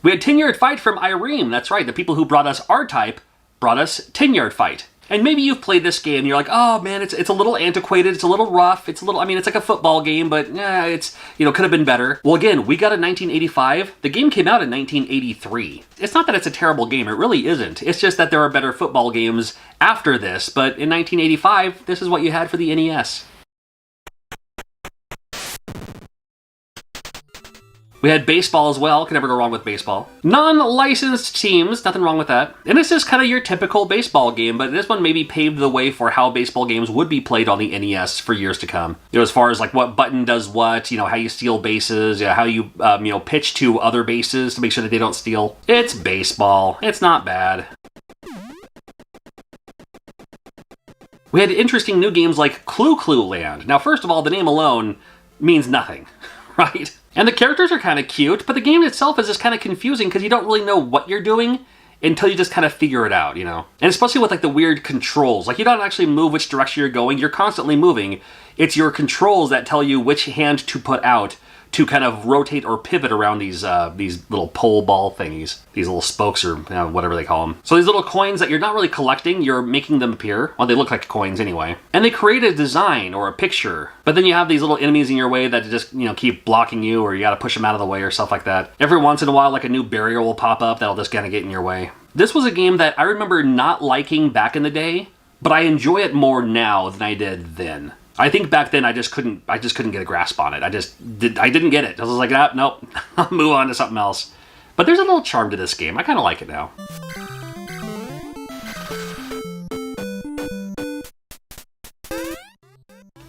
We had 10-Yard Fight from Irene. That's right, the people who brought us R-Type brought us 10-Yard Fight. And maybe you've played this game and you're like, oh man, it's a little antiquated, it's a little rough, it's like a football game, but it's, could have been better. Well, again, we got it in 1985. The game came out in 1983. It's not that it's a terrible game, it really isn't. It's just that there are better football games after this, but in 1985, this is what you had for the NES. We had baseball as well, can never go wrong with baseball. Non-licensed teams, nothing wrong with that. And this is kind of your typical baseball game, but this one maybe paved the way for how baseball games would be played on the NES for years to come. As far as like what button does what, how you steal bases, how you, pitch to other bases to make sure that they don't steal. It's baseball. It's not bad. We had interesting new games like Clue Clue Land. Now, first of all, the name alone means nothing, right? And the characters are kind of cute, but the game itself is just kind of confusing because you don't really know what you're doing until you just kind of figure it out, And especially with like the weird controls. Like you don't actually move which direction you're going, you're constantly moving. It's your controls that tell you which hand to put out to kind of rotate or pivot around these little pole ball thingies. These little spokes or whatever they call them. So these little coins that you're not really collecting, you're making them appear. Well, they look like coins anyway. And they create a design or a picture. But then you have these little enemies in your way that just, keep blocking you, or you gotta push them out of the way or stuff like that. Every once in a while, like a new barrier will pop up that'll just kind of get in your way. This was a game that I remember not liking back in the day, but I enjoy it more now than I did then. I think back then I just couldn't get a grasp on it. I didn't get it. I was like, nope, I'll move on to something else. But there's a little charm to this game. I kind of like it now.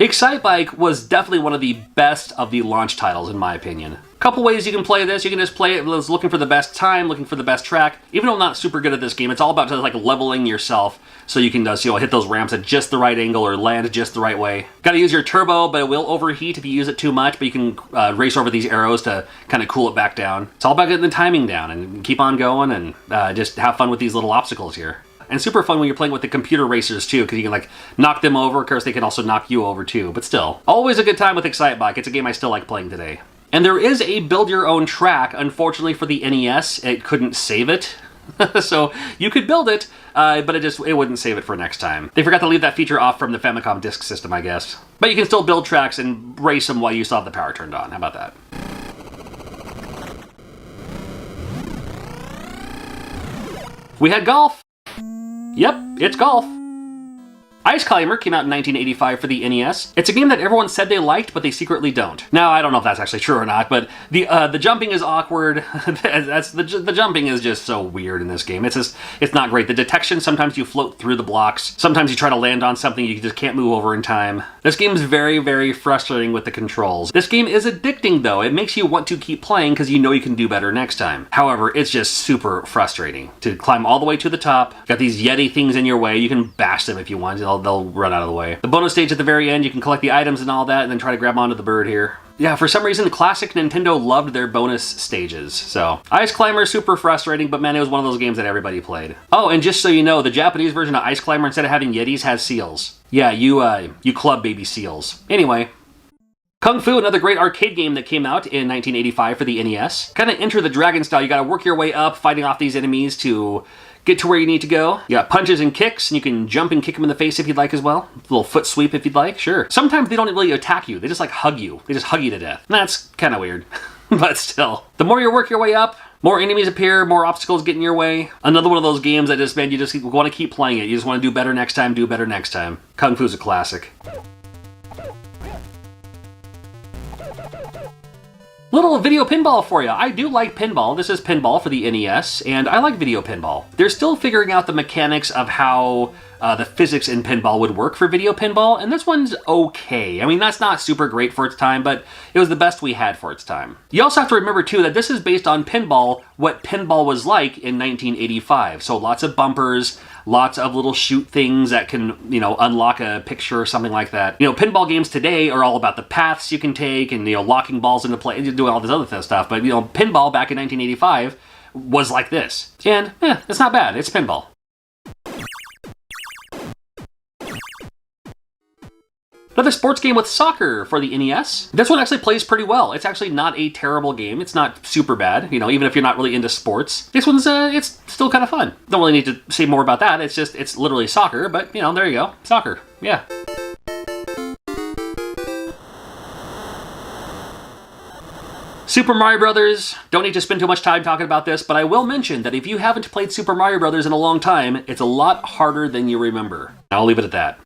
Excitebike was definitely one of the best of the launch titles in my opinion. Couple ways you can play this. You can just play it looking for the best time, looking for the best track. Even though I'm not super good at this game, it's all about just like leveling yourself so you can just hit those ramps at just the right angle or land just the right way. Got to use your turbo, but it will overheat if you use it too much, but you can race over these arrows to kind of cool it back down. It's all about getting the timing down and keep on going and just have fun with these little obstacles here. And super fun when you're playing with the computer racers too, because you can like knock them over. Of course, they can also knock you over too, but still. Always a good time with Excitebike. It's a game I still like playing today. And there is a build your own track. Unfortunately for the NES, it couldn't save it. So you could build it, but it wouldn't save it for next time. They forgot to leave that feature off from the Famicom disk system, I guess. But you can still build tracks and race them while you still have the power turned on. How about that? We had golf. Yep, it's golf. Ice Climber came out in 1985 for the NES. It's a game that everyone said they liked, but they secretly don't. Now, I don't know if that's actually true or not, but the jumping is awkward. The jumping is just so weird in this game. It's not great. The detection, sometimes you float through the blocks. Sometimes you try to land on something you just can't move over in time. This game is very, very frustrating with the controls. This game is addicting, though. It makes you want to keep playing because you know you can do better next time. However, it's just super frustrating to climb all the way to the top. Got these Yeti things in your way. You can bash them if you want. They'll run out of the way. The bonus stage at the very end, you can collect the items and all that, and then try to grab onto the bird here. Yeah, for some reason, classic Nintendo loved their bonus stages. So, Ice Climber, super frustrating, but man, it was one of those games that everybody played. Oh, and just so you know, the Japanese version of Ice Climber, instead of having Yetis, has seals. Yeah, you club baby seals. Anyway. Kung Fu, another great arcade game that came out in 1985 for the NES. Kind of Enter the Dragon style. You gotta work your way up, fighting off these enemies to get to where you need to go. You got punches and kicks, and you can jump and kick them in the face if you'd like as well. A little foot sweep if you'd like, sure. Sometimes they don't really attack you. They just like hug you. They just hug you to death. That's kind of weird, but still. The more you work your way up, more enemies appear, more obstacles get in your way. Another one of those games that just, man, you just want to keep playing it. You just want to do better next time, do better next time. Kung Fu's a classic. Little video pinball for you. I do like pinball. This is Pinball for the NES, and I like video pinball. They're still figuring out the mechanics of how the physics in pinball would work for video pinball, and this one's okay. I mean, that's not super great for its time, but it was the best we had for its time. You also have to remember, too, that this is based on Pinball, what Pinball was like in 1985. So lots of bumpers, lots of little shoot things that can, unlock a picture or something like that. Pinball games today are all about the paths you can take and, locking balls into play and doing all this other stuff. But, pinball back in 1985 was like this. And, it's not bad. It's pinball. Another sports game with soccer for the NES. This one actually plays pretty well. It's actually not a terrible game. It's not super bad, even if you're not really into sports. This one's, it's still kind of fun. Don't really need to say more about that. It's literally soccer, but, there you go. Soccer. Yeah. Super Mario Brothers, don't need to spend too much time talking about this, but I will mention that if you haven't played Super Mario Brothers in a long time, it's a lot harder than you remember. I'll leave it at that.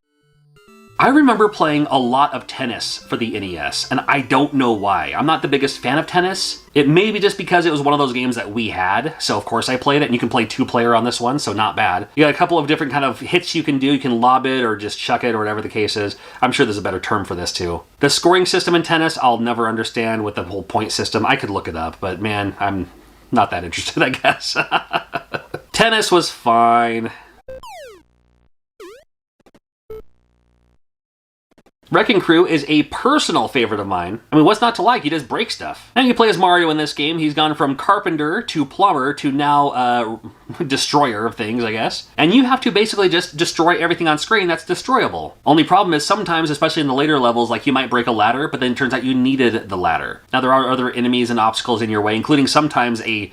I remember playing a lot of tennis for the NES, and I don't know why. I'm not the biggest fan of tennis. It may be just because it was one of those games that we had, so of course I played it, and you can play 2-player on this one, so not bad. You got a couple of different kind of hits you can do. You can lob it or just chuck it or whatever the case is. I'm sure there's a better term for this too. The scoring system in tennis, I'll never understand with the whole point system. I could look it up, but man, I'm not that interested, I guess. Tennis was fine. Wrecking Crew is a personal favorite of mine. I mean, what's not to like? You just break stuff. And you play as Mario in this game. He's gone from carpenter to plumber to now destroyer of things, I guess. And you have to basically just destroy everything on screen that's destroyable. Only problem is sometimes, especially in the later levels, like you might break a ladder, but then it turns out you needed the ladder. Now there are other enemies and obstacles in your way, including sometimes a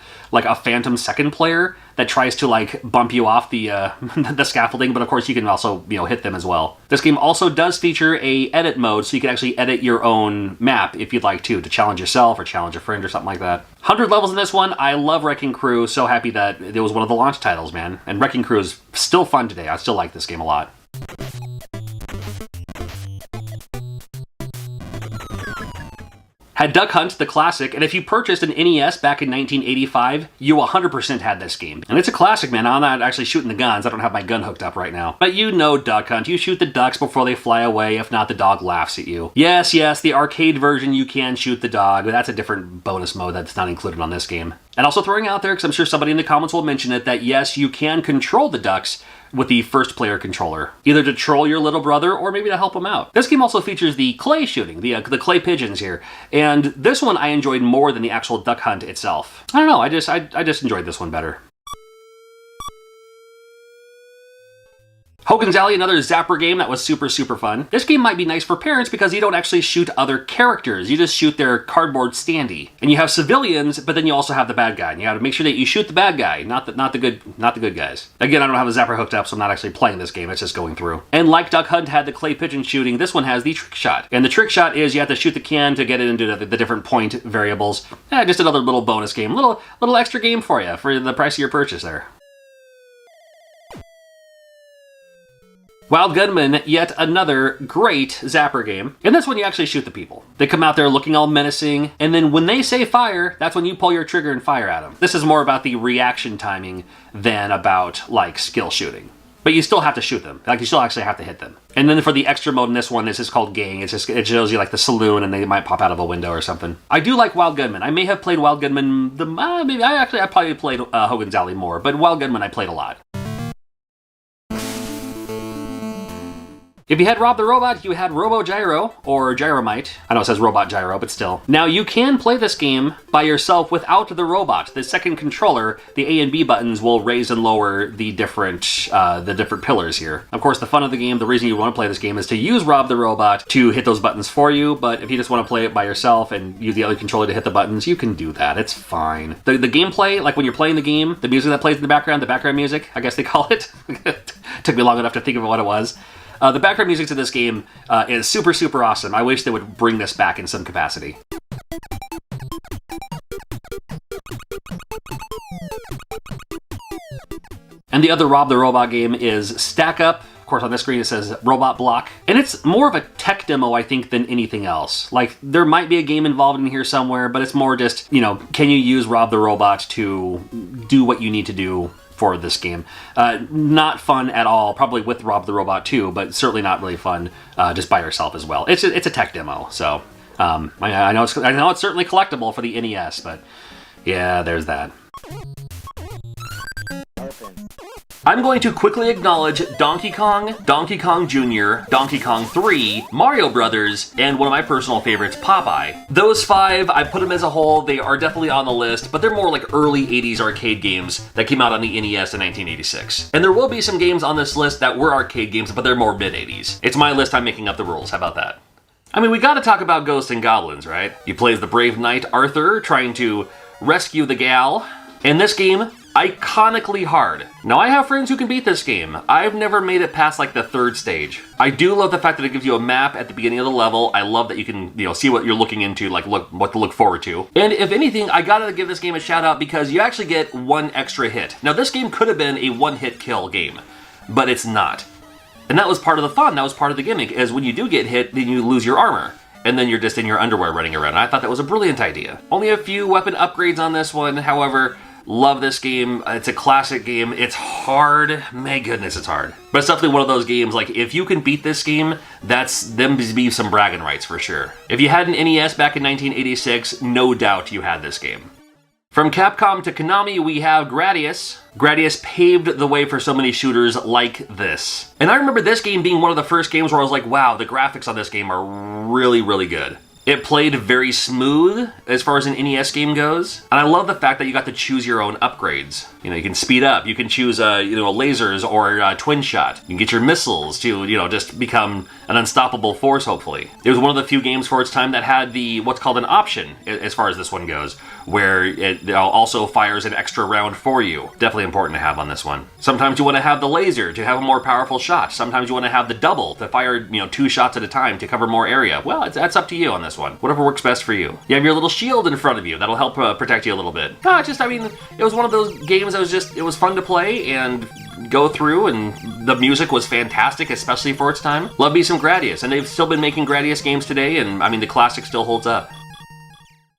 phantom second player that tries to bump you off the the scaffolding, but of course you can also hit them as well. This game also does feature a edit mode, so you can actually edit your own map if you'd like to challenge yourself or challenge a friend or something like that. 100 levels in this one. I love Wrecking Crew. So happy that it was one of the launch titles, man. And Wrecking Crew is still fun today. I still like this game a lot. Had Duck Hunt, the classic, and if you purchased an NES back in 1985, you 100% had this game. And it's a classic, man. I'm not actually shooting the guns. I don't have my gun hooked up right now. But Duck Hunt. You shoot the ducks before they fly away. If not, the dog laughs at you. Yes, the arcade version, you can shoot the dog, but that's a different bonus mode that's not included on this game. And also throwing out there, because I'm sure somebody in the comments will mention it, that yes, you can control the ducks with the first player controller, either to troll your little brother or maybe to help him out. This game also features the clay shooting, the clay pigeons here, and this one I enjoyed more than the actual Duck Hunt itself. I don't know, I just enjoyed this one better. Hogan Ali, another Zapper game that was super fun. This game might be nice for parents because you don't actually shoot other characters. You just shoot their cardboard standee. And you have civilians, but then you also have the bad guy. And you have to make sure that you shoot the bad guy, not the good guys. Again, I don't have a Zapper hooked up, so I'm not actually playing this game. It's just going through. And like Duck Hunt had the clay pigeon shooting, this one has the trick shot. And the trick shot is you have to shoot the can to get it into the different point variables. Just another little bonus game. Little extra game for you for the price of your purchase there. Wild Gunman, yet another great Zapper game. In this one, you actually shoot the people. They come out there looking all menacing, and then when they say fire, that's when you pull your trigger and fire at them. This is more about the reaction timing than about, skill shooting. But you still have to shoot them. You still actually have to hit them. And then for the extra mode in this one, this is called Gang. It shows you the saloon and they might pop out of a window or something. I do like Wild Gunman. I may have played Wild Gunman, I probably played Hogan Ali more, but Wild Gunman I played a lot. If you had Rob the Robot, you had Robo Gyro, or Gyromite. I know it says Robot Gyro, but still. Now, you can play this game by yourself without the robot. The second controller, the A and B buttons will raise and lower the different pillars here. Of course, the fun of the game, the reason you want to play this game is to use Rob the Robot to hit those buttons for you, but if you just want to play it by yourself and use the other controller to hit the buttons, you can do that. It's fine. The gameplay, when you're playing the game, the music that plays in the background music, I guess they call it. Took me long enough to think of what it was. The background music to this game is super awesome. I wish they would bring this back in some capacity. And the other Rob the Robot game is Stackup. Of course, on this screen it says Robot Block. And it's more of a tech demo, I think, than anything else. There might be a game involved in here somewhere, but it's more just, can you use Rob the Robot to do what you need to do for this game. Not fun at all, probably with Rob the Robot too, but certainly not really fun just by yourself as well. It's a tech demo, so I know it's certainly collectible for the NES, but yeah, there's that. I'm going to quickly acknowledge Donkey Kong, Donkey Kong Jr., Donkey Kong 3, Mario Brothers, and one of my personal favorites, Popeye. Those 5, I put them as a whole, they are definitely on the list, but they're more like early 80s arcade games that came out on the NES in 1986. And there will be some games on this list that were arcade games, but they're more mid-80s. It's my list, I'm making up the rules, how about that? I mean, we gotta talk about Ghosts and Goblins, right? You play as the brave knight Arthur, trying to rescue the gal. In this game, iconically hard. Now, I have friends who can beat this game. I've never made it past like the 3rd stage. I do love the fact that it gives you a map at the beginning of the level. I love that you can, see what you're looking into, like what to look forward to. And if anything, I gotta give this game a shout out because you actually get 1 extra hit. Now, this game could have been a 1-hit kill game, but it's not. And that was part of the fun, that was part of the gimmick, is when you do get hit, then you lose your armor. And then you're just in your underwear running around. I thought that was a brilliant idea. Only a few weapon upgrades on this one, however, love this game. It's a classic game. It's hard. My goodness, it's hard. But it's definitely one of those games, like, if you can beat this game, that's them to be some bragging rights for sure. If you had an NES back in 1986, no doubt you had this game. From Capcom to Konami, we have Gradius. Gradius paved the way for so many shooters like this. And I remember this game being one of the first games where I was like, wow, the graphics on this game are really, really good. It played very smooth as far as an NES game goes. And I love the fact that you got to choose your own upgrades. You can speed up, you can choose, lasers or twin shot. You can get your missiles to, just become an unstoppable force, hopefully. It was one of the few games for its time that had what's called an option, as far as this one goes, where it also fires an extra round for you. Definitely important to have on this one. Sometimes you want to have the laser to have a more powerful shot. Sometimes you want to have the double to fire, 2 shots at a time to cover more area. Well, that's up to you on this one. Whatever works best for you. You have your little shield in front of you. That'll help protect you a little bit. It was one of those games that it was fun to play and go through, and the music was fantastic, especially for its time. Love me some Gradius, and they've still been making Gradius games today, and the classic still holds up.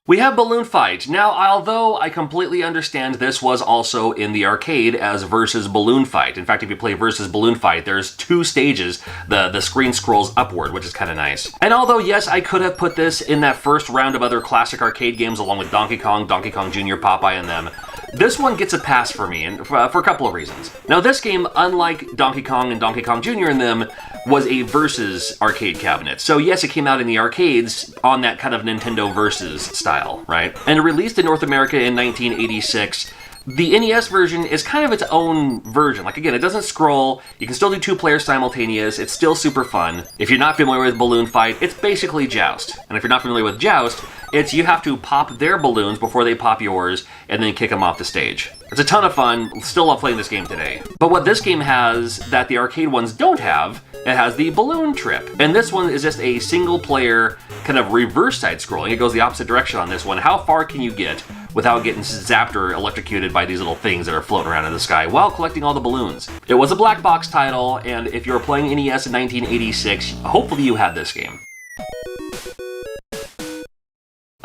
We have Balloon Fight. Now, although I completely understand this was also in the arcade as Versus Balloon Fight. In fact, if you play Versus Balloon Fight, there's 2 stages. The screen scrolls upward, which is kind of nice. And although, yes, I could have put this in that first round of other classic arcade games along with Donkey Kong, Donkey Kong Jr., Popeye, and them, this one gets a pass for me, and for a couple of reasons. Now, this game, unlike Donkey Kong and Donkey Kong Jr. and them, was a Versus arcade cabinet. So yes, it came out in the arcades on that kind of Nintendo Versus style, right? And it released in North America in 1986. The NES version is kind of its own version. Like, again, it doesn't scroll. You can still do 2 players simultaneous. It's still super fun. If you're not familiar with Balloon Fight, it's basically Joust. And if you're not familiar with Joust, it's you have to pop their balloons before they pop yours and then kick them off the stage. It's a ton of fun. Still love playing this game today. But what this game has that the arcade ones don't have, it has the balloon trip. And this one is just a single player kind of reverse side scrolling. It goes the opposite direction on this one. How far can you get without getting zapped or electrocuted by these little things that are floating around in the sky while collecting all the balloons? It was a black box title, and if you were playing NES in 1986, hopefully you had this game.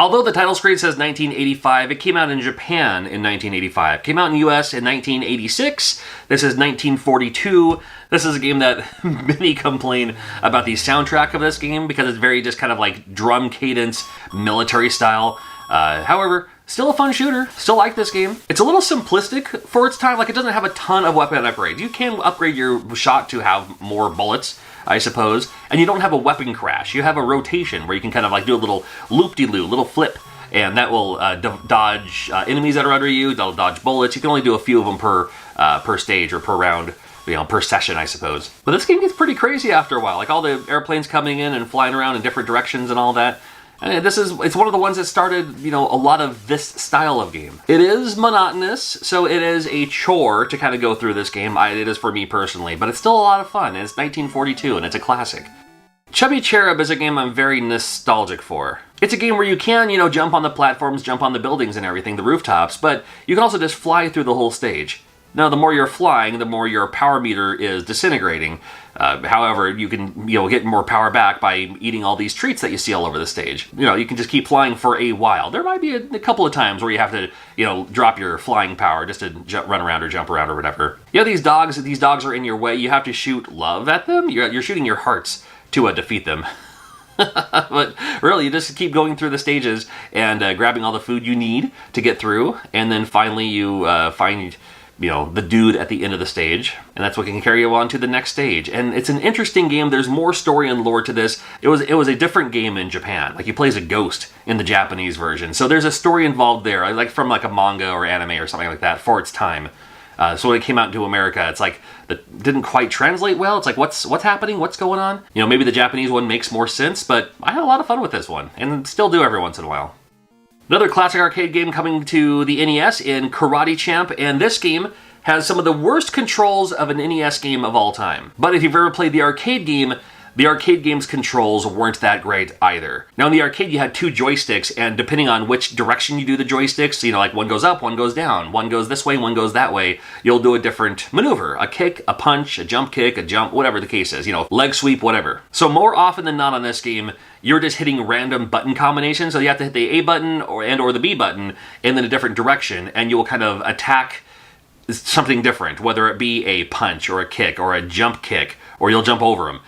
Although the title screen says 1985, it came out in Japan in 1985. Came out in the US in 1986. This is 1942. This is a game that many complain about the soundtrack of this game because it's very just kind of like drum cadence, military style. However, still a fun shooter. Still like this game. It's a little simplistic for its time. Like, it doesn't have a ton of weapon upgrades. You can upgrade your shot to have more bullets, I suppose, and you don't have a weapon crash. You have a rotation where you can kind of like do a little loop-de-loop, little flip, and that will dodge enemies that are under you. That'll dodge bullets. You can only do a few of them per stage or per round, per session, I suppose. But this game gets pretty crazy after a while. Like, all the airplanes coming in and flying around in different directions and all that. And it's one of the ones that started, a lot of this style of game. It is monotonous, so it is a chore to kind of go through this game. It is for me personally, but it's still a lot of fun, and it's 1942, and it's a classic. Chubby Cherub is a game I'm very nostalgic for. It's a game where you can, jump on the platforms, jump on the buildings and everything, the rooftops, but you can also just fly through the whole stage. Now, the more you're flying, the more your power meter is disintegrating. However, you can, get more power back by eating all these treats that you see all over the stage. You can just keep flying for a while. There might be a couple of times where you have to, drop your flying power just to run around or jump around or whatever. These dogs are in your way. You have to shoot love at them. You're shooting your hearts to defeat them. But really, you just keep going through the stages and grabbing all the food you need to get through, and then finally you find you know, the dude at the end of the stage, and that's what can carry you on to the next stage. And it's an interesting game. There's more story and lore to this. It was a different game in Japan. Like, you play as a ghost in the Japanese version, so there's a story involved there, like from like a manga or anime or something like that for its time. So when it came out into America, it's like that didn't quite translate well. It's like, what's happening? What's going on? You know, maybe the Japanese one makes more sense, but I had a lot of fun with this one, and still do every once in a while. Another classic arcade game coming to the NES in Karate Champ, and this game has some of the worst controls of an NES game of all time. But if you've ever played the arcade game's controls weren't that great either. Now in the arcade you had 2 joysticks, and depending on which direction you do the joysticks, you know, like one goes up, one goes down, one goes this way, one goes that way, you'll do a different maneuver. A kick, a punch, a jump kick, a jump, whatever the case is, you know, leg sweep, whatever. So more often than not on this game, you're just hitting random button combinations, so you have to hit the A button or the B button, and then a different direction, and you'll kind of attack something different, whether it be a punch or a kick or a jump kick, or you'll jump over them.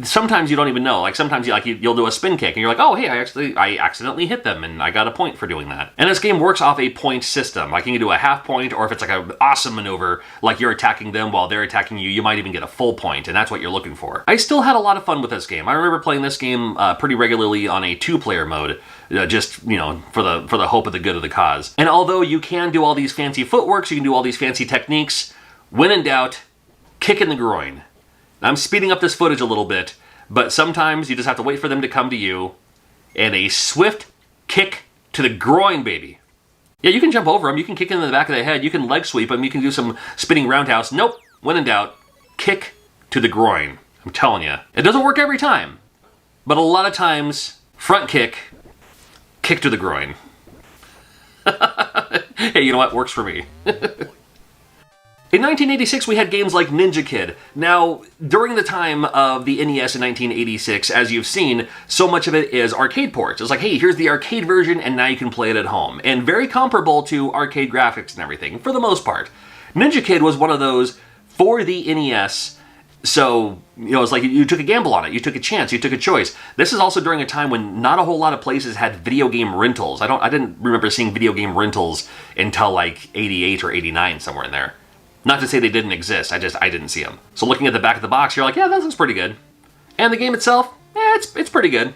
Sometimes you don't even know. Like sometimes you'll do a spin kick and you're like, oh hey, I accidentally hit them and I got a point for doing that. And this game works off a point system. Like you can do a half point, or if it's like an awesome maneuver, like you're attacking them while they're attacking you, you might even get a full point, and that's what you're looking for. I still had a lot of fun with this game. I remember playing this game pretty regularly on a 2-player mode, just, you know, for the hope of the good of the cause. And although you can do all these fancy footworks, you can do all these fancy techniques, when in doubt, kick in the groin. I'm speeding up this footage a little bit, but sometimes you just have to wait for them to come to you, and a swift kick to the groin, baby. Yeah, you can jump over them, you can kick them in the back of the head, you can leg sweep them, you can do some spinning roundhouse. Nope, when in doubt, kick to the groin. I'm telling you. It doesn't work every time, but a lot of times, front kick, kick to the groin. Hey, you know what? Works for me. In 1986, we had games like Ninja Kid. Now, during the time of the NES in 1986, as you've seen, so much of it is arcade ports. It's like, hey, here's the arcade version, and now you can play it at home. And very comparable to arcade graphics and everything, for the most part. Ninja Kid was one of those for the NES, so, you know, it's like you took a gamble on it, you took a chance, you took a choice. This is also during a time when not a whole lot of places had video game rentals. I didn't remember seeing video game rentals until like 88 or 89, somewhere in there. Not to say they didn't exist, I didn't see them. So looking at the back of the box, you're like, yeah, that looks pretty good. And the game itself, yeah, it's pretty good.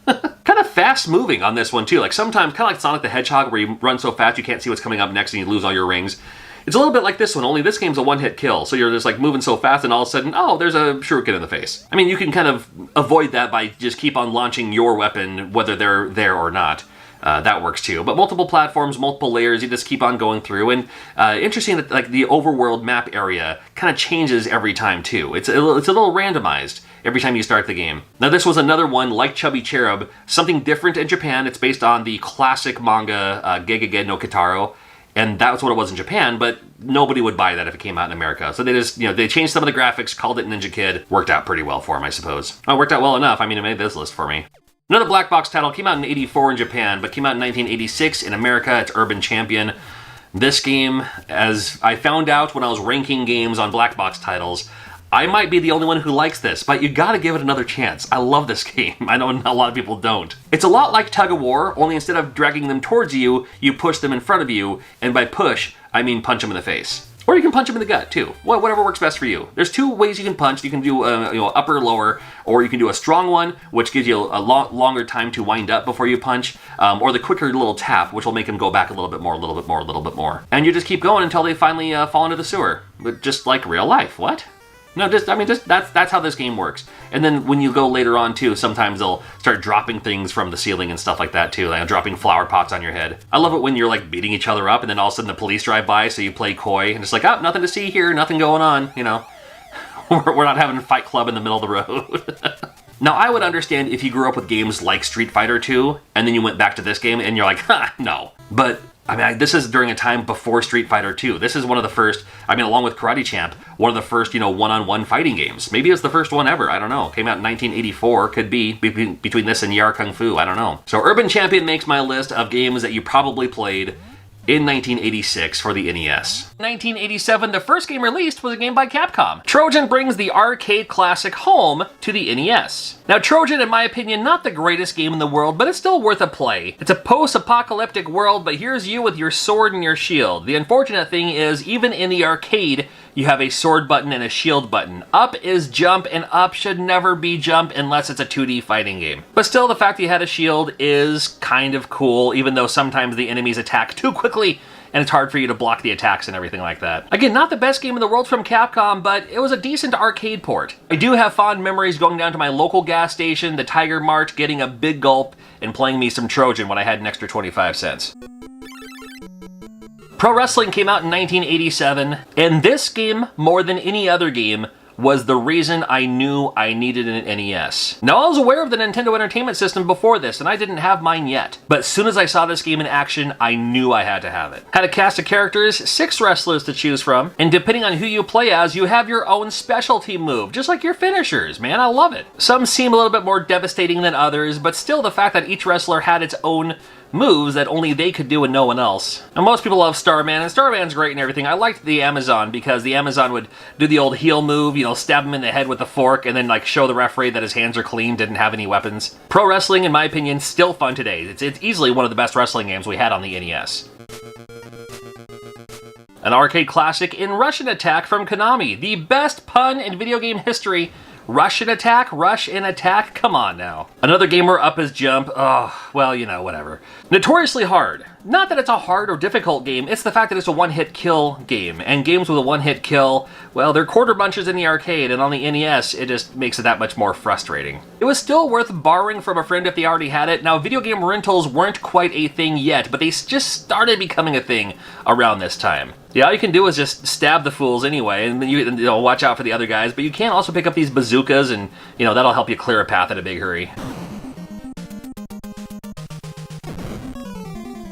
Kind of fast moving on this one too. Like sometimes, kind of like Sonic the Hedgehog, where you run so fast you can't see what's coming up next and you lose all your rings. It's a little bit like this one, only this game's a one-hit kill. So you're just like moving so fast and all of a sudden, oh, there's a shuriken in the face. I mean, you can kind of avoid that by just keep on launching your weapon, whether they're there or not. That works too. But multiple platforms, multiple layers, you just keep on going through. And interesting that like the overworld map area kind of changes every time too. It's a little randomized every time you start the game. Now this was another one like Chubby Cherub, something different in Japan. It's based on the classic manga Gegege no Kitaro. And that's what it was in Japan, but nobody would buy that if it came out in America. So they just, you know, they changed some of the graphics, called it Ninja Kid. Worked out pretty well for them, I suppose. Oh, it worked out well enough. I mean, it made this list for me. Another black box title came out in '84 in Japan, but came out in 1986 in America. It's Urban Champion. This game, as I found out when I was ranking games on black box titles, I might be the only one who likes this, but you gotta give it another chance. I love this game. I know a lot of people don't. It's a lot like Tug of War, only instead of dragging them towards you, you push them in front of you, and by push, I mean punch them in the face. Or you can punch them in the gut, too. Whatever works best for you. There's 2 ways you can punch. You can do upper or lower, or you can do a strong one, which gives you a longer time to wind up before you punch, or the quicker little tap, which will make them go back a little bit more, a little bit more, a little bit more. And you just keep going until they finally fall into the sewer. But just like real life. What? No, that's how this game works. And then when you go later on too, sometimes they'll start dropping things from the ceiling and stuff like that too, like dropping flower pots on your head. I love it when you're like beating each other up and then all of a sudden the police drive by, so you play coy and it's like, oh, nothing to see here, nothing going on, you know. We're not having a fight club in the middle of the road. Now, I would understand if you grew up with games like Street Fighter 2 and then you went back to this game and you're like, ha, no. But I mean, this is during a time before Street Fighter 2. This is one of the first, I mean, along with Karate Champ, one of the first, you know, one-on-one fighting games. Maybe it's the first one ever, I don't know. Came out in 1984, could be between this and Yar Kung Fu, I don't know. So Urban Champion makes my list of games that you probably played in 1986 for the NES. 1987, the first game released was a game by Capcom. Trojan brings the arcade classic home to the NES. Now, Trojan, in my opinion, not the greatest game in the world, but it's still worth a play. It's a post-apocalyptic world, but here's you with your sword and your shield. The unfortunate thing is, even in the arcade, you have a sword button and a shield button. Up is jump, and up should never be jump unless it's a 2D fighting game. But still, the fact that you had a shield is kind of cool, even though sometimes the enemies attack too quickly, and it's hard for you to block the attacks and everything like that. Again, not the best game in the world from Capcom, but it was a decent arcade port. I do have fond memories going down to my local gas station, the Tiger Mart, getting a big gulp, and playing me some Trojan when I had an extra 25 cents. Pro Wrestling came out in 1987, and this game, more than any other game, was the reason I knew I needed an NES. Now, I was aware of the Nintendo Entertainment System before this, and I didn't have mine yet. But as soon as I saw this game in action, I knew I had to have it. Had a cast of characters, 6 wrestlers to choose from, and depending on who you play as, you have your own specialty move, just like your finishers, man, I love it. Some seem a little bit more devastating than others, but still the fact that each wrestler had its own moves that only they could do and no one else. And most people love Starman, and Starman's great and everything. I liked the Amazon because the Amazon would do the old heel move, you know, stab him in the head with a fork and then like show the referee that his hands are clean, didn't have any weapons. Pro Wrestling, in my opinion, still fun today. It's easily one of the best wrestling games we had on the NES. An arcade classic in Russian Attack from Konami. The best pun in video game history. Russian Attack? Rush in Attack? Come on now. Another game where up is jump. Oh, well, you know, whatever. Notoriously hard. Not that it's a hard or difficult game, it's the fact that it's a one-hit kill game. And games with a one-hit kill, well, they're quarter bunches in the arcade, and on the NES, it just makes it that much more frustrating. It was still worth borrowing from a friend if they already had it. Now, video game rentals weren't quite a thing yet, but they just started becoming a thing around this time. Yeah, all you can do is just stab the fools anyway, and then you know, watch out for the other guys, but you can also pick up these bazookas, and, you know, that'll help you clear a path in a big hurry.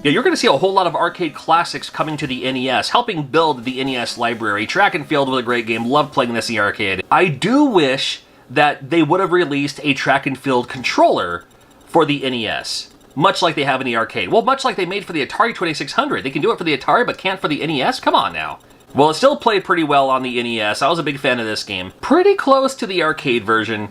Yeah, you're going to see a whole lot of arcade classics coming to the NES, helping build the NES library. Track and Field was a great game, loved playing this in the arcade. I do wish that they would have released a Track and Field controller for the NES. Much like they have in the arcade. Well, much like they made for the Atari 2600. They can do it for the Atari, but can't for the NES? Come on now. Well, it still played pretty well on the NES. I was a big fan of this game. Pretty close to the arcade version.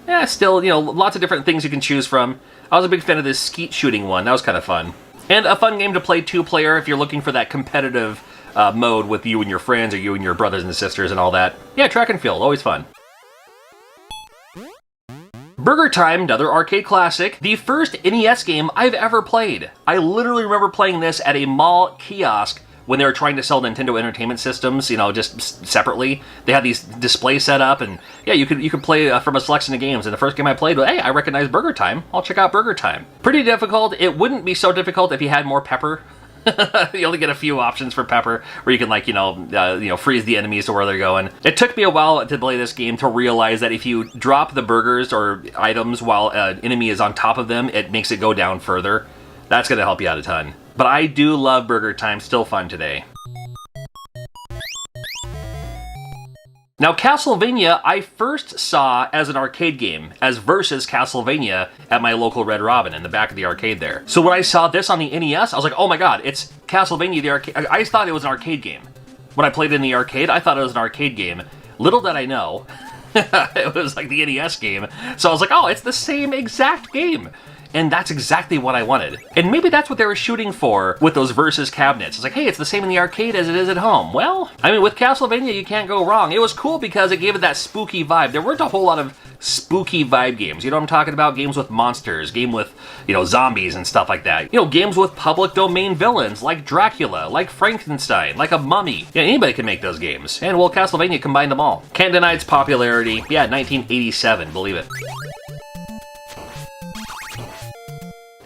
Yeah, still, you know, lots of different things you can choose from. I was a big fan of this skeet shooting one. That was kind of fun. And a fun game to play 2-player if you're looking for that competitive mode with you and your friends or you and your brothers and sisters and all that. Yeah, Track and Field, always fun. Burger Time, another arcade classic, the first NES game I've ever played. I literally remember playing this at a mall kiosk when they were trying to sell Nintendo Entertainment Systems, you know, just separately. They had these displays set up, and yeah, you could play from a selection of games. And the first game I played was, hey, I recognize Burger Time. I'll check out Burger Time. Pretty difficult. It wouldn't be so difficult if you had more pepper. You only get a few options for pepper, where you can, like, you know, freeze the enemies to where they're going. It took me a while to play this game to realize that if you drop the burgers or items while an enemy is on top of them, it makes it go down further. That's going to help you out a ton. But I do love Burger Time, still fun today. Now, Castlevania, I first saw as an arcade game, as versus Castlevania at my local Red Robin in the back of the arcade there. So when I saw this on the NES, I was like, oh my god, it's Castlevania the arcade. I thought it was an arcade game. When I played it in the arcade, I thought it was an arcade game. Little did I know, it was like the NES game. So I was like, oh, it's the same exact game. And that's exactly what I wanted. And maybe that's what they were shooting for with those Versus cabinets. It's like, hey, it's the same in the arcade as it is at home. Well, I mean, with Castlevania, you can't go wrong. It was cool because it gave it that spooky vibe. There weren't a whole lot of spooky vibe games. You know what I'm talking about? Games with monsters, game with, you know, zombies and stuff like that. You know, games with public domain villains like Dracula, like Frankenstein, like a mummy. Yeah, anybody can make those games. And, well, Castlevania combined them all. Can't deny its popularity. Yeah, 1987, believe it.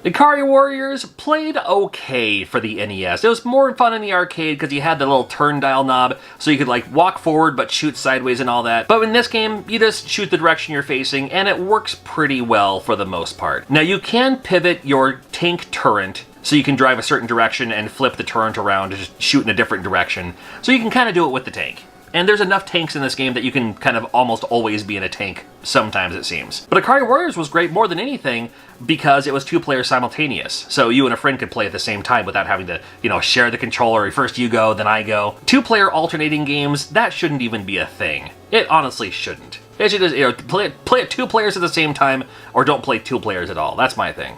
The Cario Warriors played okay for the NES. It was more fun in the arcade because you had the little turn dial knob, so you could like walk forward but shoot sideways and all that. But in this game, you just shoot the direction you're facing, and it works pretty well for the most part. Now, you can pivot your tank turret so you can drive a certain direction and flip the turret around to just shoot in a different direction. So you can kind of do it with the tank. And there's enough tanks in this game that you can kind of almost always be in a tank, sometimes it seems. But Cario Warriors was great more than anything because it was 2 players simultaneous. So you and a friend could play at the same time without having to, you know, share the controller. First you go, then I go. 2-player alternating games, that shouldn't even be a thing. It honestly shouldn't. It should just, you know, play it 2 players at the same time, or don't play 2 players at all. That's my thing.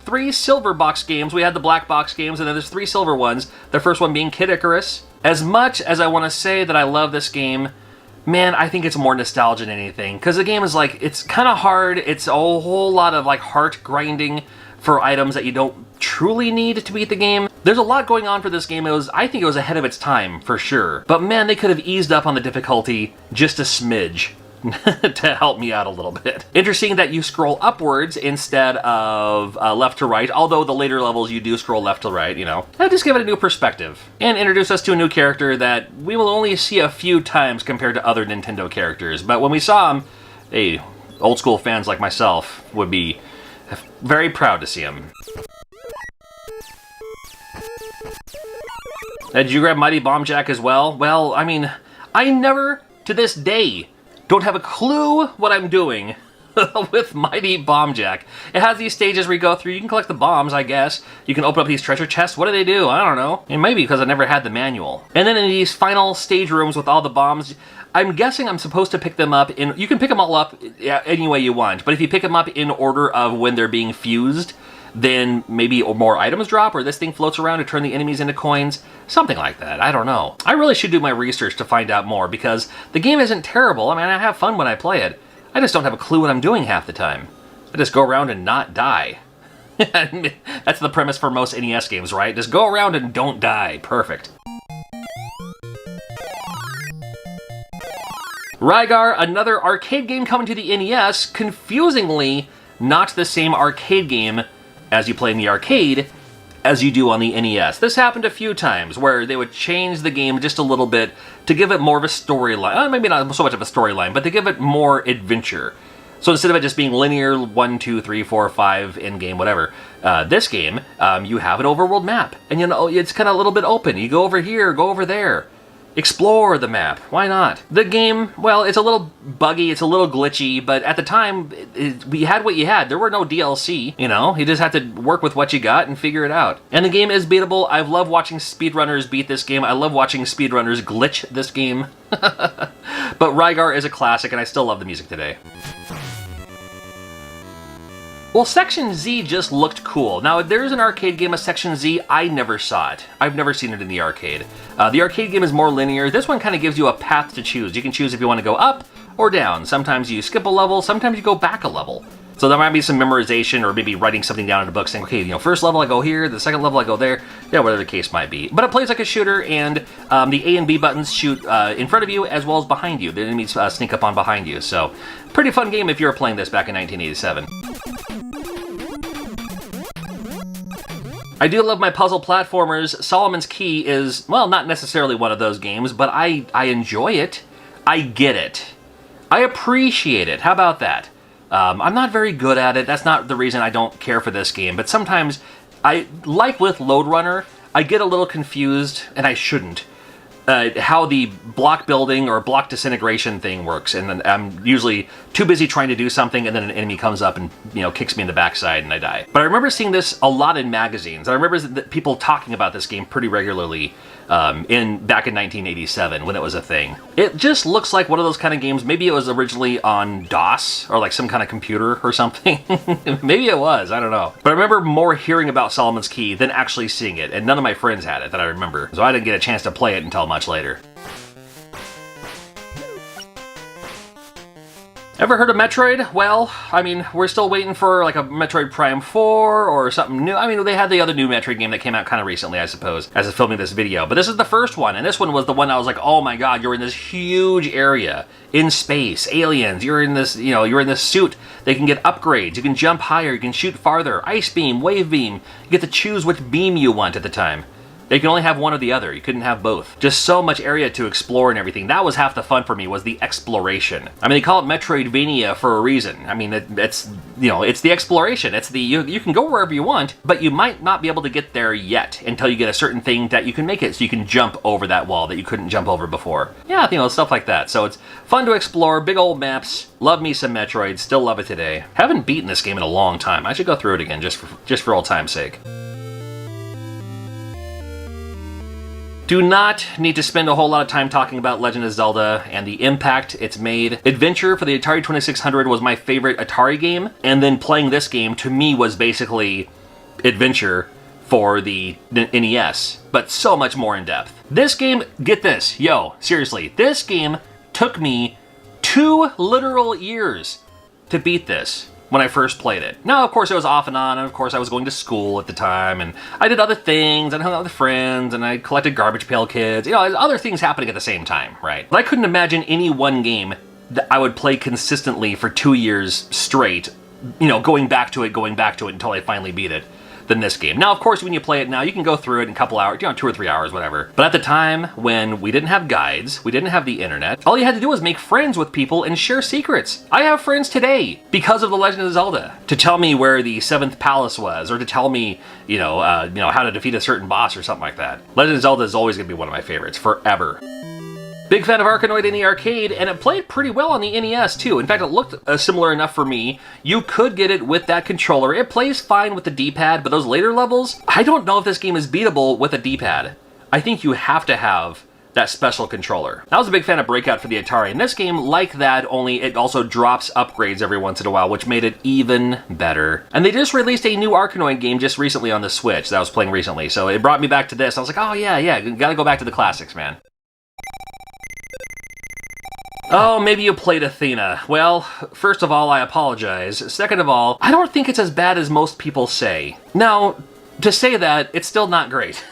3 silver box games. We had the black box games, and then there's 3 silver ones. The first one being Kid Icarus. As much as I want to say that I love this game, man, I think it's more nostalgia than anything. Because the game is like, it's kind of hard. It's a whole lot of like heart grinding for items that you don't truly need to beat the game. There's a lot going on for this game. I think it was ahead of its time, for sure. But man, they could have eased up on the difficulty just a smidge. To help me out a little bit. Interesting that you scroll upwards instead of left to right, although the later levels you do scroll left to right, you know. Just give it a new perspective, and introduce us to a new character that we will only see a few times compared to other Nintendo characters, but when we saw him, hey, old school fans like myself would be very proud to see him. Did you grab Mighty Bombjack as well? Well, I mean, I never, to this day, don't have a clue what I'm doing with Mighty Bombjack. It has these stages where you go through, you can collect the bombs, I guess. You can open up these treasure chests. What do they do? I don't know. It may be because I never had the manual. And then in these final stage rooms with all the bombs, I'm guessing I'm supposed to pick them up in... You can pick them all up any way you want, but if you pick them up in order of when they're being fused, then maybe more items drop, or this thing floats around to turn the enemies into coins. Something like that. I don't know. I really should do my research to find out more, because the game isn't terrible. I mean, I have fun when I play it. I just don't have a clue what I'm doing half the time. I just go around and not die. That's the premise for most NES games, right? Just go around and don't die. Perfect. Rygar, another arcade game coming to the NES. Confusingly, not the same arcade game as you play in the arcade as you do on the NES. This happened a few times where they would change the game just a little bit to give it more of a storyline. Maybe not so much of a storyline, but to give it more adventure. So instead of it just being linear 1, 2, 3, 4, 5 in game, whatever, this game, you have an overworld map. And you know, it's kind of a little bit open. You go over here, go over there. Explore the map. Why not? The game, well, it's a little buggy, it's a little glitchy, but at the time, we had what you had. There were no DLC, you know? You just had to work with what you got and figure it out. And the game is beatable. I love watching speedrunners beat this game. I love watching speedrunners glitch this game. But Rygar is a classic, and I still love the music today. Well, Section Z just looked cool. Now, there's an arcade game of Section Z. I never saw it. I've never seen it in the arcade. The arcade game is more linear. This one kind of gives you a path to choose. You can choose if you want to go up or down. Sometimes you skip a level, sometimes you go back a level. So there might be some memorization or maybe writing something down in a book saying, okay, you know, first level I go here, the second level I go there, yeah, whatever the case might be. But it plays like a shooter, and the A and B buttons shoot in front of you as well as behind you. The enemies sneak up on behind you. So, pretty fun game if you were playing this back in 1987. I do love my puzzle platformers. Solomon's Key is, well, not necessarily one of those games, but I enjoy it. I get it. I appreciate it. How about that? I'm not very good at it. That's not the reason I don't care for this game, but sometimes, like with Lode Runner, I get a little confused, and I shouldn't, how the block building or block disintegration thing works, and then I'm usually too busy trying to do something, and then an enemy comes up and, you know, kicks me in the backside and I die. But I remember seeing this a lot in magazines. I remember people talking about this game pretty regularly back in 1987 when it was a thing. It just looks like one of those kind of games. Maybe it was originally on DOS or like some kind of computer or something. Maybe it was, I don't know. But I remember more hearing about Solomon's Key than actually seeing it, and none of my friends had it that I remember. So I didn't get a chance to play it until much later. Ever heard of Metroid? Well, I mean, we're still waiting for like a Metroid Prime 4 or something new. I mean, they had the other new Metroid game that came out kind of recently, I suppose, as of filming this video. But this is the first one, and this one was the one I was like, oh my god, you're in this huge area, in space, aliens, you're in this, you know, you're in this suit. They can get upgrades, you can jump higher, you can shoot farther, ice beam, wave beam. You get to choose which beam you want at the time. You can only have one or the other. You couldn't have both. Just so much area to explore and everything. That was half the fun for me, was the exploration. I mean, they call it Metroidvania for a reason. I mean, it's, you know, it's the exploration. It's the, you can go wherever you want, but you might not be able to get there yet until you get a certain thing that you can make it so you can jump over that wall that you couldn't jump over before. Yeah, you know, stuff like that. So it's fun to explore, big old maps. Love me some Metroid, still love it today. Haven't beaten this game in a long time. I should go through it again just for old time's sake. Do not need to spend a whole lot of time talking about Legend of Zelda and the impact it's made. Adventure for the Atari 2600 was my favorite Atari game, and then playing this game to me was basically Adventure for the NES, but so much more in depth. This game, get this, yo, seriously, this game took me 2 literal years to beat this when I first played it. Now, of course, it was off and on, and of course I was going to school at the time, and I did other things, and hung out with friends, and I collected Garbage Pail Kids, you know, other things happening at the same time, right? But I couldn't imagine any one game that I would play consistently for 2 years straight, you know, going back to it until I finally beat it, than this game. Now, of course, when you play it now, you can go through it in a couple hours, you know, 2 or 3 hours, whatever. But at the time, when we didn't have guides, we didn't have the internet, all you had to do was make friends with people and share secrets. I have friends today because of The Legend of Zelda, to tell me where the 7th palace was, or to tell me, you know, how to defeat a certain boss or something like that. Legend of Zelda is always going to be one of my favorites, forever. Big fan of Arcanoid in the arcade, and it played pretty well on the NES too. In fact, it looked similar enough for me. You could get it with that controller. It plays fine with the D-pad, but those later levels, I don't know if this game is beatable with a D-pad. I think you have to have that special controller. I was a big fan of Breakout for the Atari, and this game, like that, only it also drops upgrades every once in a while, which made it even better. And they just released a new Arcanoid game just recently on the Switch that I was playing recently, so it brought me back to this. I was like, oh yeah, gotta go back to the classics, man. Oh, maybe you played Athena. Well, first of all, I apologize. Second of all, I don't think it's as bad as most people say. Now, to say that, it's still not great.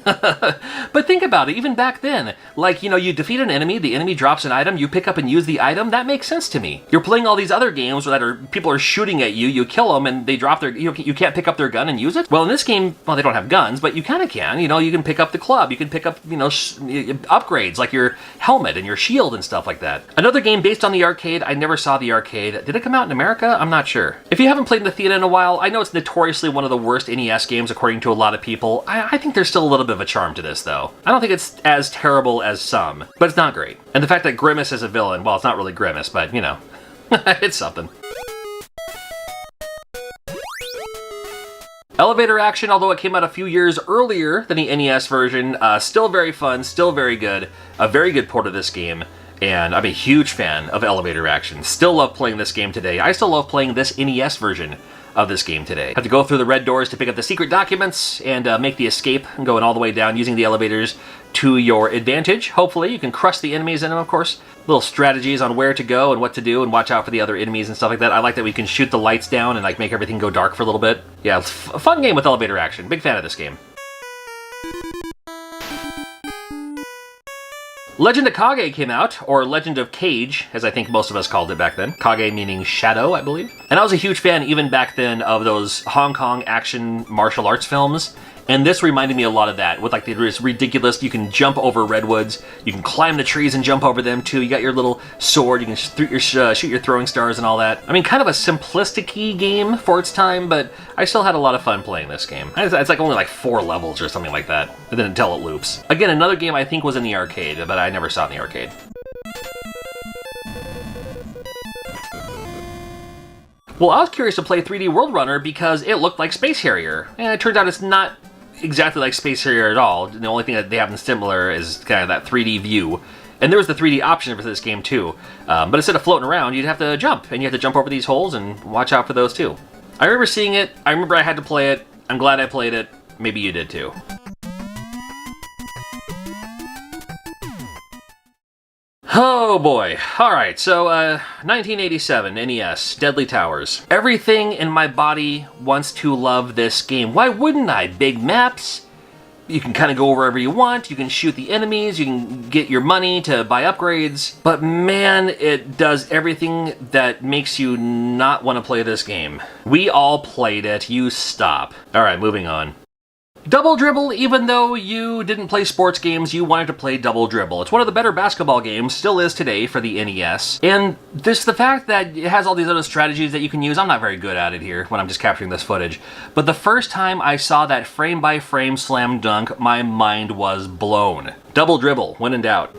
But think about it, even back then, like, you know, you defeat an enemy, the enemy drops an item, you pick up and use the item, that makes sense to me. You're playing all these other games that people are shooting at you, you kill them, and they drop their, you can't pick up their gun and use it? Well, in this game, well, they don't have guns, but you kind of can, you know, you can pick up the club, you can pick up, you know, upgrades, like your helmet and your shield and stuff like that. Another game based on the arcade, I never saw the arcade. Did it come out in America? I'm not sure. If you haven't played Athena in a while, I know it's notoriously one of the worst NES games according to a lot of people. I think there's still a little bit of a charm to this, though. I don't think it's as terrible as some, but it's not great. And the fact that Grimace is a villain, well, it's not really Grimace, but, you know, it's something. Elevator action, although it came out a few years earlier than the NES version, still very fun, still very good, a very good port of this game, and I'm a huge fan of elevator action. Still love playing this game today. I still love playing this NES version of this game today. Have to go through the red doors to pick up the secret documents and make the escape, going all the way down using the elevators to your advantage. Hopefully you can crush the enemies in them, of course. Little strategies on where to go and what to do, and watch out for the other enemies and stuff like that. I like that we can shoot the lights down and like make everything go dark for a little bit. Yeah, it's a fun game with elevator action. Big fan of this game. Legend of Kage came out, or Legend of Cage, as I think most of us called it back then. Kage meaning shadow, I believe. And I was a huge fan even back then of those Hong Kong action martial arts films. And this reminded me a lot of that, with like this ridiculous, you can jump over redwoods, you can climb the trees and jump over them too, you got your little sword, you can shoot your throwing stars and all that. I mean, kind of a simplistic-y game for its time, but I still had a lot of fun playing this game. It's like only like 4 levels or something like that, and then until it loops. Again, another game I think was in the arcade, but I never saw it in the arcade. Well, I was curious to play 3D World Runner because it looked like Space Harrier, and it turns out it's not exactly like Space Harrier at all. The only thing that they have in similar is kind of that 3D view. And there was the 3D option for this game too. But instead of floating around, you'd have to jump, and you have to jump over these holes and watch out for those too. I remember seeing it, I remember I had to play it, I'm glad I played it, maybe you did too. Oh boy. Alright, so 1987, NES, Deadly Towers. Everything in my body wants to love this game. Why wouldn't I? Big maps, you can kind of go wherever you want, you can shoot the enemies, you can get your money to buy upgrades, but man, it does everything that makes you not want to play this game. We all played it, you stop. Alright, moving on. Double Dribble, even though you didn't play sports games, you wanted to play Double Dribble. It's one of the better basketball games, still is today for the NES. And this, the fact that it has all these other strategies that you can use, I'm not very good at it here when I'm just capturing this footage. But the first time I saw that frame-by-frame slam dunk, my mind was blown. Double Dribble, when in doubt.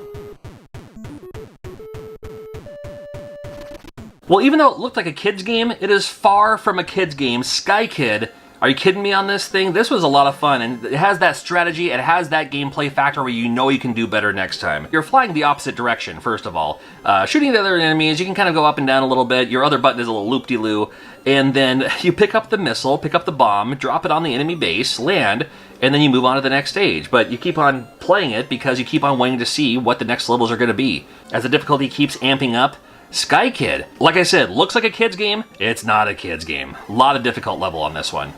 Well, even though it looked like a kid's game, it is far from a kid's game. Sky Kid, are you kidding me on this thing? This was a lot of fun, and it has that strategy, it has that gameplay factor where you know you can do better next time. You're flying the opposite direction, first of all. Shooting the other enemies, you can kind of go up and down a little bit. Your other button is a little loop-de-loo, and then you pick up the missile, pick up the bomb, drop it on the enemy base, land, and then you move on to the next stage. But you keep on playing it because you keep on waiting to see what the next levels are going to be. As the difficulty keeps amping up, Sky Kid, like I said, looks like a kid's game. It's not a kid's game. A lot of difficult level on this one.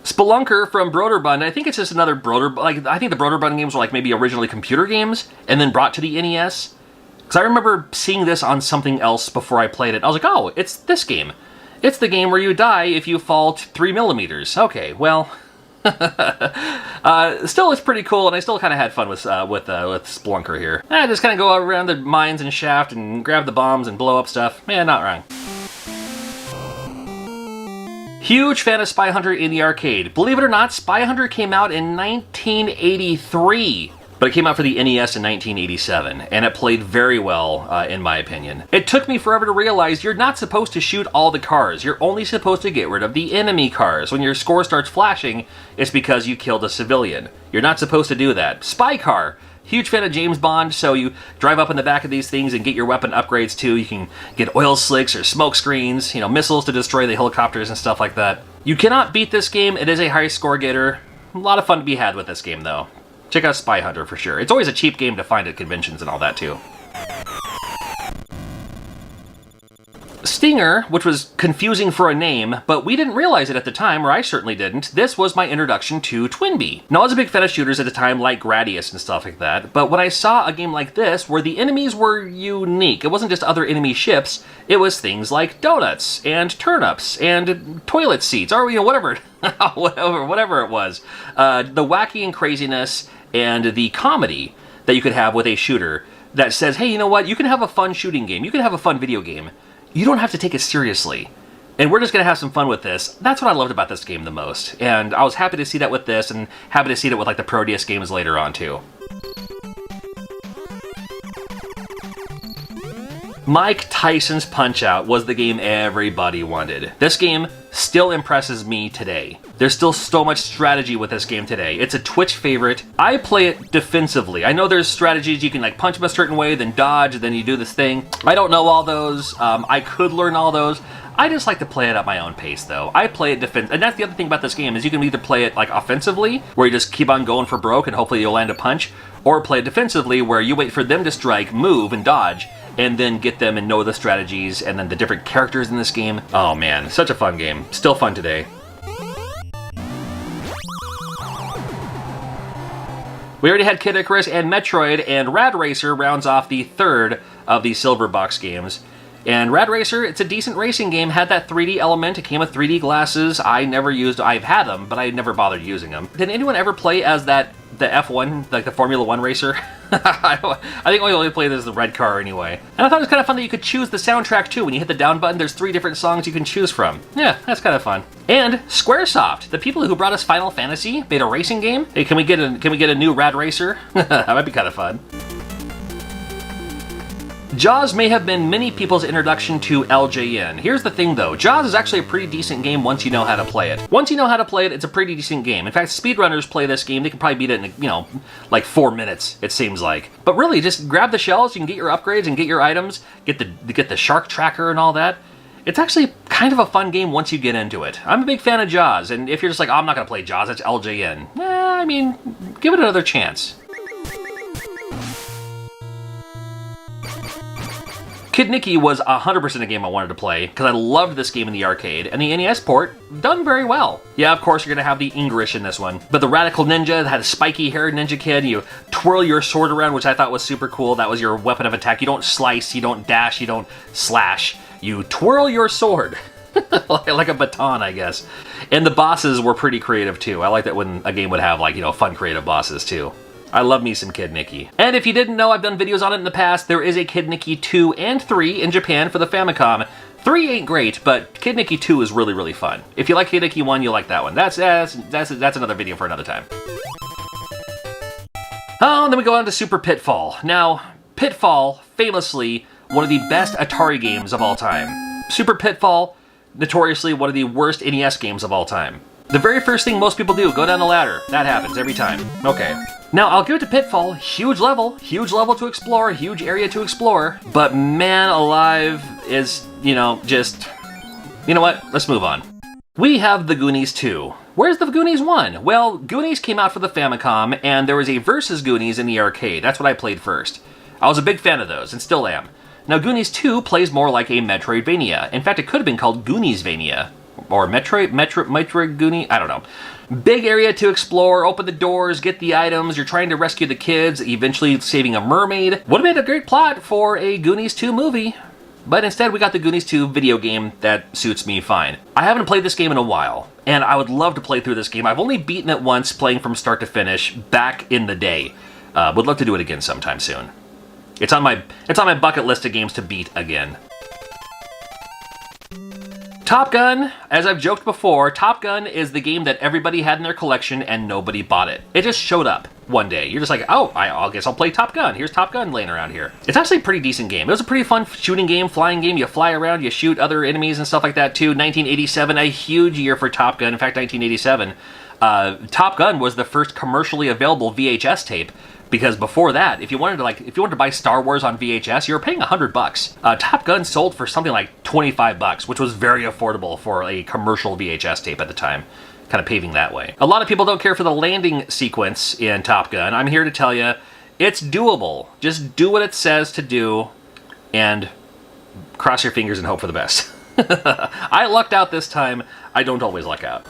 Splunker from Broderbund, I think it's just another I think the Broderbund games were like maybe originally computer games and then brought to the NES. Because I remember seeing this on something else before I played it. I was like, oh, it's this game. It's the game where you die if you fall 3 millimeters. Okay, well, still it's pretty cool, and I still kind of had fun with Splunker here. I just kind of go around the mines and shaft and grab the bombs and blow up stuff. Man, not wrong. Huge fan of Spy Hunter in the arcade. Believe it or not, Spy Hunter came out in 1983. But it came out for the NES in 1987, and it played very well, in my opinion. It took me forever to realize you're not supposed to shoot all the cars. You're only supposed to get rid of the enemy cars. When your score starts flashing, it's because you killed a civilian. You're not supposed to do that. Spy Car. Huge fan of James Bond, so you drive up in the back of these things and get your weapon upgrades too. You can get oil slicks or smoke screens, you know, missiles to destroy the helicopters and stuff like that. You cannot beat this game. It is a high score getter. A lot of fun to be had with this game, though. Check out Spy Hunter for sure. It's always a cheap game to find at conventions and all that, too. Stinger, which was confusing for a name, but we didn't realize it at the time, or I certainly didn't. This was my introduction to Twinbee. Now, I was a big fan of shooters at the time, like Gradius and stuff like that, but when I saw a game like this, where the enemies were unique, it wasn't just other enemy ships, it was things like donuts, and turnips, and toilet seats, or, you know, whatever, whatever it was. The wacky and craziness, and the comedy that you could have with a shooter that says, hey, you know what, you can have a fun shooting game, you can have a fun video game. You don't have to take it seriously. And we're just going to have some fun with this. That's what I loved about this game the most. And I was happy to see that with this, and happy to see that with like the Proteus games later on too. Mike Tyson's Punch-Out was the game everybody wanted. This game still impresses me today. There's still so much strategy with this game today. It's a Twitch favorite. I play it defensively. I know there's strategies you can like punch them a certain way, then dodge, then you do this thing. I don't know all those. I could learn all those. I just like to play it at my own pace, though. I play it defense, and that's the other thing about this game is you can either play it like offensively, where you just keep on going for broke and hopefully you'll land a punch, or play it defensively, where you wait for them to strike, move, and dodge, and then get them and know the strategies and then the different characters in this game. Oh man, such a fun game. Still fun today. We already had Kid Icarus and Metroid, and Rad Racer rounds off the third of the Silver Box games. And Rad Racer, it's a decent racing game, had that 3D element, it came with 3D glasses. I've had them, but I never bothered using them. Did anyone ever play as the F1, like the Formula 1 racer? I think we only played as the red car anyway. And I thought it was kind of fun that you could choose the soundtrack too. When you hit the down button, there's 3 different songs you can choose from. Yeah, that's kind of fun. And Squaresoft, the people who brought us Final Fantasy, made a racing game. Hey, can we get a new Rad Racer? That might be kind of fun. Jaws may have been many people's introduction to LJN. Here's the thing though, Jaws is actually a pretty decent game once you know how to play it. Once you know how to play it, it's a pretty decent game. In fact, speedrunners play this game, they can probably beat it in, you know, like 4 minutes, it seems like. But really, just grab the shells, you can get your upgrades and get your items, get the shark tracker and all that. It's actually kind of a fun game once you get into it. I'm a big fan of Jaws, and if you're just like, oh, I'm not gonna play Jaws, it's LJN. I mean, give it another chance. Kid Nikki was 100% a game I wanted to play, because I loved this game in the arcade, and the NES port, done very well. Yeah, of course you're going to have the English in this one, but the Radical Ninja that had a spiky-haired ninja kid, you twirl your sword around, which I thought was super cool. That was your weapon of attack. You don't slice, you don't dash, you don't slash. You twirl your sword. like a baton, I guess. And the bosses were pretty creative too. I like that when a game would have like, you know, fun creative bosses too. I love me some Kid Nikki. And if you didn't know, I've done videos on it in the past. There is a Kid Nikki 2 and 3 in Japan for the Famicom. 3 ain't great, but Kid Nikki 2 is really, really fun. If you like Kid Nikki 1, you'll like that one. That's another video for another time. Oh, and then we go on to Super Pitfall. Now, Pitfall, famously, one of the best Atari games of all time. Super Pitfall, notoriously one of the worst NES games of all time. The very first thing most people do, go down the ladder. That happens every time. Okay. Now, I'll give it to Pitfall. Huge level to explore, huge area to explore. But man alive is, you know, just... You know what? Let's move on. We have the Goonies 2. Where's the Goonies 1? Well, Goonies came out for the Famicom, and there was a Versus Goonies in the arcade. That's what I played first. I was a big fan of those, and still am. Now, Goonies 2 plays more like a Metroidvania. In fact, it could have been called Gooniesvania. Or Metroid Goonie, I don't know. Big area to explore, open the doors, get the items, you're trying to rescue the kids, eventually saving a mermaid. Would have made a great plot for a Goonies 2 movie. But instead we got the Goonies 2 video game that suits me fine. I haven't played this game in a while, and I would love to play through this game. I've only beaten it once, playing from start to finish, back in the day. Would love to do it again sometime soon. It's on my bucket list of games to beat again. Top Gun, as I've joked before, Top Gun is the game that everybody had in their collection and nobody bought it. It just showed up one day. You're just like, oh, I guess I'll play Top Gun. Here's Top Gun laying around here. It's actually a pretty decent game. It was a pretty fun shooting game, flying game. You fly around, you shoot other enemies and stuff like that too. 1987, a huge year for Top Gun. In fact, 1987, Top Gun was the first commercially available VHS tape. Because before that, if you wanted to buy Star Wars on VHS, you were paying $100. Top Gun sold for something like $25, which was very affordable for a commercial VHS tape at the time. Kind of paving that way. A lot of people don't care for the landing sequence in Top Gun. I'm here to tell you, it's doable. Just do what it says to do, and cross your fingers and hope for the best. I lucked out this time. I don't always luck out.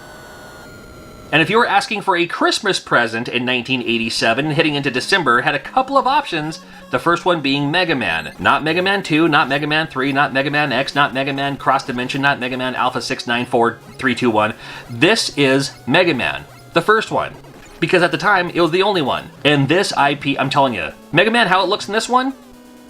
And if you were asking for a Christmas present in 1987, heading into December, had a couple of options, the first one being Mega Man. Not Mega Man 2, not Mega Man 3, not Mega Man X, not Mega Man Cross Dimension, not Mega Man Alpha 694321. This is Mega Man, the first one. Because at the time, it was the only one. And this IP, I'm telling you, Mega Man, how it looks in this one,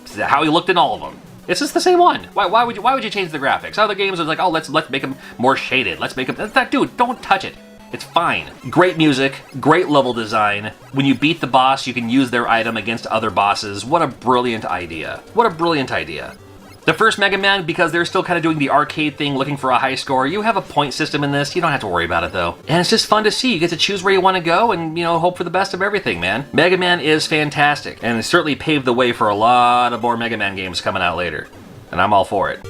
is how he looked in all of them. It's just the same one. Why would you change the graphics? Other games are like, oh, let's make them more shaded. Let's make them... Dude, don't touch it. It's fine. Great music, great level design. When you beat the boss, you can use their item against other bosses. What a brilliant idea. What a brilliant idea. The first Mega Man, because they're still kind of doing the arcade thing, looking for a high score, you have a point system in this. You don't have to worry about it, though. And it's just fun to see. You get to choose where you want to go and, you know, hope for the best of everything, man. Mega Man is fantastic, and it certainly paved the way for a lot of more Mega Man games coming out later. And I'm all for it.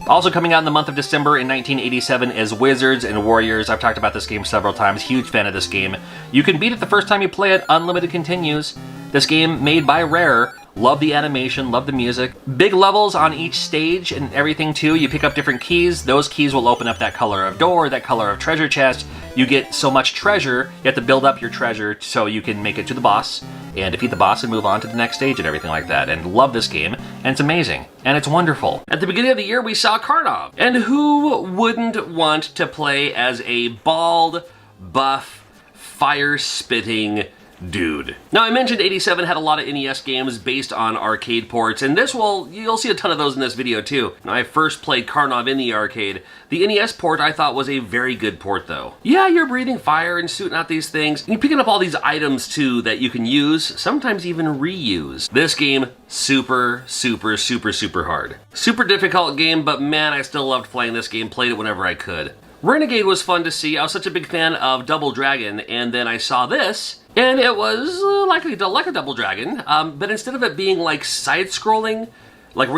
Also coming out in the month of December in 1987 is Wizards and Warriors. I've talked about this game several times. Huge fan of this game. You can beat it the first time you play it. Unlimited continues. This game made by Rare. Love the animation, love the music. Big levels on each stage and everything too. You pick up different keys. Those keys will open up that color of door, that color of treasure chest. You get so much treasure, you have to build up your treasure so you can make it to the boss and defeat the boss and move on to the next stage and everything like that. And love this game, and it's amazing, and it's wonderful. At the beginning of the year, we saw Carav. And who wouldn't want to play as a bald, buff, fire-spitting dude? Now, I mentioned 87 had a lot of NES games based on arcade ports, and you'll see a ton of those in this video too. When I first played Carav in the arcade, the NES port I thought was a very good port though. Yeah, you're breathing fire and shooting out these things, and you're picking up all these items too that you can use, sometimes even reuse. This game, super, super, super, super hard. Super difficult game, but man, I still loved playing this game, played it whenever I could. Renegade was fun to see. I was such a big fan of Double Dragon, and then I saw this, and it was like a Double Dragon, but instead of it being like side-scrolling, like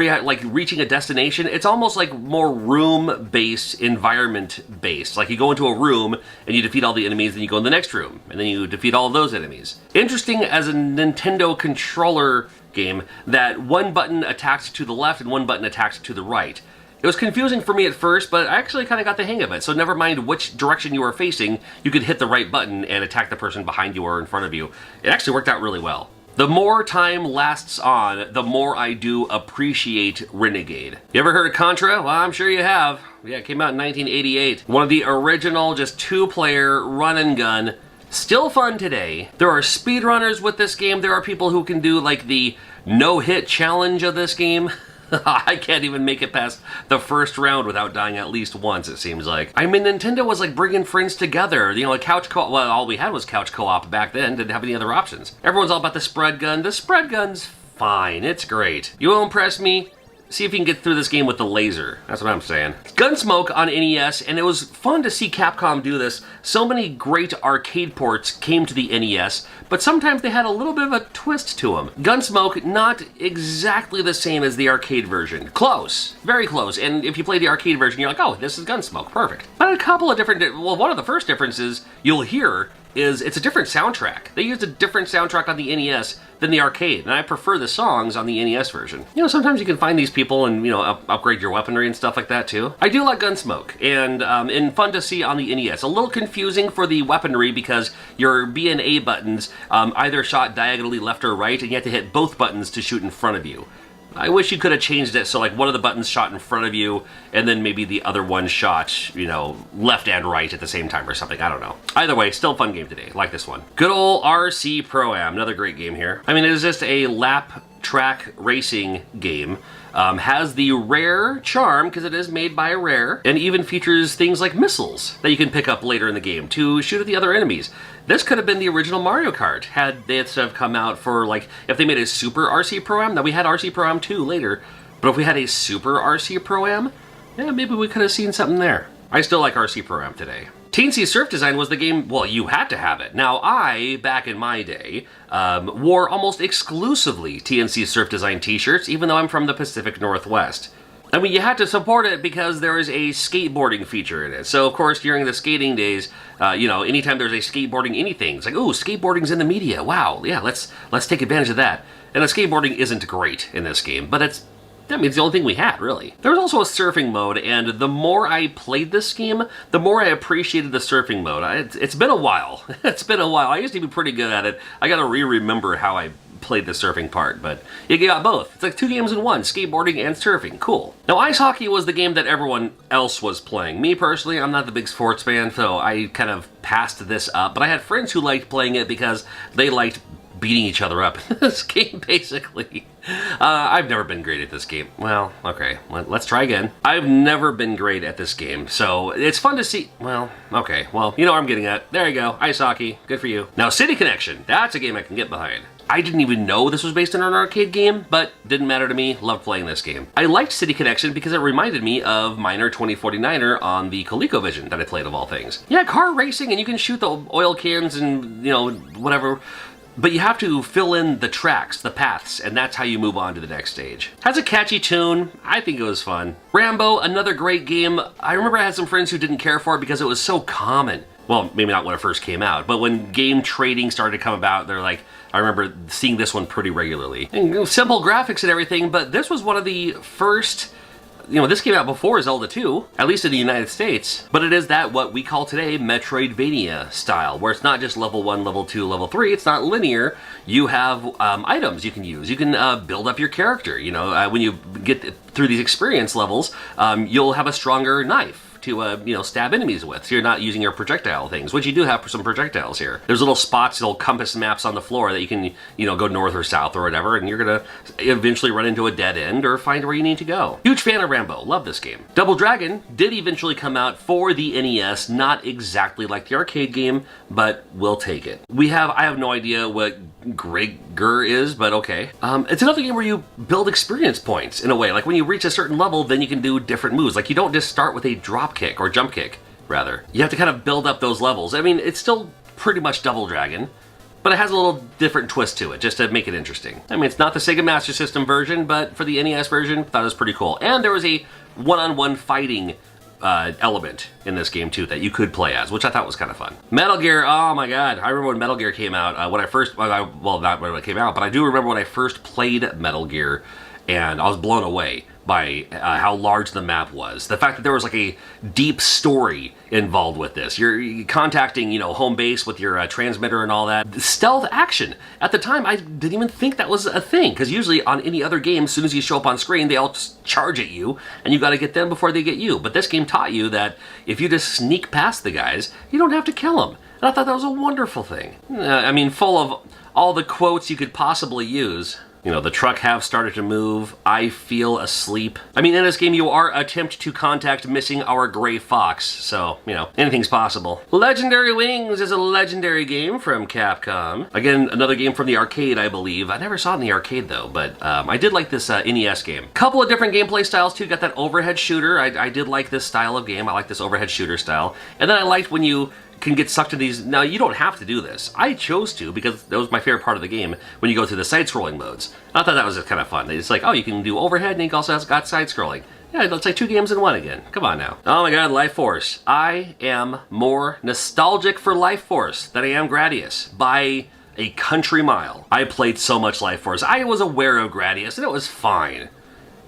reaching a destination, it's almost like more room-based, environment-based. Like you go into a room and you defeat all the enemies, then you go in the next room, and then you defeat all of those enemies. Interesting as a Nintendo controller game that one button attacks to the left and one button attacks to the right. It was confusing for me at first, but I actually kind of got the hang of it. So never mind which direction you were facing, you could hit the right button and attack the person behind you or in front of you. It actually worked out really well. The more time lasts on, the more I do appreciate Renegade. You ever heard of Contra? Well, I'm sure you have. Yeah, it came out in 1988. One of the original, just two-player run and gun. Still fun today. There are speedrunners with this game. There are people who can do like the no-hit challenge of this game. I can't even make it past the first round without dying at least once, it seems like. I mean, Nintendo was like bringing friends together. You know, a couch co-op, well, all we had was couch co-op back then, didn't have any other options. Everyone's all about the spread gun. The spread gun's fine, it's great. You will impress me? See if you can get through this game with the laser. That's what I'm saying. Gunm Smoke on NES, and it was fun to see Capcom do this. So many great arcade ports came to the NES, but sometimes they had a little bit of a twist to them. Gunm Smoke, not exactly the same as the arcade version. Close, very close. And if you play the arcade version, you're like, oh, this is Gunm Smoke, perfect. But a couple of different, well, one of the first differences you'll hear is it's a different soundtrack. They used a different soundtrack on the NES than the arcade, and I prefer the songs on the NES version. You know, sometimes you can find these people and, you know, upgrade your weaponry and stuff like that too. I do like Gunm Smoke, and fun to see on the NES. A little confusing for the weaponry because your B and A buttons either shot diagonally left or right, and you have to hit both buttons to shoot in front of you. I wish you could have changed it so like one of the buttons shot in front of you and then maybe the other one shot, you know, left and right at the same time or something. I don't know. Either way, still a fun game today. Like this one. Good old RC Pro-Am. Another great game here. I mean, it is just a lap track racing game. Has the Rare charm, because it is made by Rare, and even features things like missiles that you can pick up later in the game to shoot at the other enemies. This could have been the original Mario Kart, had they have come out for, like, if they made a Super RC Pro-Am. Now, we had RC Pro-Am 2 later, but if we had a Super RC Pro-Am, yeah, maybe we could have seen something there. I still like RC Pro-Am today. Teensy Surf Design was the game, well, you had to have it. Now, I, back in my day, wore almost exclusively TNC Surf Design t-shirts, even though I'm from the Pacific Northwest. I mean, you had to support it because there is a skateboarding feature in it. So, of course, during the skating days, you know, anytime there's a skateboarding anything, it's like, ooh, skateboarding's in the media. Wow, yeah, let's take advantage of that. And the skateboarding isn't great in this game, but it's, I mean, it's the only thing we had, really. There was also a surfing mode, and the more I played this game, the more I appreciated the surfing mode. It's been a while. It's been a while. I used to be pretty good at it. I gotta remember how I played the surfing part, but you got both. It's like 2 games in 1, skateboarding and surfing. Cool. Now, ice hockey was the game that everyone else was playing. Me, personally, I'm not the big sports fan, so I kind of passed this up, but I had friends who liked playing it because they liked beating each other up in this game, basically. I've never been great at this game. Well, okay, let's try again. I've never been great at this game, so it's fun to see. Well, okay, well, you know what I'm getting at. There you go, ice hockey, good for you. Now, City Connection, that's a game I can get behind. I didn't even know this was based on an arcade game, but didn't matter to me. Loved playing this game. I liked City Connection because it reminded me of Miner 2049er on the ColecoVision that I played, of all things. Yeah, car racing, and you can shoot the oil cans and, you know, whatever. But you have to fill in the tracks, the paths, and that's how you move on to the next stage. Has a catchy tune. I think it was fun. Rambo, another great game. I remember I had some friends who didn't care for it because it was so common. Well, maybe not when it first came out, but when game trading started to come about, they're like, I remember seeing this one pretty regularly. And, you know, simple graphics and everything, but this was one of the first, you know, this came out before Zelda 2, at least in the United States, but it is that what we call today Metroidvania style, where it's not just level 1, level 2, level 3, it's not linear. You have items you can use. You can build up your character. You know, when you get through these experience levels, you'll have a stronger knife to, you know, stab enemies with. So you're not using your projectile things, which you do have for some projectiles here. There's little spots, little compass maps on the floor that you can, you know, go north or south or whatever, and you're gonna eventually run into a dead end or find where you need to go. Huge fan of Rambo, love this game. Double Dragon did eventually come out for the NES, not exactly like the arcade game, but we'll take it. I have no idea what Grigger is, but okay. It's another game where you build experience points in a way. Like when you reach a certain level, then you can do different moves. Like you don't just start with a drop kick, or jump kick, rather. You have to kind of build up those levels. I mean, it's still pretty much Double Dragon, but it has a little different twist to it, just to make it interesting. I mean, it's not the Sega Master System version, but for the NES version, I thought it was pretty cool. And there was a one-on-one fighting element in this game too that you could play as, which I thought was kind of fun. Metal Gear, oh my god, I remember when Metal Gear came out, when I first, well, not when it came out, but I do remember when I first played Metal Gear, and I was blown away by how large the map was. The fact that there was like a deep story involved with this. You're contacting, you know, home base with your transmitter and all that. Stealth action. At the time, I didn't even think that was a thing, because usually on any other game, as soon as you show up on screen, they all just charge at you, and you got to get them before they get you. But this game taught you that if you just sneak past the guys, you don't have to kill them. And I thought that was a wonderful thing. I mean, full of all the quotes you could possibly use. You know, the truck have started to move. I feel asleep. I mean, in this game, you are attempt to contact missing our gray fox. So, you know, anything's possible. Legendary Wings is a legendary game from Capcom. Again, another game from the arcade, I believe. I never saw it in the arcade, though, but I did like this NES game. Couple of different gameplay styles, too. Got that overhead shooter. I did like this style of game. I like this overhead shooter style. And then I liked when you can get sucked into these. Now, you don't have to do this. I chose to because that was my favorite part of the game when you go through the side-scrolling modes. I thought that was just kind of fun. It's like, oh, you can do overhead and you also got side-scrolling. Yeah, it's like 2 games in 1 again. Come on now. Oh my god, Life Force. I am more nostalgic for Life Force than I am Gradius by a country mile. I played so much Life Force. I was aware of Gradius and it was fine.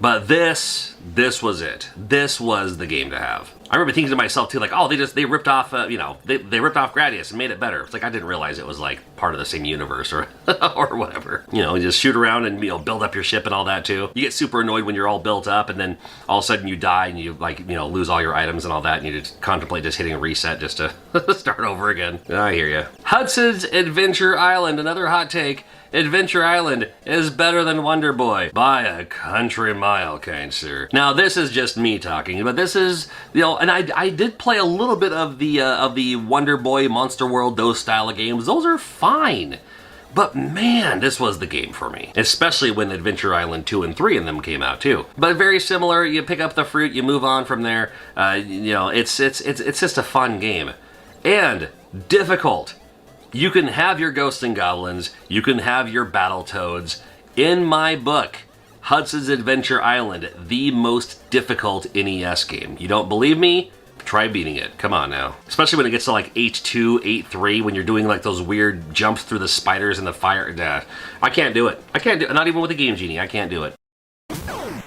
But this was it. This was the game to have. I remember thinking to myself too, like, oh, they ripped off, you know, they ripped off Gradius and made it better. It's like I didn't realize it was like part of the same universe or or whatever. You know, you just shoot around and, you know, build up your ship and all that too. You get super annoyed when you're all built up and then all of a sudden you die and you, like, you know, lose all your items and all that, and you just contemplate just hitting a reset just to start over again. I hear you. Hudson's Adventure Island, another hot take. Adventure Island is better than Wonder Boy by a country mile, kind sir. Now this is just me talking, but this is, you know, and I did play a little bit of the Wonder Boy, Monster World, those style of games. Those are fine. But man, this was the game for me. Especially when Adventure Island 2 and 3 in them came out too. But very similar, you pick up the fruit, you move on from there. You know, it's just a fun game. And difficult. You can have your Ghosts and Goblins, you can have your Battletoads. In my book, Hudson's Adventure Island, the most difficult NES game. You don't believe me? Try beating it. Come on now. Especially when it gets to like 8-2, 8-3, when you're doing like those weird jumps through the spiders and the fire. Nah, I can't do it. I can't do it. Not even with the Game Genie. I can't do it.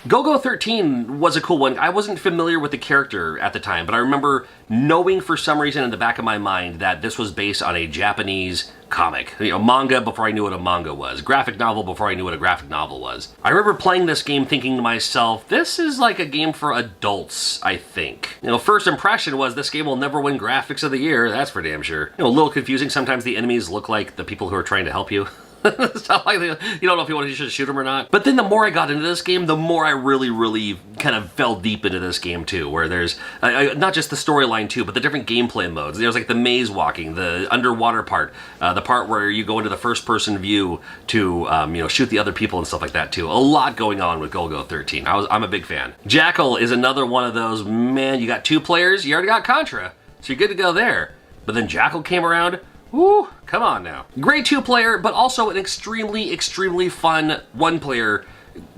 Go-Go 13 was a cool one. I wasn't familiar with the character at the time, but I remember knowing for some reason in the back of my mind that this was based on a Japanese comic. You know, manga before I knew what a manga was. Graphic novel before I knew what a graphic novel was. I remember playing this game thinking to myself, this is like a game for adults, I think. You know, first impression was this game will never win Graphics of the Year, that's for damn sure. You know, a little confusing. Sometimes the enemies look like the people who are trying to help you. Stuff like that. You don't know if you should shoot them or not. But then the more I got into this game, the more I really kind of fell deep into this game too, where there's not just the storyline too, but the different gameplay modes. There's like the maze walking, the underwater part, the part where you go into the first person view to you know, shoot the other people and stuff like that too. A lot going on with Go-Go 13. I'm a big fan. Jackal is another one of those, man, you got 2 players, you already got Contra, so you're good to go there. But then Jackal came around. Woo, come on now. Great 2-player, but also an extremely fun 1-player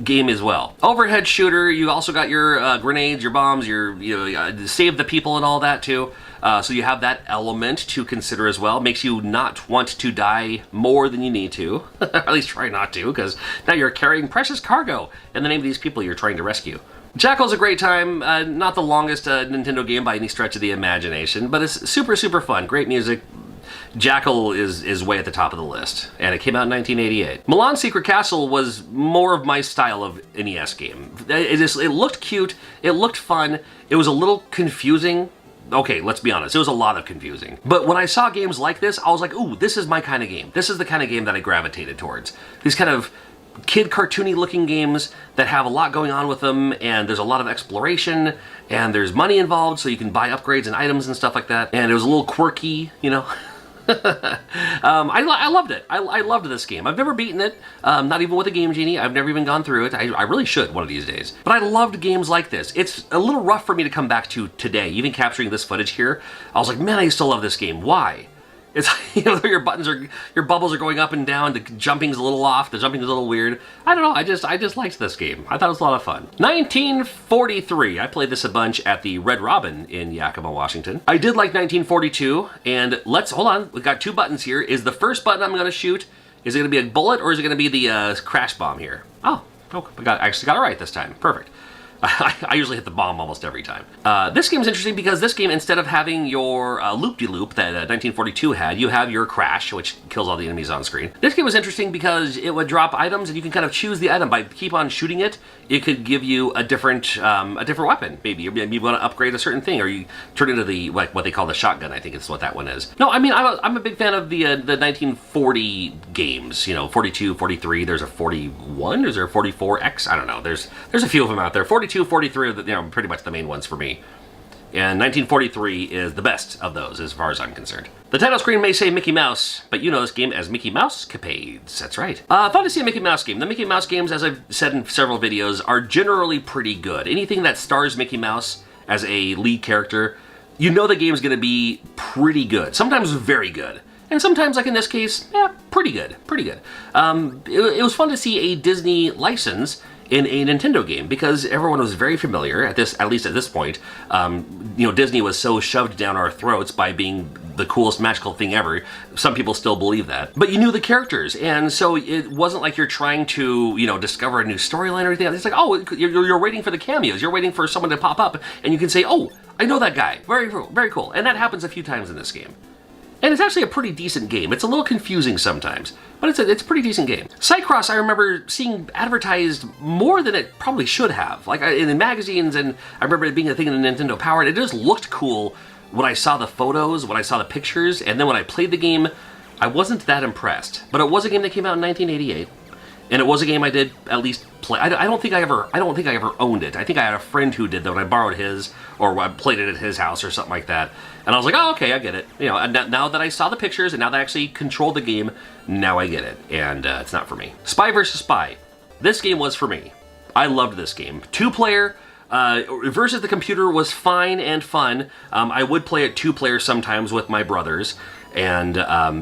game as well. Overhead shooter, you also got your grenades, your bombs, your save the people and all that too. So you have that element to consider as well. Makes you not want to die more than you need to. At least try not to, because now you're carrying precious cargo in the name of these people you're trying to rescue. Jackal's a great time, not the longest Nintendo game by any stretch of the imagination, but it's super fun, great music. Jackal is way at the top of the list, and it came out in 1988. Milan's Secret Castle was more of my style of NES game. It looked cute, it looked fun, it was a little confusing. Okay, let's be honest, it was a lot of confusing. But when I saw games like this, I was like, ooh, this is my kind of game. This is the kind of game that I gravitated towards. These kind of kid cartoony looking games that have a lot going on with them, and there's a lot of exploration, and there's money involved, so you can buy upgrades and items and stuff like that. And it was a little quirky, you know. I loved it. I loved this game. I've never beaten it, not even with a Game Genie. I've never even gone through it. I really should one of these days. But I loved games like this. It's a little rough for me to come back to today. Even capturing this footage here, I was like, man, I still love this game. Why? It's, you know, your bubbles are going up and down, the jumping's a little off, the jumping's a little weird. I don't know, I just liked this game. I thought it was a lot of fun. 1943, I played this a bunch at the Red Robin in Yakima, Washington. I did like 1942, and hold on, we've got 2 buttons here. Is the first button I'm gonna shoot, is it gonna be a bullet or is it gonna be the crash bomb here? Oh, Oh, I actually got it right this time. Perfect. I usually hit the bomb almost every time. This game's interesting because this game, instead of having your loop-de-loop that 1942 had, you have your crash, which kills all the enemies on screen. This game was interesting because it would drop items, and you can kind of choose the item. By keep on shooting it, it could give you a different weapon. Maybe you want to upgrade a certain thing, or you turn into the what they call the shotgun. I think is what that one is. No, I mean I'm a big fan of the 1940 games. You know, 42, 43. There's a 41. Is there a 44X? I don't know. There's a few of them out there. 42, 43 are the, pretty much the main ones for me. And 1943 is the best of those, as far as I'm concerned. The title screen may say Mickey Mouse, but you know this game as Mickey Mouse Capades. That's right. Fun to see a Mickey Mouse game. The Mickey Mouse games, as I've said in several videos, are generally pretty good. Anything that stars Mickey Mouse as a lead character, you know the game's going to be pretty good. Sometimes very good. And sometimes, like in this case, yeah, pretty good. Pretty good. It was fun to see a Disney license in a Nintendo game because everyone was very familiar at least at this point. You know, Disney was so shoved down our throats by being the coolest magical thing ever. Some people still believe that, but you knew the characters, and so it wasn't like you're trying to, you know, discover a new storyline or anything. It's like, oh, you're waiting for the cameos. You're waiting for someone to pop up, and you can say, oh, I know that guy. Very, very cool. And that happens a few times in this game. And it's actually a pretty decent game. It's a little confusing sometimes, but it's a pretty decent game. Cycross, I remember seeing advertised more than it probably should have. Like in the magazines, and I remember it being a thing in the Nintendo Power, and it just looked cool when I saw the photos, when I saw the pictures, and then when I played the game, I wasn't that impressed. But it was a game that came out in 1988, and it was a game I did at least play. I don't think I ever owned it. I think I had a friend who did, though, and I borrowed his, or I played it at his house or something like that. And I was like, oh, okay, I get it. You know, and now that I saw the pictures and now that I actually controlled the game, now I get it. And it's not for me. Spy vs. Spy. This game was for me. I loved this game. 2-player versus the computer was fine and fun. I would play it 2-player sometimes with my brothers. And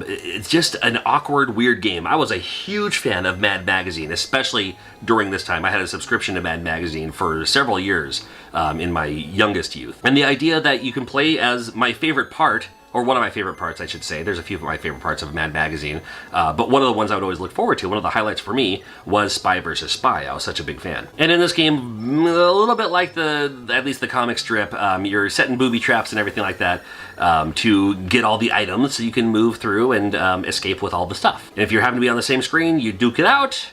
it's just an awkward, weird game. I was a huge fan of Mad Magazine, especially during this time. I had a subscription to Mad Magazine for several years in my youngest youth. And the idea that you can play as my favorite part, or one of my favorite parts, I should say. There's a few of my favorite parts of Mad Magazine, but one of the ones I would always look forward to, one of the highlights for me, was Spy vs. Spy. I was such a big fan. And in this game, a little bit like at least the comic strip, you're setting booby traps and everything like that to get all the items so you can move through and escape with all the stuff. And if you're having to be on the same screen, you duke it out,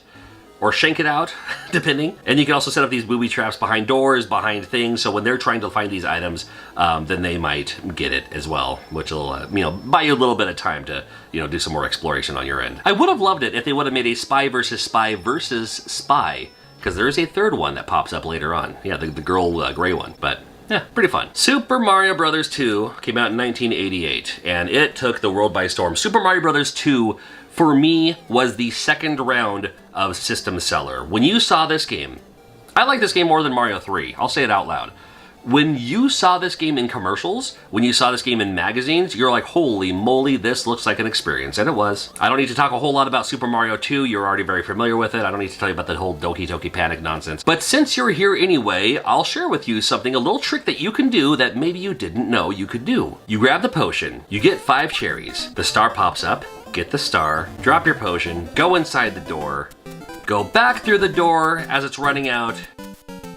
or shank it out, depending. And you can also set up these booby traps behind doors, behind things, so when they're trying to find these items, then they might get it as well, which will, you know, buy you a little bit of time to, you know, do some more exploration on your end. I would have loved it if they would have made a Spy vs. Spy vs. Spy, because there is a third one that pops up later on. Yeah, the girl gray one, but yeah, pretty fun. Super Mario Bros. 2 came out in 1988, and it took the world by storm. Super Mario Bros. 2, for me, was the second round of system seller. When you saw this game, I like this game more than Mario 3. I'll say it out loud. When you saw this game in commercials, when you saw this game in magazines, you're like, holy moly, this looks like an experience. And it was. I don't need to talk a whole lot about Super Mario 2. You're already very familiar with it. I don't need to tell you about the whole Doki Doki Panic nonsense. But since you're here anyway, I'll share with you something, a little trick that you can do that maybe you didn't know you could do. You grab the potion, you get 5 cherries, the star pops up, get the star, drop your potion, go inside the door, go back through the door as it's running out,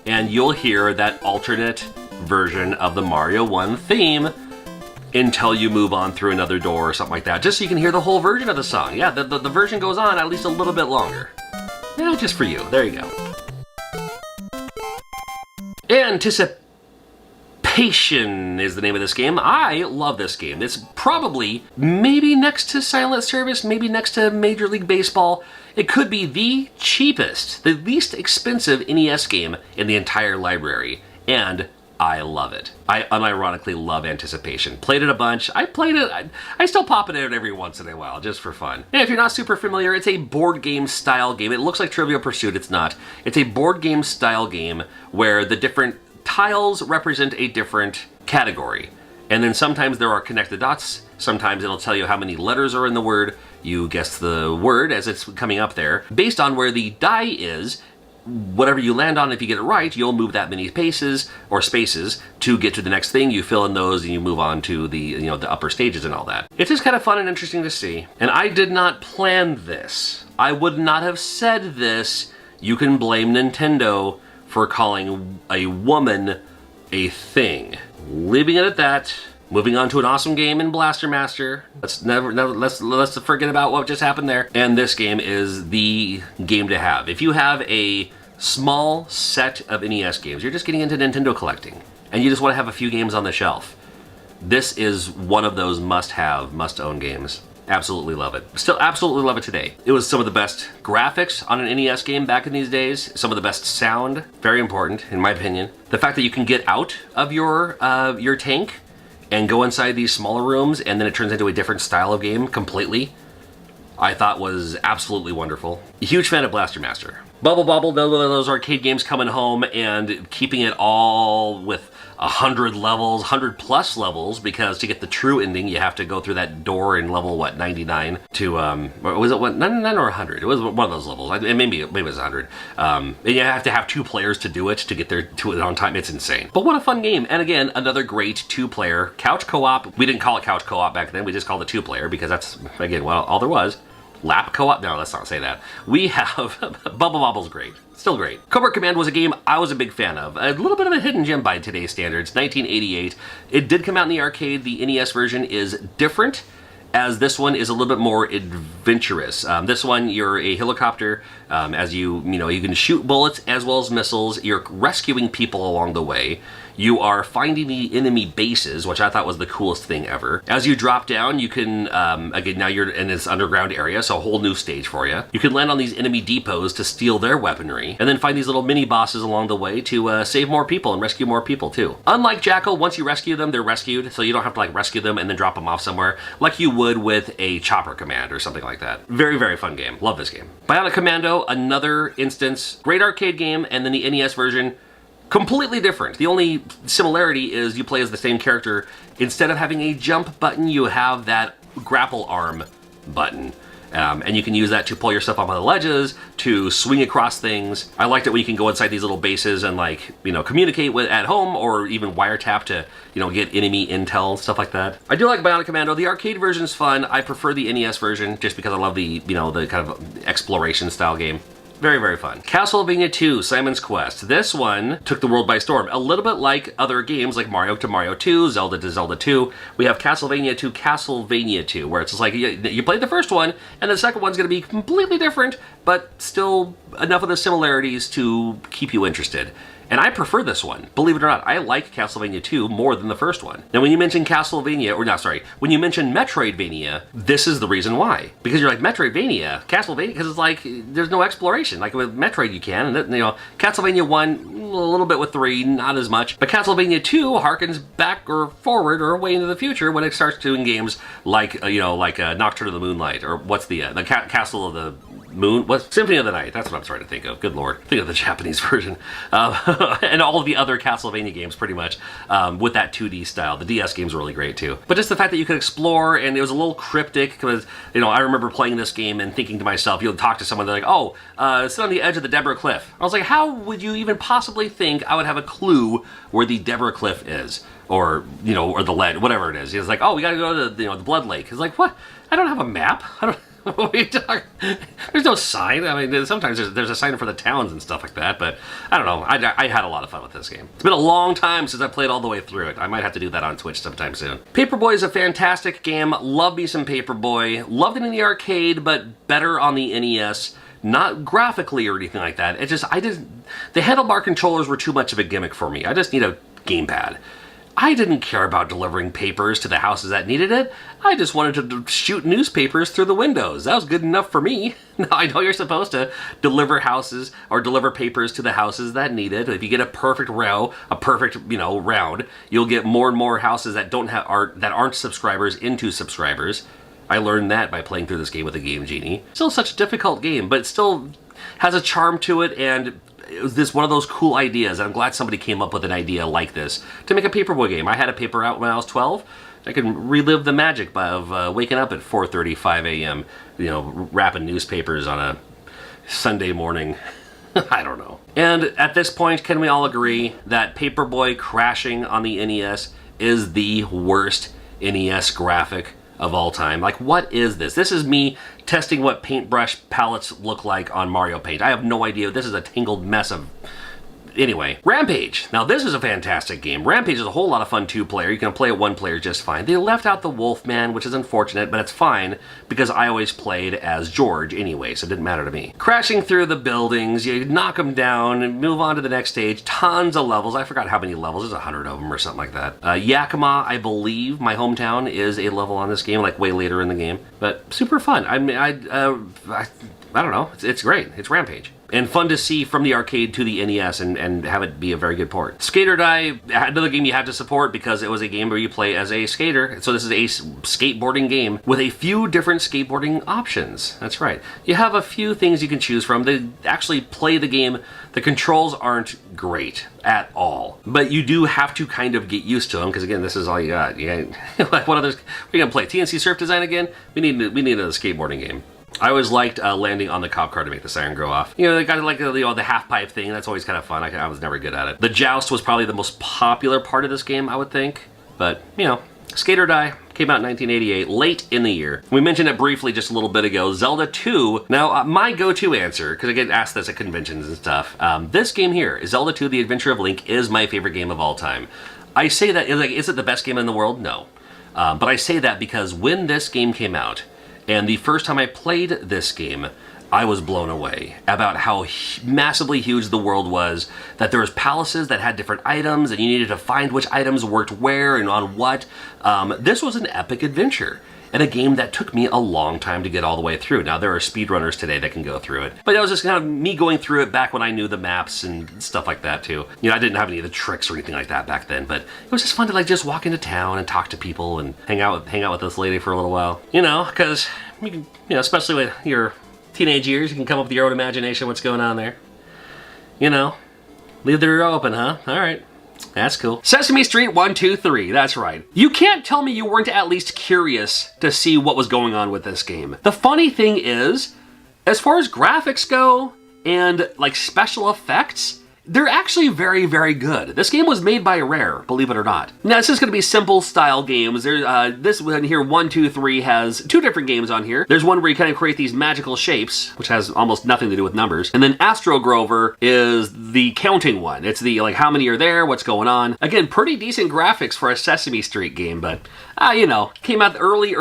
and you'll hear that alternate version of the Mario 1 theme until you move on through another door or something like that, just so you can hear the whole version of the song. Yeah, the version goes on at least a little bit longer. Yeah, just for you. There you go. Anticipation is the name of this game. I love this game. It's probably, maybe next to Silent Service, maybe next to Major League Baseball, it could be the cheapest, the least expensive NES game in the entire library. And I love it. I unironically love Anticipation. Played it a bunch. I played it, I still pop it out every once in a while, just for fun. And if you're not super familiar, it's a board game style game. It looks like Trivial Pursuit, it's not. It's a board game style game where the different tiles represent a different category. And then sometimes there are connect the dots. Sometimes it'll tell you how many letters are in the word. You guess the word as it's coming up there. Based on where the die is, whatever you land on, if you get it right, you'll move that many spaces to get to the next thing. You fill in those and you move on to the, you know, the upper stages and all that. It's just kind of fun and interesting to see. And I did not plan this. I would not have said this you can blame Nintendo for calling a woman a thing. Leaving it at that. Moving on to an awesome game in Blaster Master. Let's forget about what just happened there. And this game is the game to have. If you have a small set of NES games, you're just getting into Nintendo collecting, and you just want to have a few games on the shelf, this is one of those must-have, must-own games. Absolutely love it. Still absolutely love it today. It was some of the best graphics on an NES game back in these days. Some of the best sound. Very important, in my opinion. The fact that you can get out of your tank and go inside these smaller rooms, and then it turns into a different style of game completely, I thought was absolutely wonderful. A huge fan of Blaster Master. Bubble Bobble, those arcade games coming home and keeping it all with 100 levels, 100 plus levels, because to get the true ending, you have to go through that door in level, what, 99 to, or was it what, 99 or 100? It was one of those levels. Maybe it was 100. And you have to have 2 players to do it, to get there to it on time. It's insane. But what a fun game. And again, another great 2-player couch co-op. We didn't call it couch co-op back then. We just called it 2-player because that's, again, well, all there was. Lap co-op? No, let's not say that. We have Bubble Bobble's great. Still great. Cobra Command was a game I was a big fan of. A little bit of a hidden gem by today's standards, 1988. It did come out in the arcade. The NES version is different, as this one is a little bit more adventurous. This one, you're a helicopter. As you can shoot bullets as well as missiles. You're rescuing people along the way. You are finding the enemy bases, which I thought was the coolest thing ever. As you drop down, you can, again, now you're in this underground area, so a whole new stage for you. You can land on these enemy depots to steal their weaponry, and then find these little mini bosses along the way to save more people and rescue more people too. Unlike Jackal, once you rescue them, they're rescued, so you don't have to like rescue them and then drop them off somewhere like you would with a Chopper Command or something like that. Very, very fun game. Love this game. Bionic Commando, another instance. Great arcade game, and then the NES version, completely different. The only similarity is you play as the same character. Instead of having a jump button, you have that grapple arm button. And you can use that to pull yourself up on the ledges, to swing across things. I liked it when you can go inside these little bases and communicate with at home, or even wiretap to, get enemy intel, stuff like that. I do like Bionic Commando. The arcade version is fun. I prefer the NES version just because I love the, the kind of exploration style game. Very, very fun. Castlevania 2, Simon's Quest. This one took the world by storm. A little bit like other games like Mario to Mario 2, Zelda to Zelda 2. We have Castlevania to Castlevania 2, where it's just like you played the first one, and the second one's going to be completely different, but still enough of the similarities to keep you interested. And I prefer this one. Believe it or not, I like Castlevania 2 more than the first one. Now, when you mention when you mention Metroidvania, this is the reason why. Because you're like, Metroidvania, Castlevania, because it's like, there's no exploration. Like with Metroid you can, and Castlevania 1, a little bit with 3, not as much. But Castlevania 2 harkens back or forward or way into the future when it starts doing games like, Nocturne of the Moonlight, or what's the Castle of the Moon, what, Symphony of the Night, that's what I'm trying to think of. Good lord. Think of the Japanese version. And all of the other Castlevania games, pretty much, with that 2D style. The DS games are really great, too. But just the fact that you could explore, and it was a little cryptic, because, I remember playing this game and thinking to myself, you'll talk to someone, they're like, oh, sit on the edge of the Deborah Cliff. I was like, how would you even possibly think I would have a clue where the Deborah Cliff is? Or, or the lead, whatever it is. He's like, oh, we gotta go to the Blood Lake. He's like, what? I don't have a map. What are you talking? There's no sign. I mean, sometimes there's a sign for the towns and stuff like that, but I don't know. I had a lot of fun with this game. It's been a long time since I played all the way through it. I might have to do that on Twitch sometime soon. Paperboy is a fantastic game. Love me some Paperboy. Loved it in the arcade, but better on the NES. Not graphically or anything like that. It's just, the handlebar controllers were too much of a gimmick for me. I just need a gamepad. I didn't care about delivering papers to the houses that needed it. I just wanted to shoot newspapers through the windows. That was good enough for me. Now, I know you're supposed to deliver houses or deliver papers to the houses that need it. If you get a perfect row, a perfect, round, you'll get more and more houses that that aren't subscribers into subscribers. I learned that by playing through this game with a Game Genie. Still such a difficult game, but it still has a charm to it, and it was one of those cool ideas, and I'm glad somebody came up with an idea like this to make a Paperboy game. I had a paper out when I was 12. I can relive the magic of waking up at 4:35 a.m., wrapping newspapers on a Sunday morning. I don't know. And at this point, can we all agree that Paperboy crashing on the NES is the worst NES graphic of all time. Like, what is this? This is me testing what paintbrush palettes look like on Mario Paint. I have no idea. This is a tangled mess of... Anyway, Rampage. Now this is a fantastic game. Rampage is a whole lot of fun two-player. You can play it one player just fine. They left out the Wolfman, which is unfortunate, but it's fine because I always played as George anyway, so it didn't matter to me. Crashing through the buildings, you knock them down and move on to the next stage. Tons of levels. I forgot how many levels. There's 100 of them or something like that. Yakima, I believe, my hometown, is a level on this game, like way later in the game. But super fun. I mean, I don't know. It's great. It's Rampage. And fun to see from the arcade to the NES and have it be a very good port. Skate or Die, another game you had to support because it was a game where you play as a skater. So this is a skateboarding game with a few different skateboarding options. That's right. You have a few things you can choose from. To actually play the game, the controls aren't great at all. But you do have to kind of get used to them because, again, this is all you got. What others? We're going to play TNC Surf Design again? We need a skateboarding game. I always liked landing on the cop car to make the siren go off. You know, they got like the half pipe thing. That's always kind of fun. I was never good at it. The joust was probably the most popular part of this game, I would think. But, you know, Skate or Die came out in 1988, late in the year. We mentioned it briefly just a little bit ago. Zelda 2. Now, my go-to answer, because I get asked this at conventions and stuff, this game here, Zelda 2: The Adventure of Link, is my favorite game of all time. I say that, like, is it the best game in the world? No. But I say that because when this game came out, and the first time I played this game, I was blown away about how massively huge the world was, that there was palaces that had different items, and you needed to find which items worked where and on what. This was an epic adventure, and a game that took me a long time to get all the way through. Now, there are speedrunners today that can go through it, but it was just kind of me going through it back when I knew the maps and stuff like that, too. You know, I didn't have any of the tricks or anything like that back then, but it was just fun to, like, just walk into town and talk to people and hang out with this lady for a little while. You know, because, you know, especially with your teenage years, you can come up with your own imagination what's going on there. You know, leave the door open, huh? All right. That's cool. Sesame Street 1, 2, 3. That's right. You can't tell me you weren't at least curious to see what was going on with this game. The funny thing is, as far as graphics go and like special effects, they're actually very, very good. This game was made by Rare, believe it or not. Now, this is going to be simple style games. This one here, 1, 2, 3, has two different games on here. There's one where you kind of create these magical shapes, which has almost nothing to do with numbers. And then Astro Grover is the counting one. It's the, like, how many are there, what's going on. Again, pretty decent graphics for a Sesame Street game, but, you know, came out early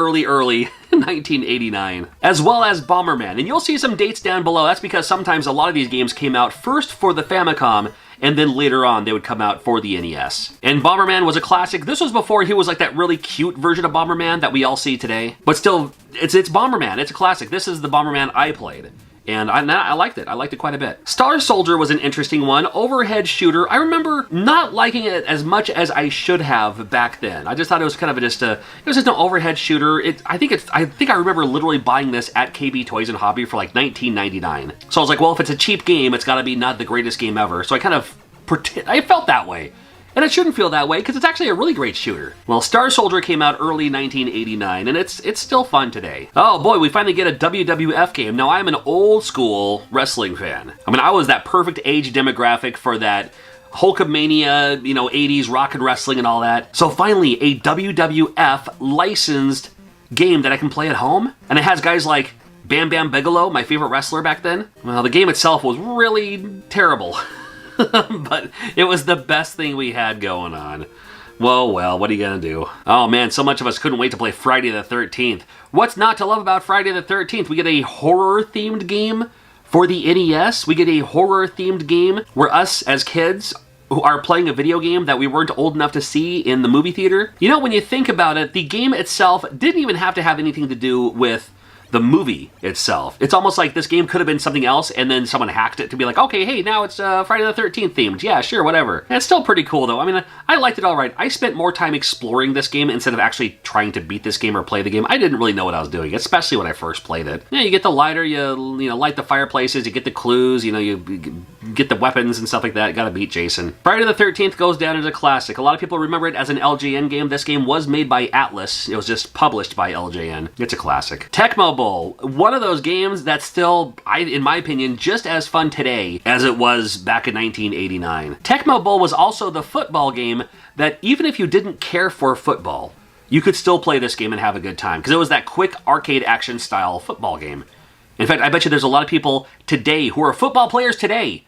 1989, as well as Bomberman. And you'll see some dates down below. That's because sometimes a lot of these games came out first for the Famicom, and then later on they would come out for the NES. And Bomberman was a classic. This was before he was like that really cute version of Bomberman that we all see today. But still, it's Bomberman. It's a classic. This is the Bomberman I played. And I liked it. I liked it quite a bit. Star Soldier was an interesting one. Overhead shooter. I remember not liking it as much as I should have back then. I just thought it was kind of just an overhead shooter. I think I remember literally buying this at KB Toys and Hobby for like $19.99. So I was like, well, if it's a cheap game, it's got to be not the greatest game ever. So I felt that way. And it shouldn't feel that way because it's actually a really great shooter. Well, Star Soldier came out early 1989, and it's still fun today. Oh boy, we finally get a WWF game. Now, I'm an old school wrestling fan. I mean, I was that perfect age demographic for that Hulkamania, you know, 80s rock and wrestling and all that. So finally, a WWF licensed game that I can play at home. And it has guys like Bam Bam Bigelow, my favorite wrestler back then. Well, the game itself was really terrible. But it was the best thing we had going on. Well, what are you gonna do? Oh man, so much of us couldn't wait to play Friday the 13th. What's not to love about Friday the 13th? We get a horror-themed game for the NES. We get a horror-themed game where us as kids who are playing a video game that we weren't old enough to see in the movie theater. You know, when you think about it, the game itself didn't even have to have anything to do with the movie itself. It's almost like this game could have been something else and then someone hacked it to be like, okay, hey, now it's Friday the 13th themed. Yeah, sure, whatever. And it's still pretty cool though. I mean, I liked it all right. I spent more time exploring this game instead of actually trying to beat this game or play the game. I didn't really know what I was doing, especially when I first played it. Yeah, you get the lighter, you light the fireplaces, you get the clues, you get the weapons and stuff like that. Gotta beat Jason. Friday the 13th goes down as a classic. A lot of people remember it as an LJN game. This game was made by Atlas. It was just published by LJN. It's a classic. Tecmo Bowl. One of those games that's still, in my opinion, just as fun today as it was back in 1989. Tecmo Bowl was also the football game that even if you didn't care for football, you could still play this game and have a good time, because it was that quick arcade action style football game. In fact, I bet you there's a lot of people today who are football players today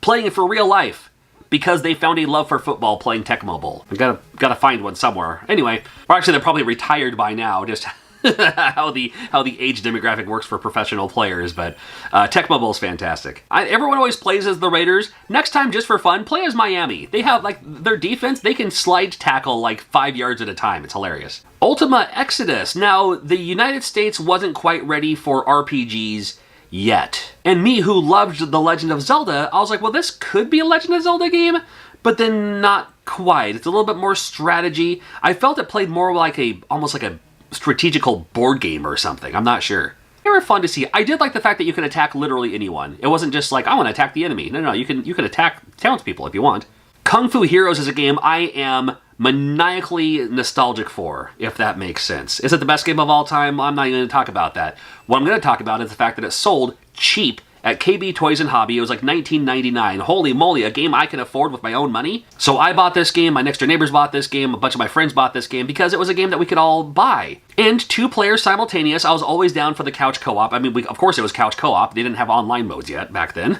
playing it for real life because they found a love for football playing Tecmo Bowl. I gotta find one somewhere. Anyway, or actually they're probably retired by now, just how the age demographic works for professional players, but Tecmo Bowl's fantastic. Everyone always plays as the Raiders. Next time, just for fun, play as Miami. They have, like, their defense, they can slide tackle like 5 yards at a time. It's hilarious. Ultima Exodus. Now, the United States wasn't quite ready for RPGs yet. And me, who loved The Legend of Zelda, I was like, well, this could be a Legend of Zelda game, but then not quite. It's a little bit more strategy. I felt it played more like almost like a strategical board game or something. I'm not sure. They were fun to see. I did like the fact that you could attack literally anyone. It wasn't just like, I want to attack the enemy. No, you can attack townspeople if you want. Kung Fu Heroes is a game I am maniacally nostalgic for, if that makes sense. Is it the best game of all time? I'm not even going to talk about that. What I'm going to talk about is the fact that it sold cheap at KB Toys and Hobby. It was like $19.99. Holy moly, a game I can afford with my own money. So I bought this game, my next door neighbors bought this game, a bunch of my friends bought this game because it was a game that we could all buy. And 2 players simultaneous. I was always down for the couch co-op. I mean, of course it was couch co-op. They didn't have online modes yet back then.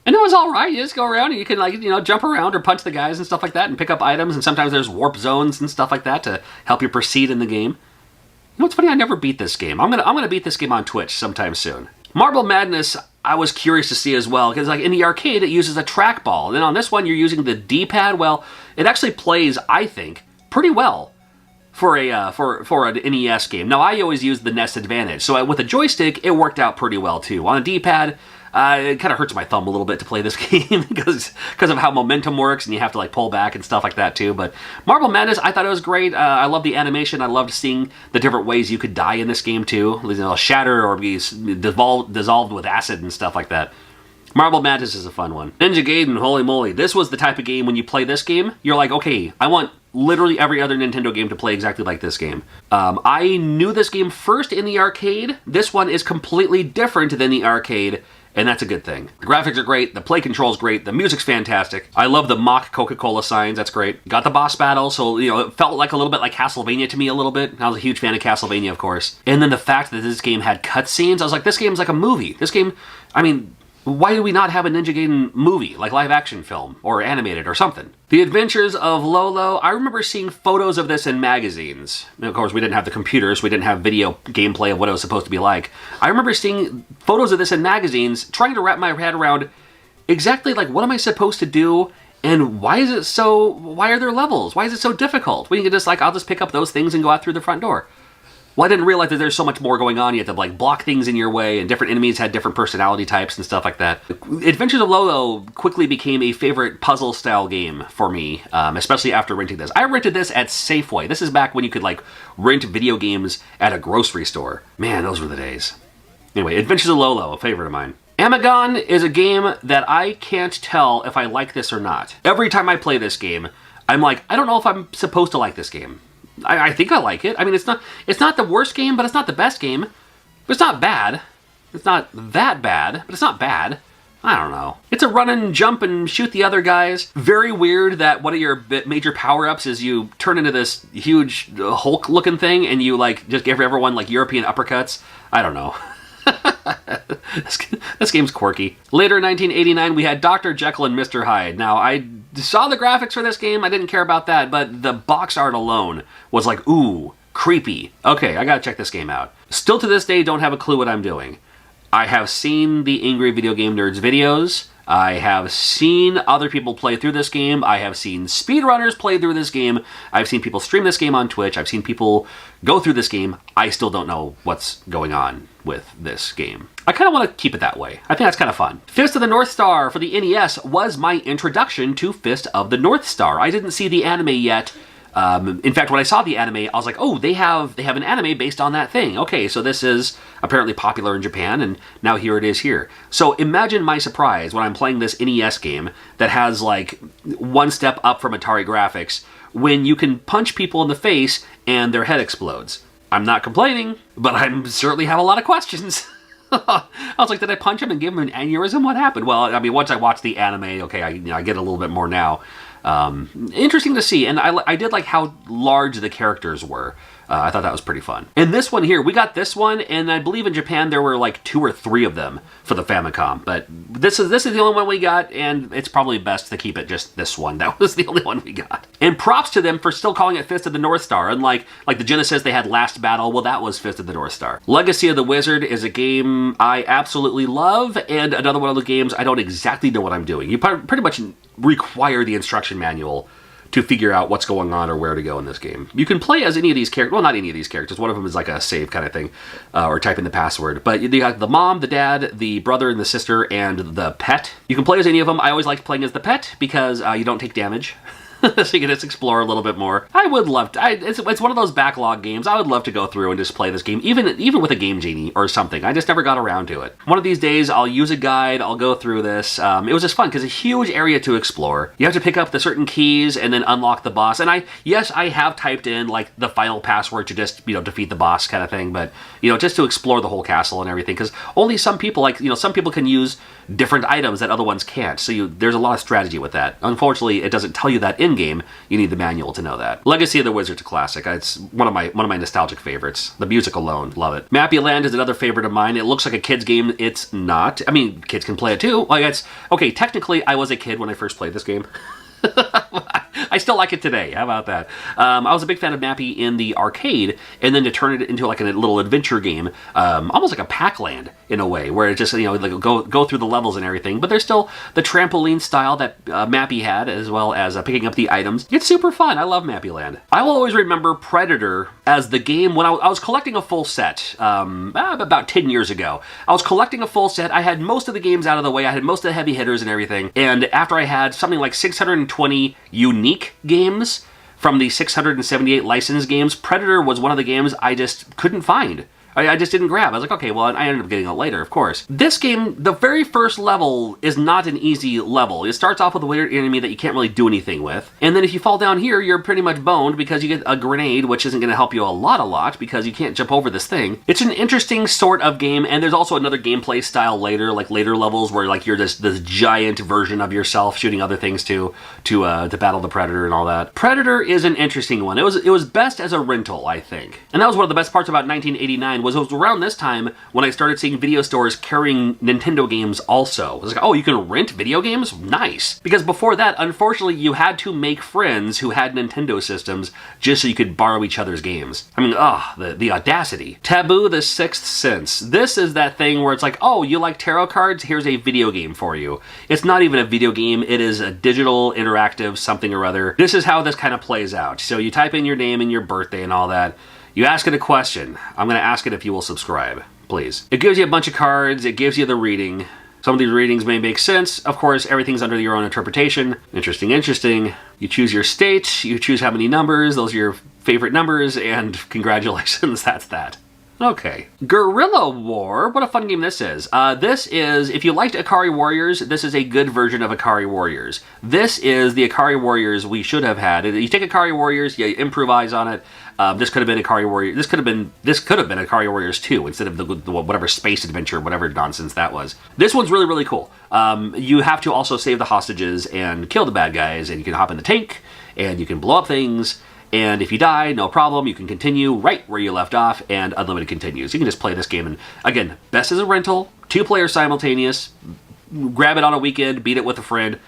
And it was all right. You just go around and you can, like, you know, jump around or punch the guys and stuff like that and pick up items. And sometimes there's warp zones and stuff like that to help you proceed in the game. You know what's funny? I never beat this game. I'm gonna beat this game on Twitch sometime soon. Marble Madness, I was curious to see as well, because like in the arcade it uses a trackball. And then on this one you're using the D-pad. Well, it actually plays, I think, pretty well for an NES game. Now I always use the NES Advantage, so with a joystick it worked out pretty well too. On a D-pad, it kind of hurts my thumb a little bit to play this game because of how momentum works, and you have to like pull back and stuff like that too. But Marble Madness, I thought it was great. I loved the animation. I loved seeing the different ways you could die in this game too. You know, shatter or be dissolved with acid and stuff like that. Marble Madness is a fun one. Ninja Gaiden, holy moly. This was the type of game when you play this game, you're like, okay, I want literally every other Nintendo game to play exactly like this game. I knew this game first in the arcade. This one is completely different than the arcade, and that's a good thing. The graphics are great, the play control's great, the music's fantastic. I love the mock Coca-Cola signs, that's great. Got the boss battle, so you know, it felt like a little bit like Castlevania to me a little bit. I was a huge fan of Castlevania, of course. And then the fact that this game had cutscenes, I was like, this game's like a movie. This game, I mean, why do we not have a Ninja Gaiden movie, like live action film, or animated, or something? The Adventures of Lolo, I remember seeing photos of this in magazines. And of course, we didn't have the computers, we didn't have video gameplay of what it was supposed to be like. I remember seeing photos of this in magazines, trying to wrap my head around exactly like, what am I supposed to do, and why are there levels? Why is it so difficult? We can just like, I'll just pick up those things and go out through the front door. Well, I didn't realize that there's so much more going on. You have to like block things in your way, and different enemies had different personality types and stuff like that. Adventures of Lolo quickly became a favorite puzzle-style game for me, especially after renting this. I rented this at Safeway. This is back when you could like rent video games at a grocery store. Man, those were the days. Anyway, Adventures of Lolo, a favorite of mine. Amagon is a game that I can't tell if I like this or not. Every time I play this game, I'm like, I don't know if I'm supposed to like this game. I think I like it. I mean, it's not the worst game, but it's not the best game. But it's not bad. It's not that bad, but it's not bad. I don't know. It's a run and jump and shoot the other guys. Very weird that one of your major power-ups is you turn into this huge Hulk-looking thing and you like just give everyone like European uppercuts. I don't know. This game's quirky. Later in 1989, we had Dr. Jekyll and Mr. Hyde. Now, I saw the graphics for this game. I didn't care about that, but the box art alone was like, ooh, creepy. Okay, I gotta check this game out. Still to this day, don't have a clue what I'm doing. I have seen the Angry Video Game Nerds videos. I have seen other people play through this game. I have seen speedrunners play through this game. I've seen people stream this game on Twitch. I've seen people go through this game. I still don't know what's going on with this game. I kind of want to keep it that way. I think that's kind of fun. Fist of the North Star for the NES was my introduction to Fist of the North Star. I didn't see the anime yet. In fact, when I saw the anime, I was like, oh, they have an anime based on that thing. Okay, so this is apparently popular in Japan, and now here it is here. So imagine my surprise when I'm playing this NES game that has like one step up from Atari graphics, when you can punch people in the face and their head explodes. I'm not complaining, but I certainly have a lot of questions. I was like, did I punch him and give him an aneurysm? What happened? Well, I mean, once I watched the anime, okay, I get it a little bit more now. Interesting to see, and I did like how large the characters were. I thought that was pretty fun. And this one here, we got this one, and I believe in Japan there were like 2 or 3 of them for the Famicom. But this is the only one we got, and it's probably best to keep it just this one. That was the only one we got. And props to them for still calling it Fist of the North Star. Unlike like the Genesis, they had Last Battle. Well, that was Fist of the North Star. Legacy of the Wizard is a game I absolutely love, and another one of the games I don't exactly know what I'm doing. You pretty much require the instruction manual to figure out what's going on or where to go in this game. You can play as any of these characters. Well, not any of these characters. One of them is like a save kind of thing, or type in the password. But you got the mom, the dad, the brother and the sister, and the pet. You can play as any of them. I always liked playing as the pet because you don't take damage. So you can just explore a little bit more. I would love to. It's one of those backlog games. I would love to go through and just play this game, even with a Game Genie or something. I just never got around to it. One of these days, I'll use a guide. I'll go through this. It was just fun because a huge area to explore. You have to pick up the certain keys and then unlock the boss. And I have typed in like the final password to just defeat the boss kind of thing. But just to explore the whole castle and everything, because only some people some people can use different items that other ones can't. So there's a lot of strategy with that. Unfortunately, it doesn't tell you that in game. You need the manual to know that. Legacy of the Wizard's a classic. It's one of my nostalgic favorites. The music alone, love it. Mappy Land is another favorite of mine. It looks like a kid's game. It's not. I mean, kids can play it too. Like okay. Technically, I was a kid when I first played this game. I still like it today. How about that? I was a big fan of Mappy in the arcade, and then to turn it into like a little adventure game, almost like a Pac-Land in a way, where it just like go through the levels and everything. But there's still the trampoline style that Mappy had, as well as picking up the items. It's super fun. I love Mappy Land. I will always remember Predator as the game when I was collecting a full set about 10 years ago. I was collecting a full set. I had most of the games out of the way. I had most of the heavy hitters and everything. And after I had something like 620 unique games from the 678 licensed games, Predator was one of the games I just couldn't find. I just didn't grab. I was like, okay, well, I ended up getting it later, of course. This game, the very first level is not an easy level. It starts off with a weird enemy that you can't really do anything with. And then if you fall down here, you're pretty much boned because you get a grenade, which isn't going to help you a lot because you can't jump over this thing. It's an interesting sort of game, and there's also another gameplay style later levels where like you're this giant version of yourself shooting other things to battle the Predator and all that. Predator is an interesting one. It was best as a rental, I think. And that was one of the best parts about 1989 was it was around this time when I started seeing video stores carrying Nintendo games also. It was like, oh, you can rent video games? Nice. Because before that, unfortunately, you had to make friends who had Nintendo systems just so you could borrow each other's games. I mean, the audacity. Taboo the Sixth Sense. This is that thing where it's like, oh, you like tarot cards? Here's a video game for you. It's not even a video game. It is a digital, interactive something or other. This is how this kind of plays out. So you type in your name and your birthday and all that. You ask it a question. I'm going to ask it if you will subscribe, please. It gives you a bunch of cards. It gives you the reading. Some of these readings may make sense. Of course, everything's under your own interpretation. Interesting. You choose your state. You choose how many numbers. Those are your favorite numbers. And congratulations, that's that. Okay. Guerrilla War. What a fun game this is. This is, if you liked Cario Warriors, this is a good version of Cario Warriors. This is the Cario Warriors we should have had. You take Cario Warriors, you improvise on it. This could have been a Cario Warriors. This could have been a Cario Warriors 2 instead of the whatever space adventure, whatever nonsense that was. This one's really, really cool. You have to also save the hostages and kill the bad guys, and you can hop in the tank, and you can blow up things. And if you die, no problem, you can continue right where you left off, and unlimited continues. You can just play this game, and again, best as a rental, 2 players simultaneous, grab it on a weekend, beat it with a friend,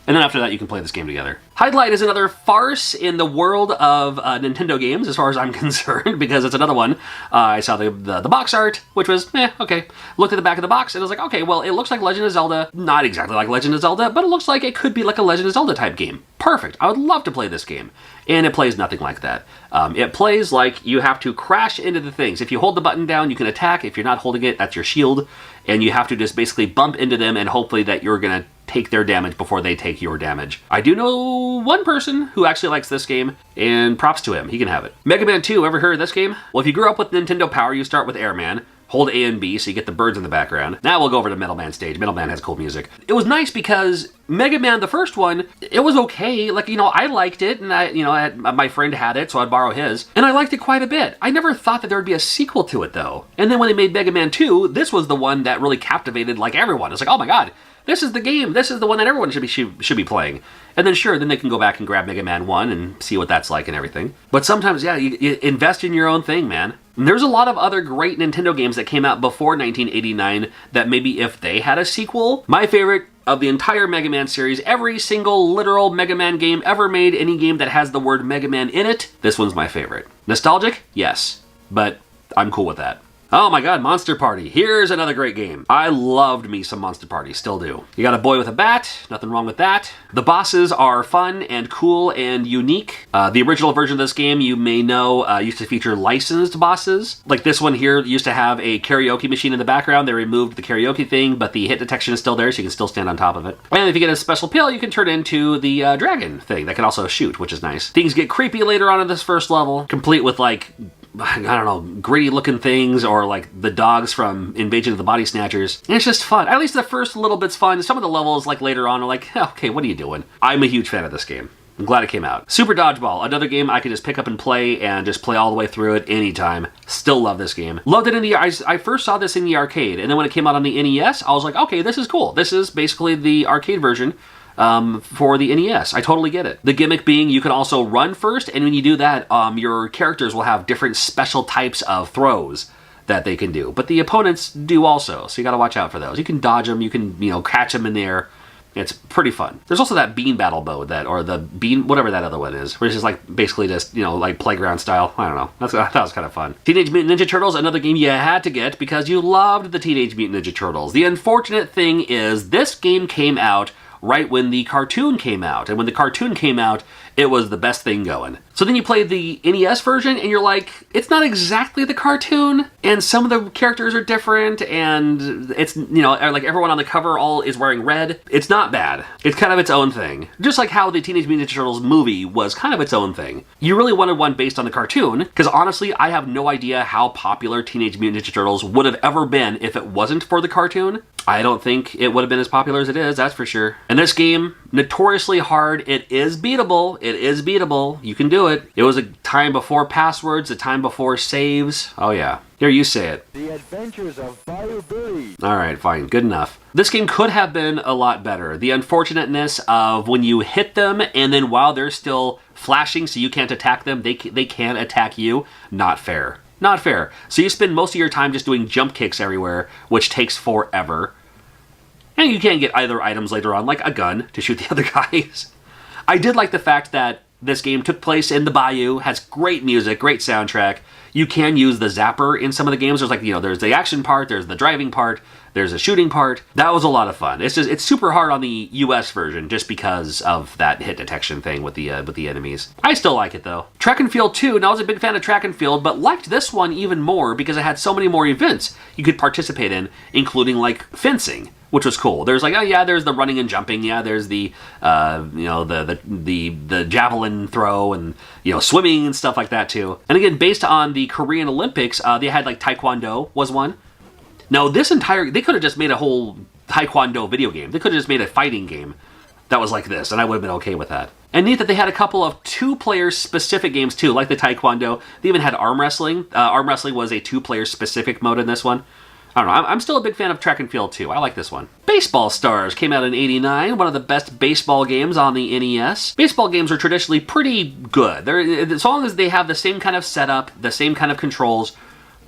and then after that you can play this game together. Hydlite is another farce in the world of Nintendo games, as far as I'm concerned, because it's another one. I saw the box art, which was, okay. Looked at the back of the box, and I was like, okay, well, it looks like Legend of Zelda. Not exactly like Legend of Zelda, but it looks like it could be like a Legend of Zelda type game. Perfect. I would love to play this game. And it plays nothing like that. It plays like you have to crash into the things. If you hold the button down, you can attack. If you're not holding it, that's your shield. And you have to just basically bump into them and hopefully that you're going to take their damage before they take your damage. I do know one person who actually likes this game, and props to him. He can have it. Mega Man 2, ever heard of this game? Well, if you grew up with Nintendo Power, you start with Airman. Hold A and B so you get the birds in the background. Now we'll go over to Metal Man stage. Metal Man has cool music. It was nice because Mega Man, the first one, it was okay. Like, I liked it, and my friend had it, so I'd borrow his, and I liked it quite a bit. I never thought that there would be a sequel to it, though. And then when they made Mega Man 2, this was the one that really captivated, like, everyone. It's like, oh my god, this is the game. This is the one that everyone should be playing. And then sure, then they can go back and grab Mega Man 1 and see what that's like and everything. But sometimes, yeah, you invest in your own thing, man. And there's a lot of other great Nintendo games that came out before 1989 that maybe if they had a sequel, my favorite of the entire Mega Man series, every single literal Mega Man game ever made, any game that has the word Mega Man in it, this one's my favorite. Nostalgic? Yes. But I'm cool with that. Oh my god, Monster Party. Here's another great game. I loved me some Monster Party, still do. You got a boy with a bat, nothing wrong with that. The bosses are fun and cool and unique. The original version of this game, you may know, used to feature licensed bosses. Like this one here used to have a karaoke machine in the background. They removed the karaoke thing, but the hit detection is still there, so you can still stand on top of it. And if you get a special pill, you can turn it into the dragon thing that can also shoot, which is nice. Things get creepy later on in this first level, complete with like, I don't know, gritty looking things or like the dogs from Invasion of the Body Snatchers. And it's just fun. At least the first little bit's fun. Some of the levels like later on are like, okay, what are you doing? I'm a huge fan of this game. I'm glad it came out. Super Dodgeball, another game I could just pick up and play just play all the way through it anytime. Still love this game. Loved it in the, I first saw this in the arcade, and then when it came out on the NES, I was like, okay, this is cool. This is basically the arcade version for the NES. I totally get it. The gimmick being you can also run first, and when you do that, your characters will have different special types of throws that they can do. But the opponents do also, so you gotta watch out for those. You can dodge them, you can, catch them in the air. It's pretty fun. There's also that bean battle mode or the bean, whatever that other one is, which is like basically just, like playground style. I don't know. That was kind of fun. Teenage Mutant Ninja Turtles, another game you had to get because you loved the Teenage Mutant Ninja Turtles. The unfortunate thing is this game came out right when the cartoon came out. And when the cartoon came out, it was the best thing going. So then you play the NES version and you're like, it's not exactly the cartoon, and some of the characters are different, and it's, like everyone on the cover all is wearing red. It's not bad. It's kind of its own thing. Just like how the Teenage Mutant Ninja Turtles movie was kind of its own thing. You really wanted one based on the cartoon, because honestly, I have no idea how popular Teenage Mutant Ninja Turtles would have ever been if it wasn't for the cartoon. I don't think it would have been as popular as it is, that's for sure. And this game, notoriously hard. It is beatable. It is beatable. You can do it. It was a time before passwords, a time before saves. Oh yeah. Here, you say it. The Adventures of Fire Billy. Alright, fine. Good enough. This game could have been a lot better. The unfortunateness of when you hit them and then while they're still flashing so you can't attack them, they can attack you. Not fair. Not fair. So you spend most of your time just doing jump kicks everywhere, which takes forever. And you can get either items later on, like a gun, to shoot the other guys. I did like the fact that this game took place in the bayou, has great music, great soundtrack. You can use the zapper in some of the games. There's like, there's the action part, there's the driving part, there's a shooting part. That was a lot of fun. It's super hard on the US version just because of that hit detection thing with the enemies. I still like it though. Track and Field 2, now I was a big fan of Track and Field, but liked this one even more because it had so many more events you could participate in, including like fencing, which was cool. There's like, oh yeah, there's the running and jumping. Yeah, there's the, the javelin throw and, swimming and stuff like that too. And again, based on the Korean Olympics, they had like Taekwondo was one. Now they could have just made a whole Taekwondo video game. They could have just made a fighting game that was like this, and I would have been okay with that. And neat that they had a couple of two-player specific games too, like the Taekwondo. They even had arm wrestling. Arm wrestling was a two-player specific mode in this one. I don't know, I'm still a big fan of Track and Field 2. I like this one. Baseball Stars came out in '89, one of the best baseball games on the NES. Baseball games are traditionally pretty good. As long as they have the same kind of setup, the same kind of controls,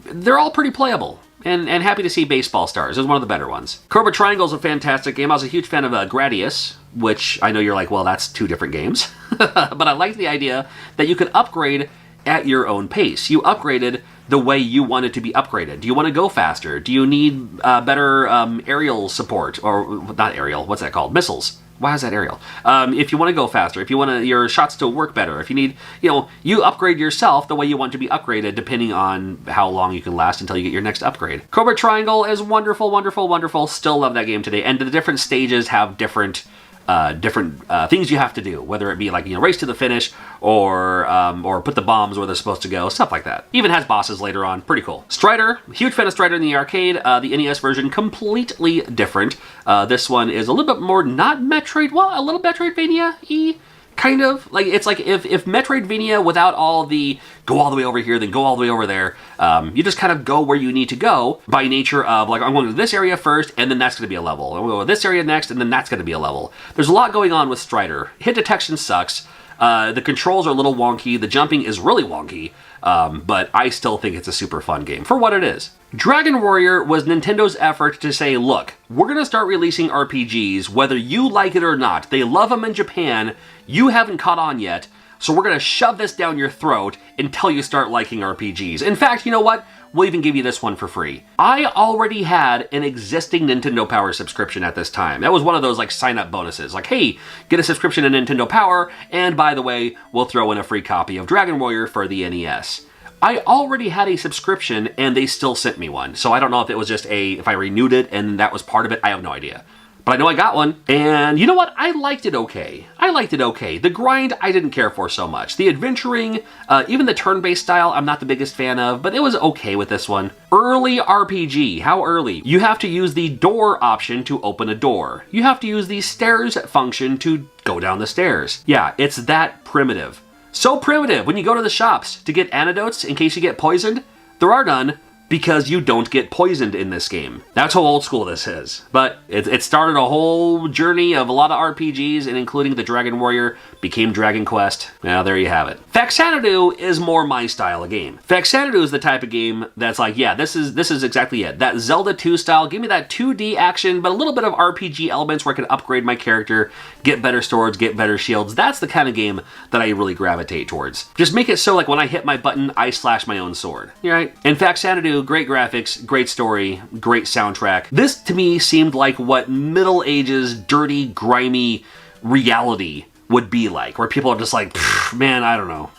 they're all pretty playable. And happy to see Baseball Stars. It was one of the better ones. Cobra Triangle is a fantastic game. I was a huge fan of Gradius, which I know you're like, well, that's two different games. But I like the idea that you could upgrade at your own pace. You upgraded the way you want it to be upgraded. Do you want to go faster? Do you need better aerial support? Or not aerial, what's that called? Missiles. Why is that aerial? If you want to go faster, if you want your shots to work better, if you need, you upgrade yourself the way you want to be upgraded depending on how long you can last until you get your next upgrade. Cobra Triangle is wonderful, wonderful, wonderful. Still love that game today. And the different stages have different different things you have to do, whether it be like, race to the finish or put the bombs where they're supposed to go, stuff like that. Even has bosses later on, pretty cool. Strider, huge fan of Strider in the arcade. The NES version, completely different. This one is a little bit more not Metroid, well, a little Metroidvania-y. Kind of. Like, it's like if Metroidvania without all the go all the way over here, then go all the way over there, you just kind of go where you need to go by nature of, like, I'm going to this area first, and then that's going to be a level. I'm going to go to this area next, and then that's going to be a level. There's a lot going on with Strider. Hit detection sucks. The controls are a little wonky. The jumping is really wonky. But I still think it's a super fun game for what it is. Dragon Warrior was Nintendo's effort to say, look, we're going to start releasing RPGs, whether you like it or not. They love them in Japan. You haven't caught on yet. So we're going to shove this down your throat until you start liking RPGs. In fact, you know what? We'll even give you this one for free. I already had an existing Nintendo Power subscription at this time. That was one of those like sign-up bonuses. Like, hey, get a subscription to Nintendo Power, and by the way, we'll throw in a free copy of Dragon Warrior for the NES. I already had a subscription, and they still sent me one. So I don't know if it was just if I renewed it and that was part of it. I have no idea. But I know I got one, and you know what? I liked it okay. The grind, I didn't care for so much. The adventuring, even the turn-based style, I'm not the biggest fan of, but it was okay with this one. Early RPG. How early? You have to use the door option to open a door. You have to use the stairs function to go down the stairs. Yeah, it's that primitive. So primitive, when you go to the shops to get antidotes in case you get poisoned, there are none, because you don't get poisoned in this game. That's how old school this is. But it started a whole journey of a lot of RPGs, and including the Dragon Warrior became Dragon Quest. Now there you have it. Faxanadu is more my style of game. Faxanadu is the type of game that's like, yeah, this is exactly it. That Zelda 2 style, give me that 2D action, but a little bit of RPG elements where I can upgrade my character, get better swords, get better shields. That's the kind of game that I really gravitate towards. Just make it so like when I hit my button, I slash my own sword. Right? In Faxanadu, great graphics, great story, great soundtrack. This to me seemed like what Middle Ages, dirty, grimy reality would be like, where people are just like, man, I don't know.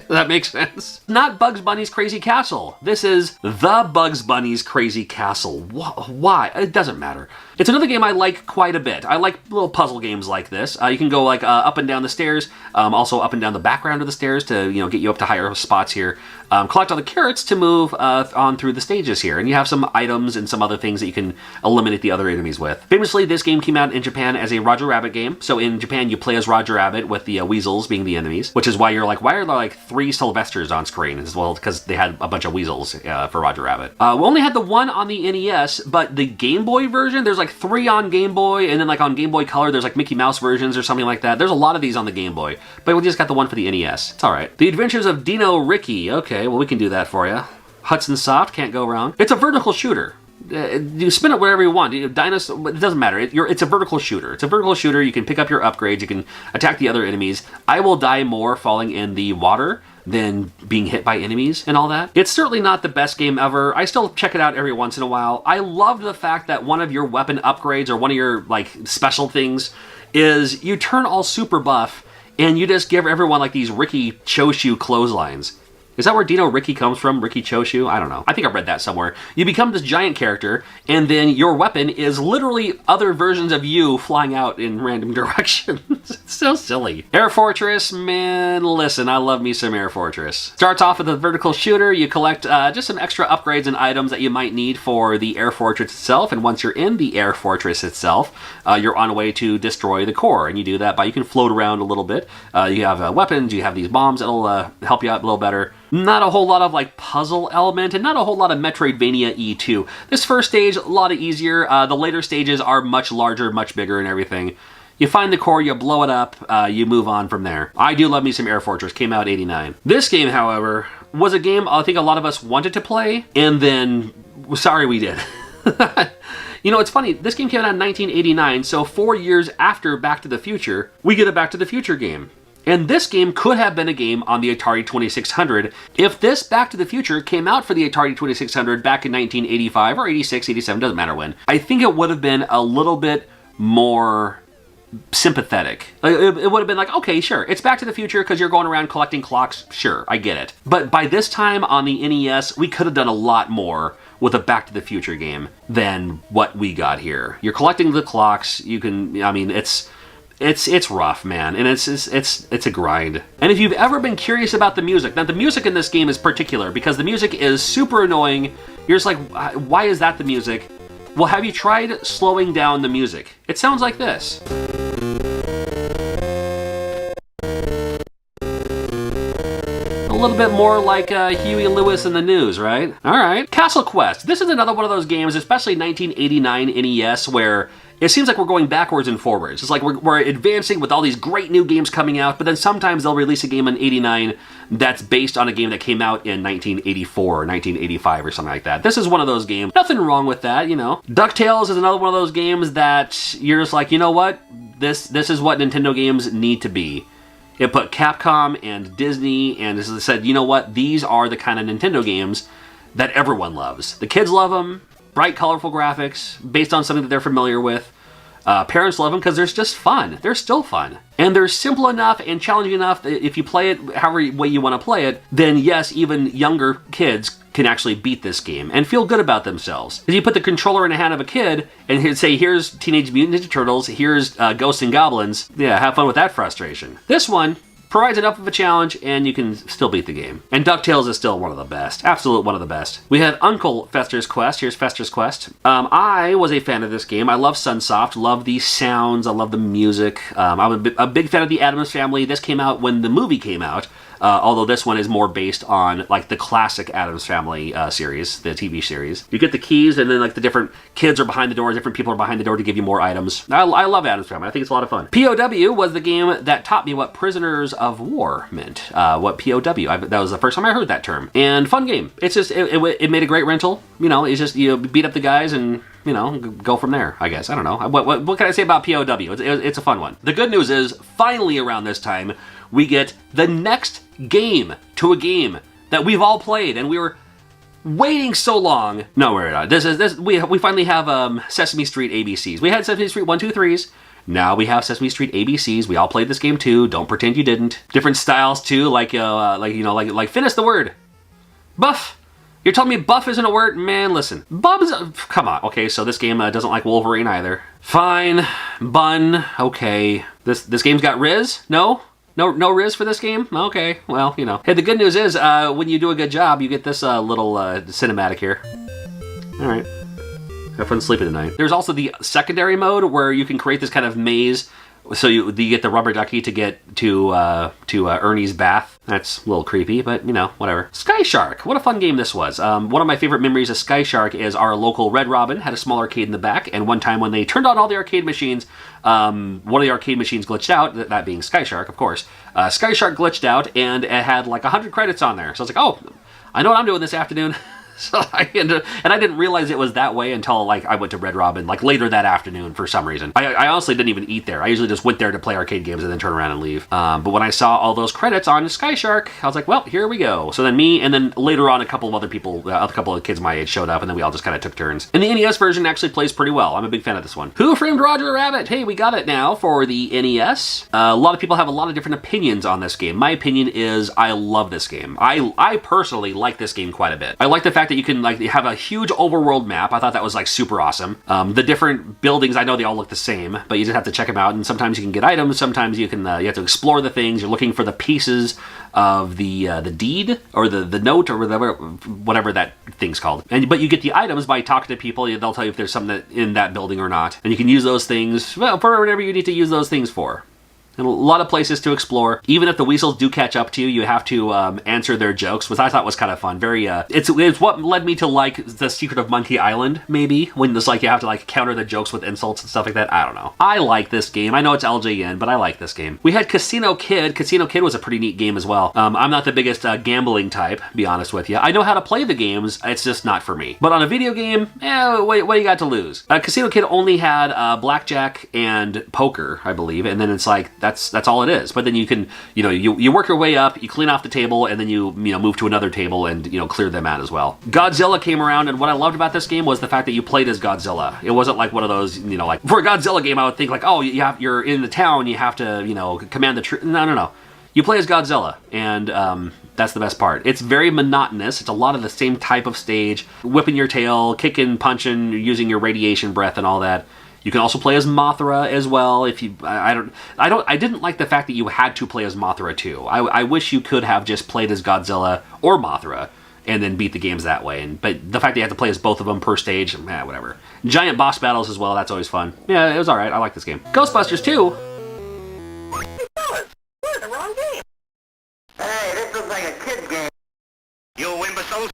That makes sense. Not Bugs Bunny's Crazy Castle. This is the Bugs Bunny's Crazy Castle. Why? It doesn't matter. It's another game I like quite a bit. I like little puzzle games like this. You can go like up and down the stairs, also up and down the background of the stairs to get you up to higher spots here. Collect all the carrots to move on through the stages here, and you have some items and some other things that you can eliminate the other enemies with. Famously, this game came out in Japan as a Roger Rabbit game. So in Japan, you play as Roger Rabbit with the weasels being the enemies, which is why you're like, why are there like 3 Sylvesters on screen? As well, because they had a bunch of weasels for Roger Rabbit. We only had the one on the NES, but the Game Boy version, there's like 3 on Game Boy, and then like on Game Boy Color, there's like Mickey Mouse versions or something like that. There's a lot of these on the Game Boy, but we just got the one for the NES. It's all right. The Adventures of Dino Ricky. Okay, well, we can do that for you. Hudson Soft, can't go wrong. It's a vertical shooter. You spin it wherever you want. Dinosaur, it doesn't matter. It's a vertical shooter. It's a vertical shooter. You can pick up your upgrades. You can attack the other enemies. I will die more falling in the water than being hit by enemies and all that. It's certainly not the best game ever. I still check it out every once in a while. I love the fact that one of your weapon upgrades or one of your like special things is you turn all super buff and you just give everyone like these Ricky Choshu clotheslines. Is that where Dino Ricky comes from? Ricky Choshu? I don't know. I think I've read that somewhere. You become this giant character, and then your weapon is literally other versions of you flying out in random directions. It's so silly. Air Fortress, man, listen, I love me some Air Fortress. Starts off with a vertical shooter. You collect just some extra upgrades and items that you might need for the Air Fortress itself, and once you're in the Air Fortress itself, you're on a way to destroy the core, and you do that by, you can float around a little bit. You have weapons, you have these bombs that'll help you out a little better. Not a whole lot of like puzzle element, and not a whole lot of Metroidvania-y too. This first stage, a lot easier. The later stages are much larger, much bigger and everything. You find the core, you blow it up, you move on from there. I do love me some Air Fortress, came out '89. This game, however, was a game I think a lot of us wanted to play, and then, sorry we did. You know, it's funny, this game came out in 1989, so 4 years after Back to the Future, we get a Back to the Future game. And this game could have been a game on the Atari 2600 if this Back to the Future came out for the Atari 2600 back in 1985 or 86, 87, doesn't matter when. I think it would have been a little bit more sympathetic. It would have been like, okay, sure, it's Back to the Future because you're going around collecting clocks, sure, I get it. But by this time on the NES, we could have done a lot more with a Back to the Future game than what we got here. You're collecting the clocks, you can, I mean, it's It's rough, man, and it's a grind. And if you've ever been curious about the music, now the music in this game is particular because the music is super annoying. You're just like, why is that the music? Well, have you tried slowing down the music? It sounds like this. A little bit more like Huey Lewis in the News, right? All right. Castle Quest. This is another one of those games, especially 1989 NES, where it seems like we're going backwards and forwards. It's like we're advancing with all these great new games coming out, but then sometimes they'll release a game in 89 that's based on a game that came out in 1984 or 1985 or something like that. This is one of those games. Nothing wrong with that, you know. DuckTales is another one of those games that you're just like, you know what? This is what Nintendo games need to be. It put Capcom and Disney and said, you know what? These are the kind of Nintendo games that everyone loves. The kids love them. Bright, colorful graphics, based on something that they're familiar with. Parents love them because they're just fun. They're still fun. And they're simple enough and challenging enough that if you play it however way you want to play it, then yes, even younger kids can actually beat this game and feel good about themselves. If you put the controller in the hand of a kid and say, here's Teenage Mutant Ninja Turtles, here's Ghosts and Goblins, yeah, have fun with that frustration. This one provides enough of a challenge, and you can still beat the game. And DuckTales is still one of the best. Absolute one of the best. We had Uncle Fester's Quest. Here's Fester's Quest. I was a fan of this game. I love Sunsoft. Love the sounds. I love the music. I'm a big fan of the Addams Family. This came out when the movie came out. Although this one is more based on like the classic Addams Family series, the TV series. You get the keys, and then like the different kids are behind the door, different people are behind the door to give you more items. I love Addams Family. I think it's a lot of fun. POW was the game that taught me what prisoners of war meant. What POW? That was the first time I heard that term. And fun game. It's just it made a great rental. You know, it's just you beat up the guys and, you know, go from there, I guess. I don't know. What can I say about POW? It's a fun one. The good news is, finally around this time, we get the next game to a game that we've all played, and we were waiting so long. No, we're not. We finally have Sesame Street ABCs. We had Sesame Street 1, 2, 3s. Now we have Sesame Street ABCs. We all played this game too. Don't pretend you didn't. Different styles too, like finish the word. Buff. You're telling me buff isn't a word? Man, listen. Bub's... Come on. Okay, so this game doesn't like Wolverine either. Fine. Bun. Okay. This game's got Riz? No? No Riz for this game? Okay, well, you know. Hey, the good news is, when you do a good job, you get this little cinematic here. All right. Have fun sleeping tonight. There's also the secondary mode where you can create this kind of maze. So you get the rubber ducky to get to Ernie's bath. That's a little creepy, but you know, whatever. Sky Shark, what a fun game this was. One of my favorite memories of Sky Shark is our local Red Robin had a small arcade in the back, and one time when they turned on all the arcade machines, one of the arcade machines glitched out, that being Sky Shark, of course. Sky Shark glitched out, and it had like 100 credits on there. So I was like, oh, I know what I'm doing this afternoon. So I didn't realize it was that way until like I went to Red Robin like later that afternoon for some reason. I honestly didn't even eat there. I usually just went there to play arcade games and then turn around and leave. But when I saw all those credits on Sky Shark, I was like, well, here we go. So then me and then later on a couple of other people, a couple of kids my age showed up, and then we all just kind of took turns. And the NES version actually plays pretty well. I'm a big fan of this one. Who Framed Roger Rabbit? Hey, we got it now for the NES. A lot of people have a lot of different opinions on this game. My opinion is I love this game. I personally like this game quite a bit. I like the fact that you can like have a huge overworld map. I thought that was like super awesome. The different buildings, I know they all look the same, but you just have to check them out, and sometimes you can get items, sometimes you can you have to explore the things. You're looking for the pieces of the deed or the note or whatever that thing's called. But you get the items by talking to people. They'll tell you if there's something in that building or not, and you can use those things for whatever you need to use those things for. And a lot of places to explore. Even if the weasels do catch up to you, you have to answer their jokes, which I thought was kind of fun. Very, it's what led me to like The Secret of Monkey Island, maybe, when it's like you have to like counter the jokes with insults and stuff like that. I don't know. I like this game. I know it's LJN, but I like this game. We had Casino Kid. Casino Kid was a pretty neat game as well. I'm not the biggest gambling type, be honest with you. I know how to play the games. It's just not for me. But on a video game, what do you got to lose? Casino Kid only had blackjack and poker, I believe, and then it's like that's all it is. But then you can, you work your way up, you clean off the table, and then you move to another table and clear them out as well. Godzilla came around, and what I loved about this game was the fact that you played as Godzilla. It wasn't like one of those, like for a Godzilla game, I would think like, oh, you're in the town, you have to, command the troops. No. You play as Godzilla, and that's the best part. It's very monotonous. It's a lot of the same type of stage, whipping your tail, kicking, punching, using your radiation breath and all that. You can also play as Mothra as well. If you, I didn't like the fact that you had to play as Mothra too. I wish you could have just played as Godzilla or Mothra and then beat the games that way. But the fact that you have to play as both of them per stage, whatever. Giant boss battles as well, that's always fun. Yeah, it was alright, I like this game. Ghostbusters 2! We're in the wrong game. Hey, this looks like a kid's game. You imbeciles.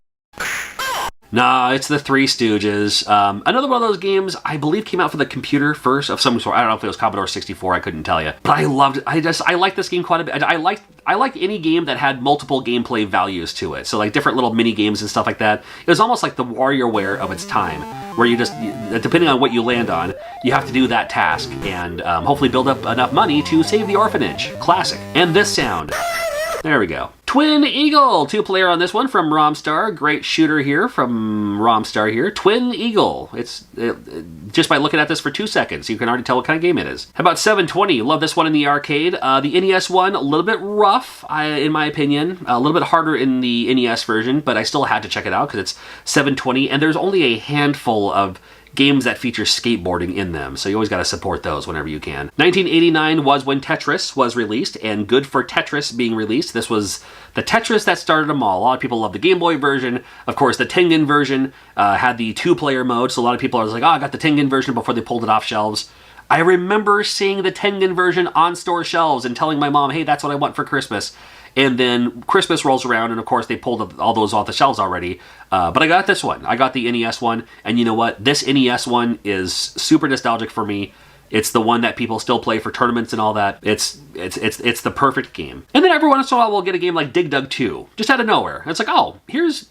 Nah, it's the Three Stooges. Another one of those games, I believe, came out for the computer first of some sort. I don't know if it was Commodore 64, I couldn't tell you. But I loved it. I like this game quite a bit. I like any game that had multiple gameplay values to it. So like different little mini games and stuff like that. It was almost like the WarioWare of its time, where you just, depending on what you land on, you have to do that task and hopefully build up enough money to save the orphanage. Classic. And this sound. There we go. Twin Eagle, 2-player on this one from Romstar. Great shooter here from Romstar here. Twin Eagle. Just by looking at this for 2 seconds, you can already tell what kind of game it is. How about 720? Love this one in the arcade. The NES one, a little bit rough, in my opinion. A little bit harder in the NES version, but I still had to check it out because it's 720, and there's only a handful of games that feature skateboarding in them, so you always got to support those whenever you can. 1989 was when Tetris was released, and good for Tetris being released. This was the Tetris that started them all. A lot of people love the Game Boy version. Of course, the Tengen version had the 2-player mode, so a lot of people are like, oh, I got the Tengen version before they pulled it off shelves. I remember seeing the Tengen version on store shelves and telling my mom, hey, that's what I want for Christmas. And then Christmas rolls around, and of course they pulled all those off the shelves already. But I got this one. I got the NES one, and you know what? This NES one is super nostalgic for me. It's the one that people still play for tournaments and all that. It's the perfect game. And then every once in a while we'll get a game like Dig Dug 2, just out of nowhere. And it's like, oh,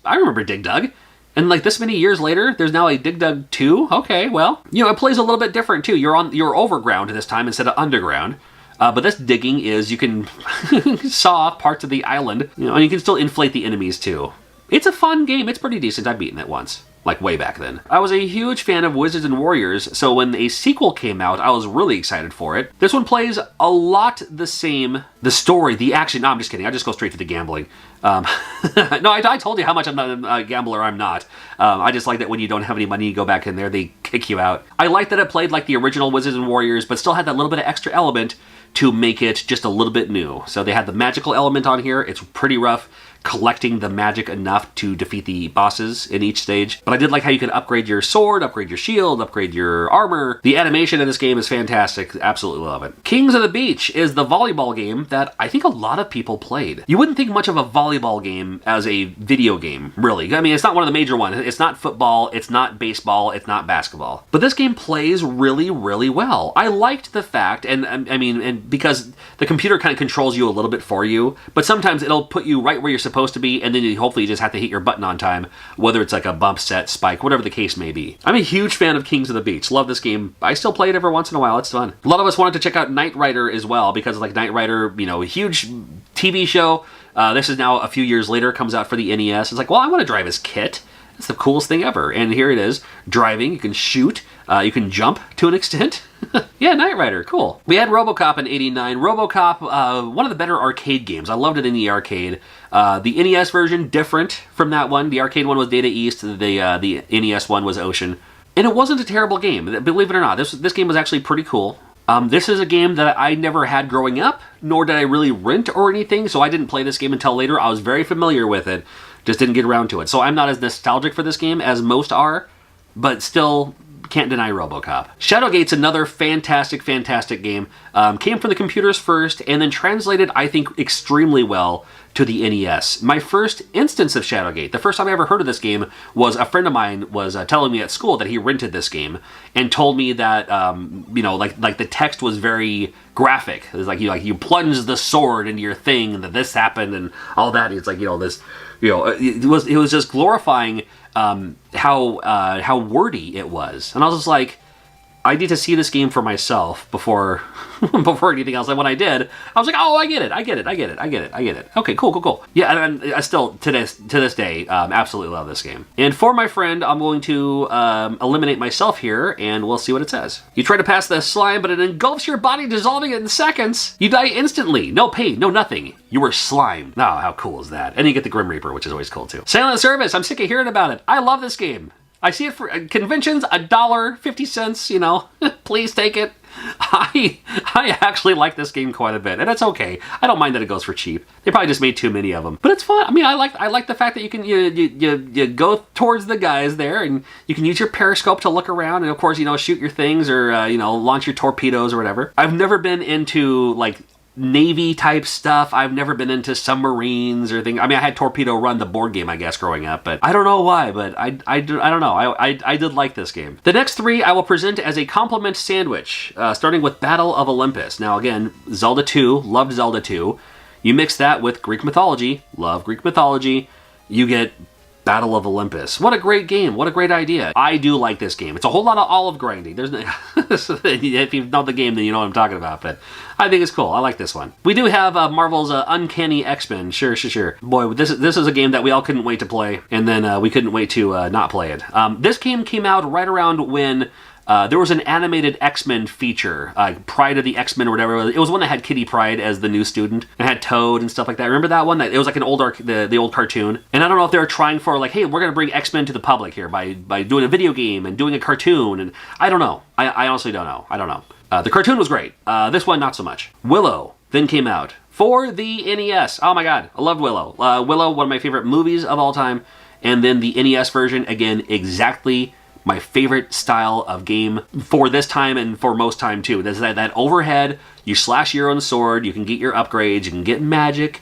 I remember Dig Dug. And like this many years later, there's now a Dig Dug 2. Okay, well, you know, it plays a little bit different too. You're overground this time instead of underground. But this digging is you can saw off parts of the island, you know, and you can still inflate the enemies too. It's a fun game. It's pretty decent. I've beaten it once, like way back then. I was a huge fan of Wizards and Warriors, so when a sequel came out, I was really excited for it. This one plays a lot the same. The story, the action. No, I'm just kidding. I just go straight to the gambling. No, I told you how much I'm not a gambler. I'm not. I just like that when you don't have any money, you go back in there, they kick you out. I like that it played like the original Wizards and Warriors, but still had that little bit of extra element to make it just a little bit new. So they had the magical element on here. It's pretty rough collecting the magic enough to defeat the bosses in each stage. But I did like how you can upgrade your sword, upgrade your shield, upgrade your armor. The animation in this game is fantastic. Absolutely love it. Kings of the Beach is the volleyball game that I think a lot of people played. You wouldn't think much of a volleyball game as a video game, really. I mean, it's not one of the major ones. It's not football, it's not baseball, it's not basketball. But this game plays really, really well. I liked the fact, and because the computer kind of controls you a little bit for you, but sometimes it'll put you right where you're supposed to be, and then you hopefully just have to hit your button on time, whether it's like a bump, set, spike, whatever the case may be. I'm a huge fan of Kings of the Beach. Love this game. I still play it every once in a while. It's fun. A lot of us wanted to check out Knight Rider as well, because like Knight Rider, you know, a huge TV show. This is now a few years later, comes out for the NES. It's like, well, I want to drive as Kit. It's the coolest thing ever. And here it is, driving. You can shoot. You can jump to an extent. Yeah, Knight Rider, cool. We had RoboCop in '89. RoboCop, one of the better arcade games. I loved it in the arcade. The NES version, different from that one. The arcade one was Data East. The NES one was Ocean. And it wasn't a terrible game, believe it or not. This game was actually pretty cool. This is a game that I never had growing up, nor did I really rent or anything, so I didn't play this game until later. I was very familiar with it, just didn't get around to it. So I'm not as nostalgic for this game as most are, but still can't deny RoboCop. Shadowgate's another fantastic, fantastic game. Came from the computers first, and then translated, I think, extremely well to the NES. My first instance of Shadowgate, the first time I ever heard of this game, was a friend of mine was telling me at school that he rented this game, and told me that, you know, like the text was very graphic. It was like you plunge the sword into your thing, and that this happened, and all that. It's like, you know, this, you know, it was just glorifying how wordy it was, and I was just like, I need to see this game for myself before anything else. And when I did, I was like, oh, I get it. Okay, cool. Yeah, and I still, to this day, absolutely love this game. And for my friend, I'm going to eliminate myself here, and we'll see what it says. You try to pass the slime, but it engulfs your body, dissolving it in seconds. You die instantly. No pain, no nothing. You were slime. Oh, how cool is that? And you get the Grim Reaper, which is always cool, too. Silent Service, I'm sick of hearing about it. I love this game. I see it for conventions, $1.50, you know, please take it. I actually like this game quite a bit, and it's okay. I don't mind that it goes for cheap. They probably just made too many of them, but it's fun. I mean, I like the fact that you can you go towards the guys there, and you can use your periscope to look around, and of course, you know, shoot your things or you know, launch your torpedoes or whatever. I've never been into like Navy type stuff. I've never been into submarines or things. I mean, I had Torpedo Run, the board game, I guess, growing up, but I don't know why, but I don't know. I did like this game. The next three I will present as a compliment sandwich, starting with Battle of Olympus. Now, again, Zelda 2, loved Zelda 2. You mix that with Greek mythology, love Greek mythology, you get Battle of Olympus. What a great game. What a great idea. I do like this game. It's a whole lot of olive grinding. There's no, if you know the game, then you know what I'm talking about, but I think it's cool. I like this one. We do have Marvel's Uncanny X-Men. Sure. Boy, this is a game that we all couldn't wait to play, and then we couldn't wait to not play it. This game came out right around when there was an animated X-Men feature, Pride of the X-Men or whatever. It was one that had Kitty Pryde as the new student and had Toad and stuff like that. Remember that one? It was like an old the old cartoon. And I don't know if they were trying for like, hey, we're going to bring X-Men to the public here by doing a video game and doing a cartoon. And I don't know. I honestly don't know. I don't know. The cartoon was great. This one, not so much. Willow then came out for the NES. Oh my God, I loved Willow. Willow, one of my favorite movies of all time. And then the NES version, again, exactly my favorite style of game for this time and for most time too. There's that overhead, you slash your own sword, you can get your upgrades, you can get magic,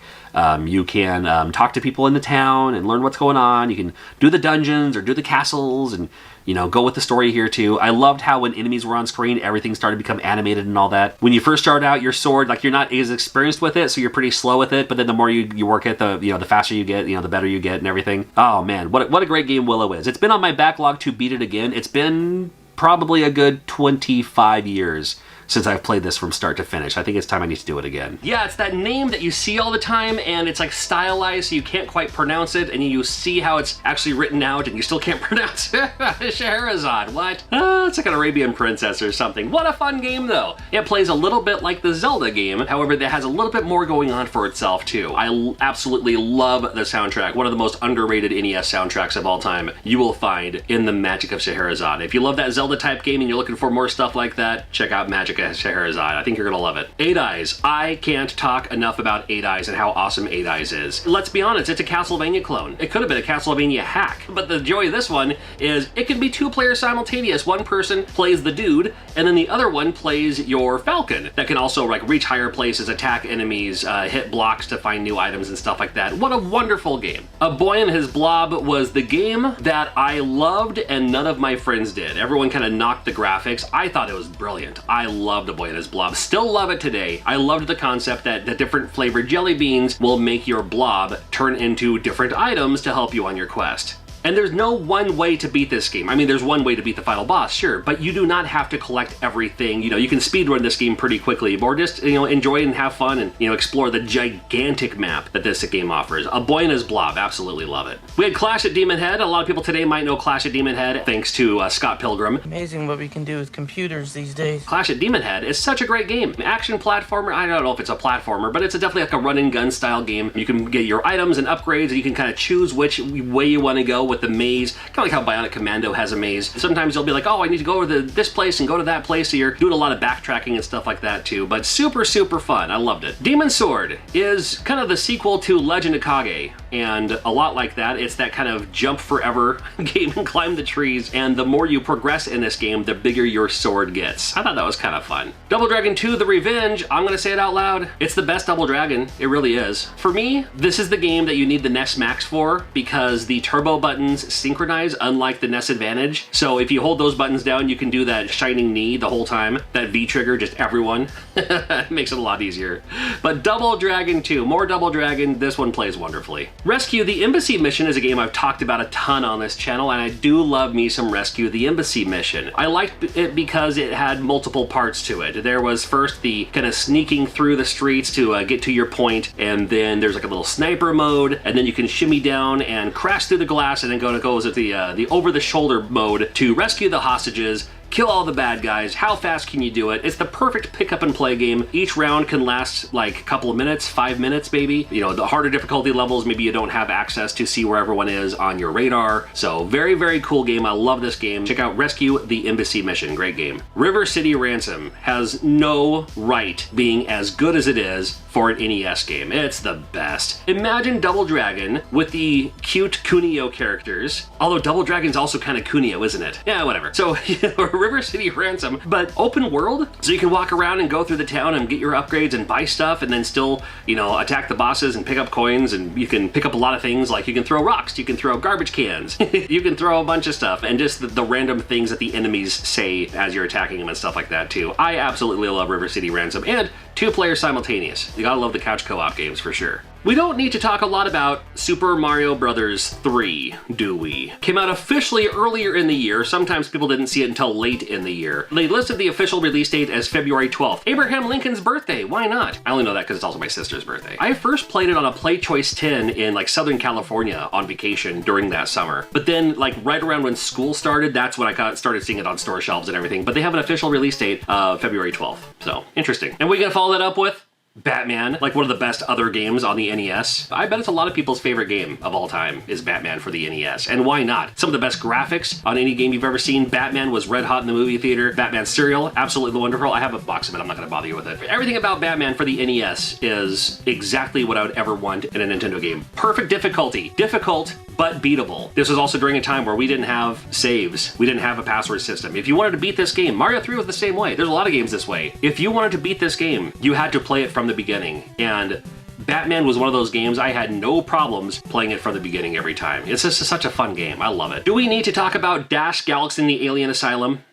you can talk to people in the town and learn what's going on, you can do the dungeons or do the castles and, you know, go with the story here too. I loved how when enemies were on screen, everything started to become animated and all that. When you first start out, your sword, like you're not as experienced with it, so you're pretty slow with it, but then the more you work it, the faster you get, the better you get and everything. Oh man, what a great game Willow is. It's been on my backlog to beat it again. It's been probably a good 25 years since I've played this from start to finish. I think it's time I need to do it again. Yeah, it's that name that you see all the time, and it's like stylized, so you can't quite pronounce it, and you see how it's actually written out, and you still can't pronounce it. Scheherazade, what? It's like an Arabian princess or something. What a fun game, though. It plays a little bit like the Zelda game, however, that has a little bit more going on for itself, too. I absolutely love the soundtrack. One of the most underrated NES soundtracks of all time you will find in the Magic of Scheherazade. If you love that Zelda-type game and you're looking for more stuff like that, check out Magic Scheherazade. I think you're gonna love it. Eight Eyes. I can't talk enough about Eight Eyes and how awesome Eight Eyes is. Let's be honest, it's a Castlevania clone. It could have been a Castlevania hack, but the joy of this one is it can be two players simultaneous. One person plays the dude, and then the other one plays your falcon that can also like reach higher places, attack enemies, hit blocks to find new items and stuff like that. What a wonderful game. A Boy and His Blob was the game that I loved and none of my friends did. Everyone kind of knocked the graphics. I thought it was brilliant. I loved A Boy and His Blob. Still love it today. I loved the concept that the different flavored jelly beans will make your blob turn into different items to help you on your quest. And there's no one way to beat this game. I mean, there's one way to beat the final boss, sure, but you do not have to collect everything. You can speedrun this game pretty quickly, or just, enjoy and have fun and, explore the gigantic map that this game offers. A Boy and His Blob, absolutely love it. We had Clash at Demon Head. A lot of people today might know Clash at Demon Head thanks to Scott Pilgrim. Amazing what we can do with computers these days. Clash at Demon Head is such a great game. Action platformer, I don't know if it's a platformer, but it's definitely like a run and gun style game. You can get your items and upgrades, and you can kind of choose which way you want to go with the maze, kind of like how Bionic Commando has a maze. Sometimes you'll be like, oh, I need to go to this place and go to that place, so you're doing a lot of backtracking and stuff like that too, but super, super fun. I loved it. Demon Sword is kind of the sequel to Legend of Kage, and a lot like that. It's that kind of jump forever game and climb the trees, and the more you progress in this game, the bigger your sword gets. I thought that was kind of fun. Double Dragon 2 The Revenge, I'm gonna say it out loud, it's the best Double Dragon. It really is. For me, this is the game that you need the NES Max for, because the turbo buttons synchronize unlike the NES Advantage. So if you hold those buttons down, you can do that shining knee the whole time. That V trigger, just everyone. It makes it a lot easier. But Double Dragon 2, more Double Dragon, this one plays wonderfully. Rescue the Embassy Mission is a game I've talked about a ton on this channel, and I do love me some Rescue the Embassy Mission. I liked it because it had multiple parts to it. There was first the kind of sneaking through the streets to get to your point, and then there's like a little sniper mode, and then you can shimmy down and crash through the glass, and then goes at the over-the-shoulder mode to rescue the hostages, kill all the bad guys. How fast can you do it? It's the perfect pick up and play game. Each round can last like a couple of minutes, 5 minutes maybe. You know, the harder difficulty levels, maybe you don't have access to see where everyone is on your radar. So very, very cool game. I love this game. Check out Rescue the Embassy Mission. Great game. River City Ransom has no right being as good as it is for an NES game. It's the best. Imagine Double Dragon with the cute Kunio characters, although Double Dragon's also kind of Kunio, isn't it? Yeah, whatever. So, River City Ransom, but open world, so you can walk around and go through the town and get your upgrades and buy stuff and then still, you know, attack the bosses and pick up coins, and you can pick up a lot of things, like you can throw rocks, you can throw garbage cans, you can throw a bunch of stuff, and just the random things that the enemies say as you're attacking them and stuff like that too. I absolutely love River City Ransom, and 2 players simultaneous. You gotta love the couch co-op games for sure. We don't need to talk a lot about Super Mario Bros. 3, do we? Came out officially earlier in the year. Sometimes people didn't see it until late in the year. They listed the official release date as February 12th. Abraham Lincoln's birthday, why not? I only know that because it's also my sister's birthday. I first played it on a Play Choice 10 in like Southern California on vacation during that summer. But then like right around when school started, that's when I started seeing it on store shelves and everything. But they have an official release date of February 12th. So interesting. And we're gonna follow that up with Batman, like one of the best other games on the NES. I bet it's a lot of people's favorite game of all time is Batman for the NES. And why not? Some of the best graphics on any game you've ever seen. Batman was red hot in the movie theater. Batman cereal, absolutely wonderful. I have a box of it, I'm not gonna bother you with it. Everything about Batman for the NES is exactly what I would ever want in a Nintendo game. Perfect difficulty. Difficult, but beatable. This was also during a time where we didn't have saves. We didn't have a password system. If you wanted to beat this game, Mario 3 was the same way. There's a lot of games this way. If you wanted to beat this game, you had to play it from the beginning. And Batman was one of those games I had no problems playing it from the beginning every time. It's just such a fun game. I love it. Do we need to talk about Dash, Galaxy, and the Alien Asylum?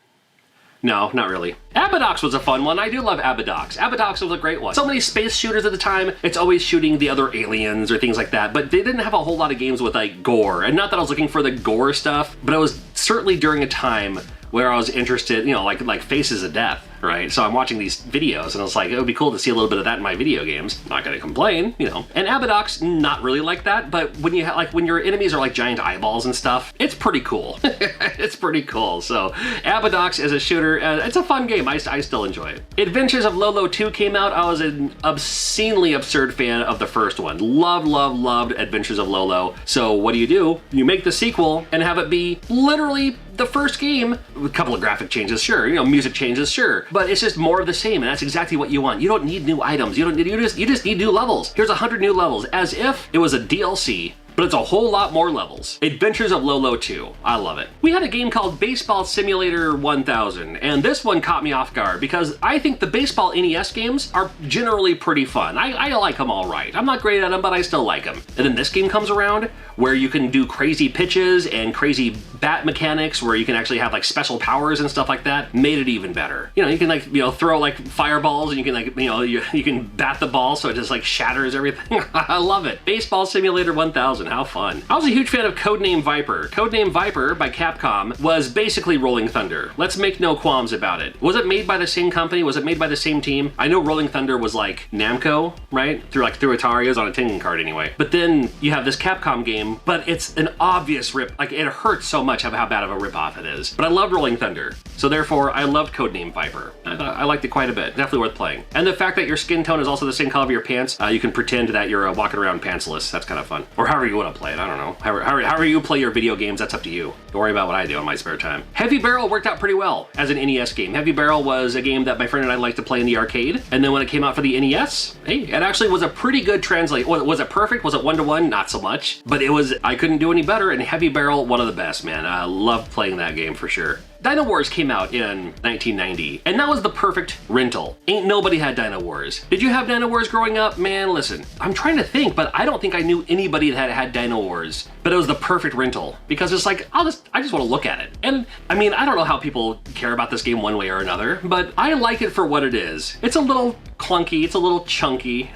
No, not really. Abadox was a fun one. I do love Abadox. Abadox was a great one. So many space shooters at the time, it's always shooting the other aliens or things like that, but they didn't have a whole lot of games with like gore. And not that I was looking for the gore stuff, but it was certainly during a time where I was interested, you know, like Faces of Death, right? So I'm watching these videos and it's like, it would be cool to see a little bit of that in my video games. Not gonna complain, you know. And Abadox, not really like that, but when you like when your enemies are like giant eyeballs and stuff, it's pretty cool. It's pretty cool. So Abadox as a shooter, it's a fun game. I still enjoy it. Adventures of Lolo 2 came out. I was an obscenely absurd fan of the first one. Loved Adventures of Lolo. So what do? You make the sequel and have it be literally the first game. A couple of graphic changes, sure. You know, music changes, sure. But it's just more of the same, and that's exactly what you want. You don't need new items. You just need new levels. Here's 100 new levels, as if it was a DLC. But it's a whole lot more levels. Adventures of Lolo 2. I love it. We had a game called Baseball Simulator 1000, and this one caught me off guard because I think the baseball NES games are generally pretty fun. I like them all right. I'm not great at them, but I still like them. And then this game comes around where you can do crazy pitches and crazy bat mechanics where you can actually have like special powers and stuff like that. Made it even better. You know, you can like, you know, throw like fireballs and you can like, you know, you can bat the ball so it just like shatters everything. I love it. Baseball Simulator 1000. How fun. I was a huge fan of Codename Viper. Codename Viper by Capcom was basically Rolling Thunder. Let's make no qualms about it. Was it made by the same company? Was it made by the same team? I know Rolling Thunder was like Namco, right? Through Atari. It was on a Tengen card anyway. But then you have this Capcom game, but it's an obvious rip. Like, it hurts so much how bad of a rip-off it is. But I loved Rolling Thunder. So therefore, I loved Codename Viper. I liked it quite a bit. Definitely worth playing. And the fact that your skin tone is also the same color of your pants, you can pretend that you're walking around pantsless. That's kind of fun. Or however you want to play it. I don't know. However you play your video games, that's up to you. Don't worry about what I do in my spare time. Heavy Barrel worked out pretty well as an NES game. Heavy Barrel was a game that my friend and I liked to play in the arcade. And then when it came out for the NES, hey, it actually was a pretty good translate. Was it perfect? Was it 1-to-1? Not so much. But it was, I couldn't do any better. And Heavy Barrel, one of the best, man. I loved playing that game for sure. Dino Wars came out in 1990, and that was the perfect rental. Ain't nobody had Dino Wars. Did you have Dino Wars growing up? Man, listen, I'm trying to think, but I don't think I knew anybody that had Dino Wars. But it was the perfect rental, because it's like, I just want to look at it. And, I mean, I don't know how people care about this game one way or another, but I like it for what it is. It's a little clunky, it's a little chunky.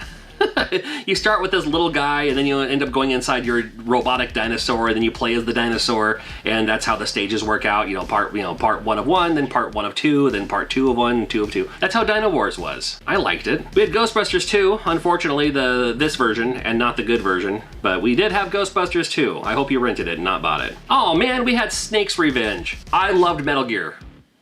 You start with this little guy and then you end up going inside your robotic dinosaur and then you play as the dinosaur, and that's how the stages work out. Part 1 of 1, then part 1 of 2, then part 2 of 1, 2 of 2. That's how Dino Wars was. I liked it. We had Ghostbusters 2, unfortunately this version and not the good version, but we did have Ghostbusters 2. I hope you rented it and not bought it. Oh man, we had Snake's Revenge. I loved Metal Gear.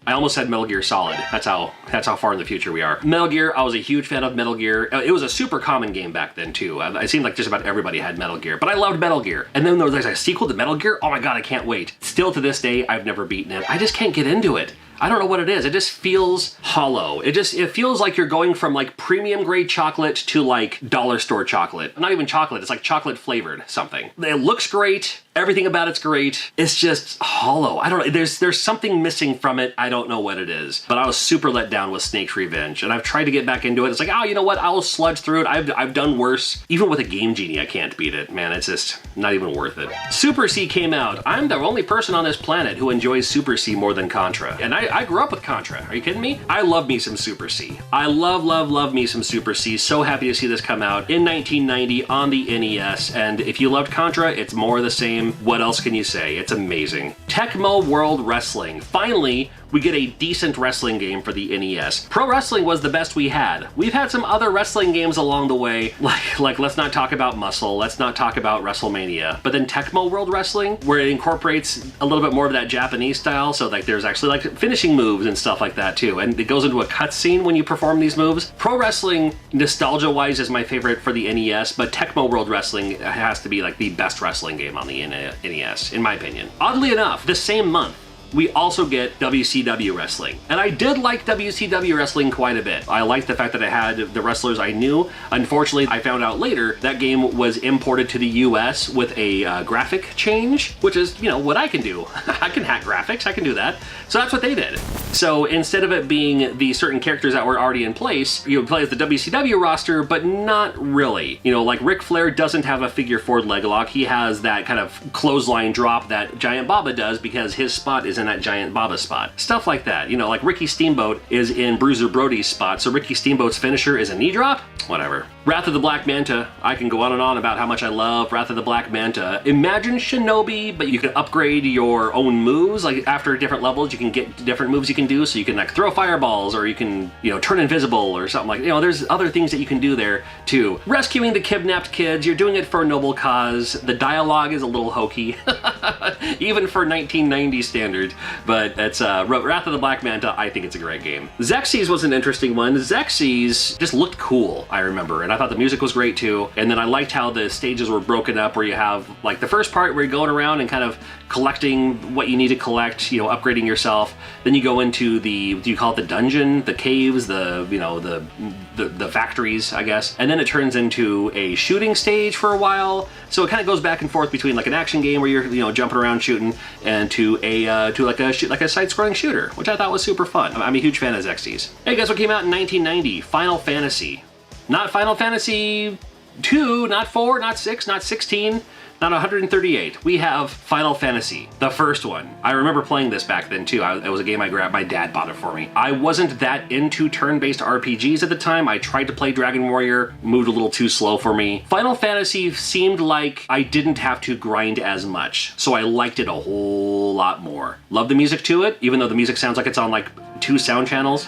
I almost said Metal Gear Solid. That's how far in the future we are. Metal Gear, I was a huge fan of Metal Gear. It was a super common game back then too. It seemed like just about everybody had Metal Gear, but I loved Metal Gear. And then there's a sequel to Metal Gear. Oh my god, I can't wait. Still to this day, I've never beaten it. I just can't get into it. I don't know what it is. It just feels hollow. It feels like you're going from like premium grade chocolate to like dollar store chocolate. Not even chocolate, it's like chocolate flavored something. It looks great. Everything about it's great. It's just hollow. I don't know. There's something missing from it. I don't know what it is. But I was super let down with Snake's Revenge, and I've tried to get back into it. It's like, oh, you know what? I'll sludge through it. I've done worse. Even with a Game Genie, I can't beat it. Man, it's just not even worth it. Super C came out. I'm the only person on this planet who enjoys Super C more than Contra. And I grew up with Contra. Are you kidding me? I love me some Super C. I love me some Super C. So happy to see this come out in 1990 on the NES. And if you loved Contra, it's more of the same. What else can you say? It's amazing. Tecmo World Wrestling. Finally, we get a decent wrestling game for the NES. Pro Wrestling was the best we had. We've had some other wrestling games along the way, like let's not talk about Muscle, let's not talk about WrestleMania, but then Tecmo World Wrestling, where it incorporates a little bit more of that Japanese style, so like there's actually like finishing moves and stuff like that too, and it goes into a cutscene when you perform these moves. Pro Wrestling, nostalgia-wise, is my favorite for the NES, but Tecmo World Wrestling has to be like the best wrestling game on the NES, in my opinion. Oddly enough, the same month, we also get WCW Wrestling. And I did like WCW Wrestling quite a bit. I liked the fact that it had the wrestlers I knew. Unfortunately, I found out later that game was imported to the US with a graphic change, which is, you know, what I can do. I can hack graphics, I can do that. So that's what they did. So instead of it being the certain characters that were already in place, you would play as the WCW roster, but not really. You know, like Ric Flair doesn't have a figure four leg lock. He has that kind of clothesline drop that Giant Baba does because his spot is in that Giant Baba spot. Stuff like that. You know, like Ricky Steamboat is in Bruiser Brody's spot, so Ricky Steamboat's finisher is a knee drop? Whatever. Wrath of the Black Manta. I can go on and on about how much I love Wrath of the Black Manta. Imagine Shinobi, but you can upgrade your own moves. Like after different levels, you can get different moves you can do, so you can like throw fireballs, or you can, you know, turn invisible or something like, you know, there's other things that you can do there too. Rescuing the kidnapped kids, you're doing it for a noble cause. The dialogue is a little hokey, even for 1990 standards. But it's Wrath of the Black Manta. I think it's a great game. Xerxes was an interesting one. Xerxes just looked cool, I remember, and I thought the music was great too. And then I liked how the stages were broken up, where you have like the first part where you're going around and kind of collecting what you need to collect, you know, upgrading yourself. Then you go into the, do you call it the dungeon, the caves, the, you know, the factories, I guess. And then it turns into a shooting stage for a while. So it kind of goes back and forth between like an action game where you're, you know, jumping around shooting, and to like a side-scrolling shooter, which I thought was super fun. I'm a huge fan of Xerxes. Hey, guess what came out in 1990? Final Fantasy. Not Final Fantasy 2, not 4, not 6, not 16, not 138. We have Final Fantasy, the first one. I remember playing this back then too. It was a game I grabbed. My dad bought it for me. I wasn't that into turn-based RPGs at the time. I tried to play Dragon Warrior, moved a little too slow for me. Final Fantasy seemed like I didn't have to grind as much, so I liked it a whole lot more. Love the music to it, even though the music sounds like it's on like 2 sound channels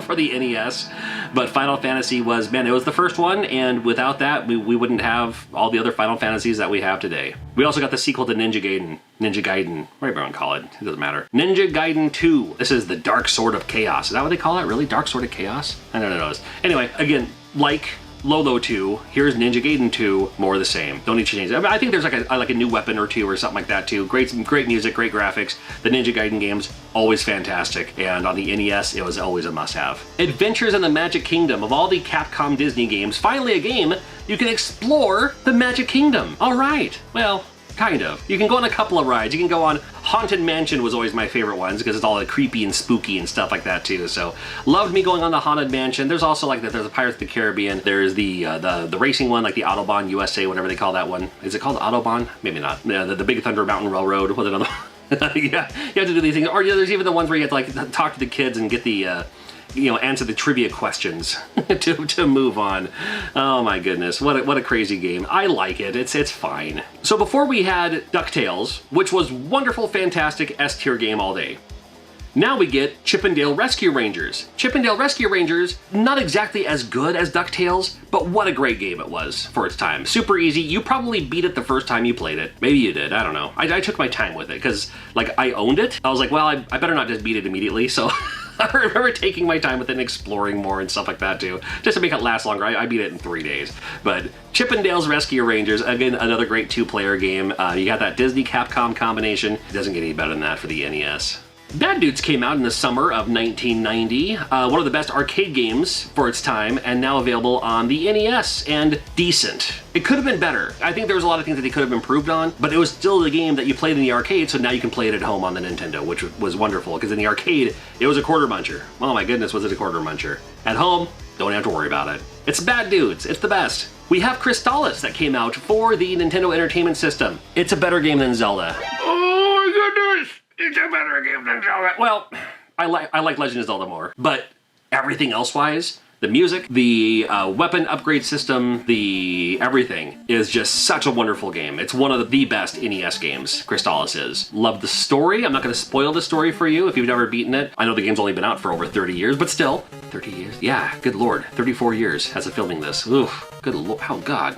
for the NES. But Final Fantasy was, man, it was the first one, and without that, we wouldn't have all the other Final Fantasies that we have today. We also got the sequel to Ninja Gaiden, whatever you want to call it, it doesn't matter. Ninja Gaiden 2. This is the Dark Sword of Chaos. Is that what they call it, really? Dark Sword of Chaos? I don't know. Anyway, again, like Lolo 2, here's Ninja Gaiden 2, more of the same. Don't need to change it. I think there's like a new weapon or two or something like that too. Great music, great graphics. The Ninja Gaiden games, always fantastic. And on the NES, it was always a must-have. Adventures in the Magic Kingdom. Of all the Capcom Disney games, finally a game you can explore the Magic Kingdom. All right, well, kind of. You can go on a couple of rides. You can go on Haunted Mansion, was always my favorite ones because it's all like creepy and spooky and stuff like that too. So loved me going on the Haunted Mansion. There's also like there's a Pirates of the Caribbean. There's the racing one, like the Autobahn USA, whatever they call that one. Is it called Autobahn? Maybe not. Yeah, the Big Thunder Mountain Railroad with another. Yeah, you have to do these things. Or yeah, there's even the ones where you have to like talk to the kids and get the you know, answer the trivia questions to move on. Oh my goodness, what a crazy game. I like it, it's fine. So before we had DuckTales, which was wonderful, fantastic, S-tier game all day. Now we get Chip 'n Dale Rescue Rangers. Chip 'n Dale Rescue Rangers, not exactly as good as DuckTales, but what a great game it was for its time. Super easy. You probably beat it the first time you played it. Maybe you did, I don't know. I took my time with it because like I owned it. I was like, well, I better not just beat it immediately, so I remember taking my time with it and exploring more and stuff like that too, just to make it last longer. I beat it in 3 days. But Chip 'n Dale's Rescue Rangers, again, another great 2-player game. You got that Disney-Capcom combination. It doesn't get any better than that for the NES. Bad Dudes came out in the summer of 1990, one of the best arcade games for its time, and now available on the NES, and decent. It could have been better. I think there was a lot of things that they could have improved on, but it was still the game that you played in the arcade, so now you can play it at home on the Nintendo, which was wonderful, because in the arcade, it was a quarter muncher. Oh my goodness, was it a quarter muncher. At home, don't have to worry about it. It's Bad Dudes, it's the best. We have Crystallis that came out for the Nintendo Entertainment System. It's a better game than Zelda. Oh my goodness! It's a better game than Zelda. Well, I like Legend of Zelda more, but everything else-wise, the music, the weapon upgrade system, the everything is just such a wonderful game. It's one of the best NES games, Crystallis is. Love the story. I'm not going to spoil the story for you if you've never beaten it. I know the game's only been out for over 30 years, but still, 30 years? Yeah, good lord. 34 years as of filming this. Oof. Good lord, oh god.